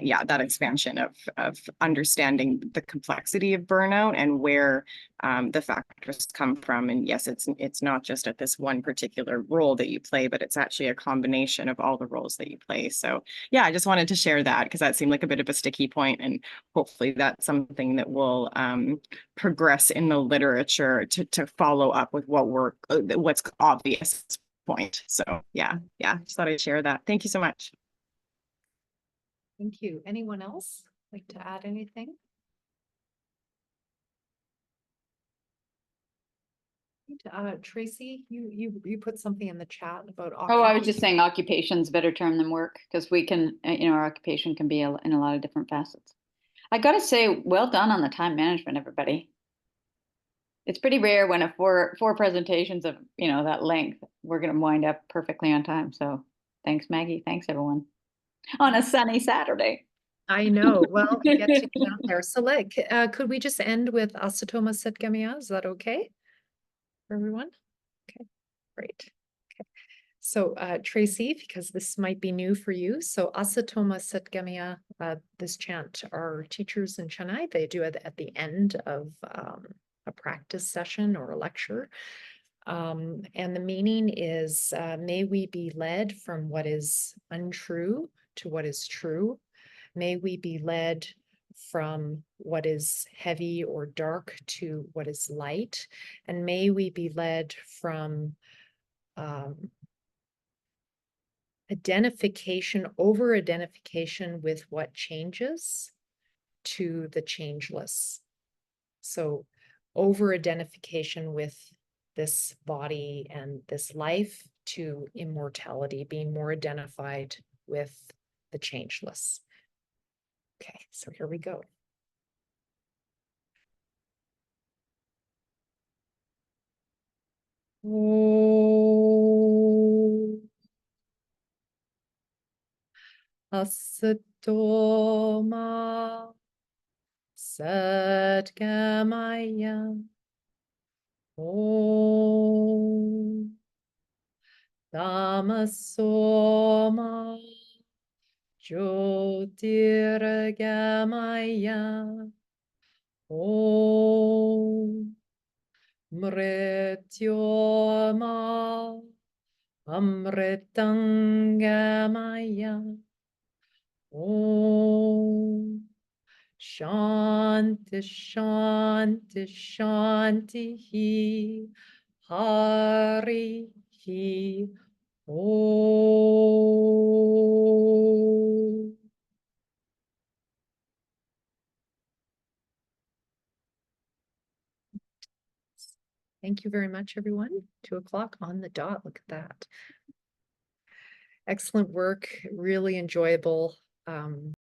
yeah, that expansion of understanding the complexity of burnout and where the factors come from. And yes, it's not just at this one particular role that you play, but it's actually a combination of all the roles that you play. So yeah, I just wanted to share that because that seemed like a bit of a sticky point, and hopefully that's something that will progress in the literature to follow up with what's obvious at this point. So yeah, just thought I'd share that. Thank you so much. Thank you. Anyone else like to add anything? Tracy, you put something in the chat about Oh, I was just saying occupation's a better term than work because we can, our occupation can be in a lot of different facets. I got to say, well done on the time management, everybody. It's pretty rare when a four presentations of, that length, we're going to wind up perfectly on time. So thanks, Maggie. Thanks, everyone. On a sunny Saturday. I know. Well, get to get out there. So could we just end with Asatoma Sit Gemiya? Is that okay for everyone? Okay, great. Okay. So Tracy, because this might be new for you. So Asatoma Sit Gemiya, this chant our teachers in Chennai, they do it at the end of a practice session or a lecture. And the meaning is, may we be led from what is untrue to what is true. May we be led from what is heavy or dark to what is light. And may we be led from over-identification with what changes to the changeless. So over-identification with this body and this life to immortality, being more identified with the changeless. Okay, so here we go. Asatoma Sat Gemiya. Om Tamasoma Jyotirgamaya. Om Mrityoma Amritangamaya. Om Shanti Shanti Shanti Hari Om. Thank you very much, everyone. 2:00 on the dot. Look at that. Excellent work, really enjoyable.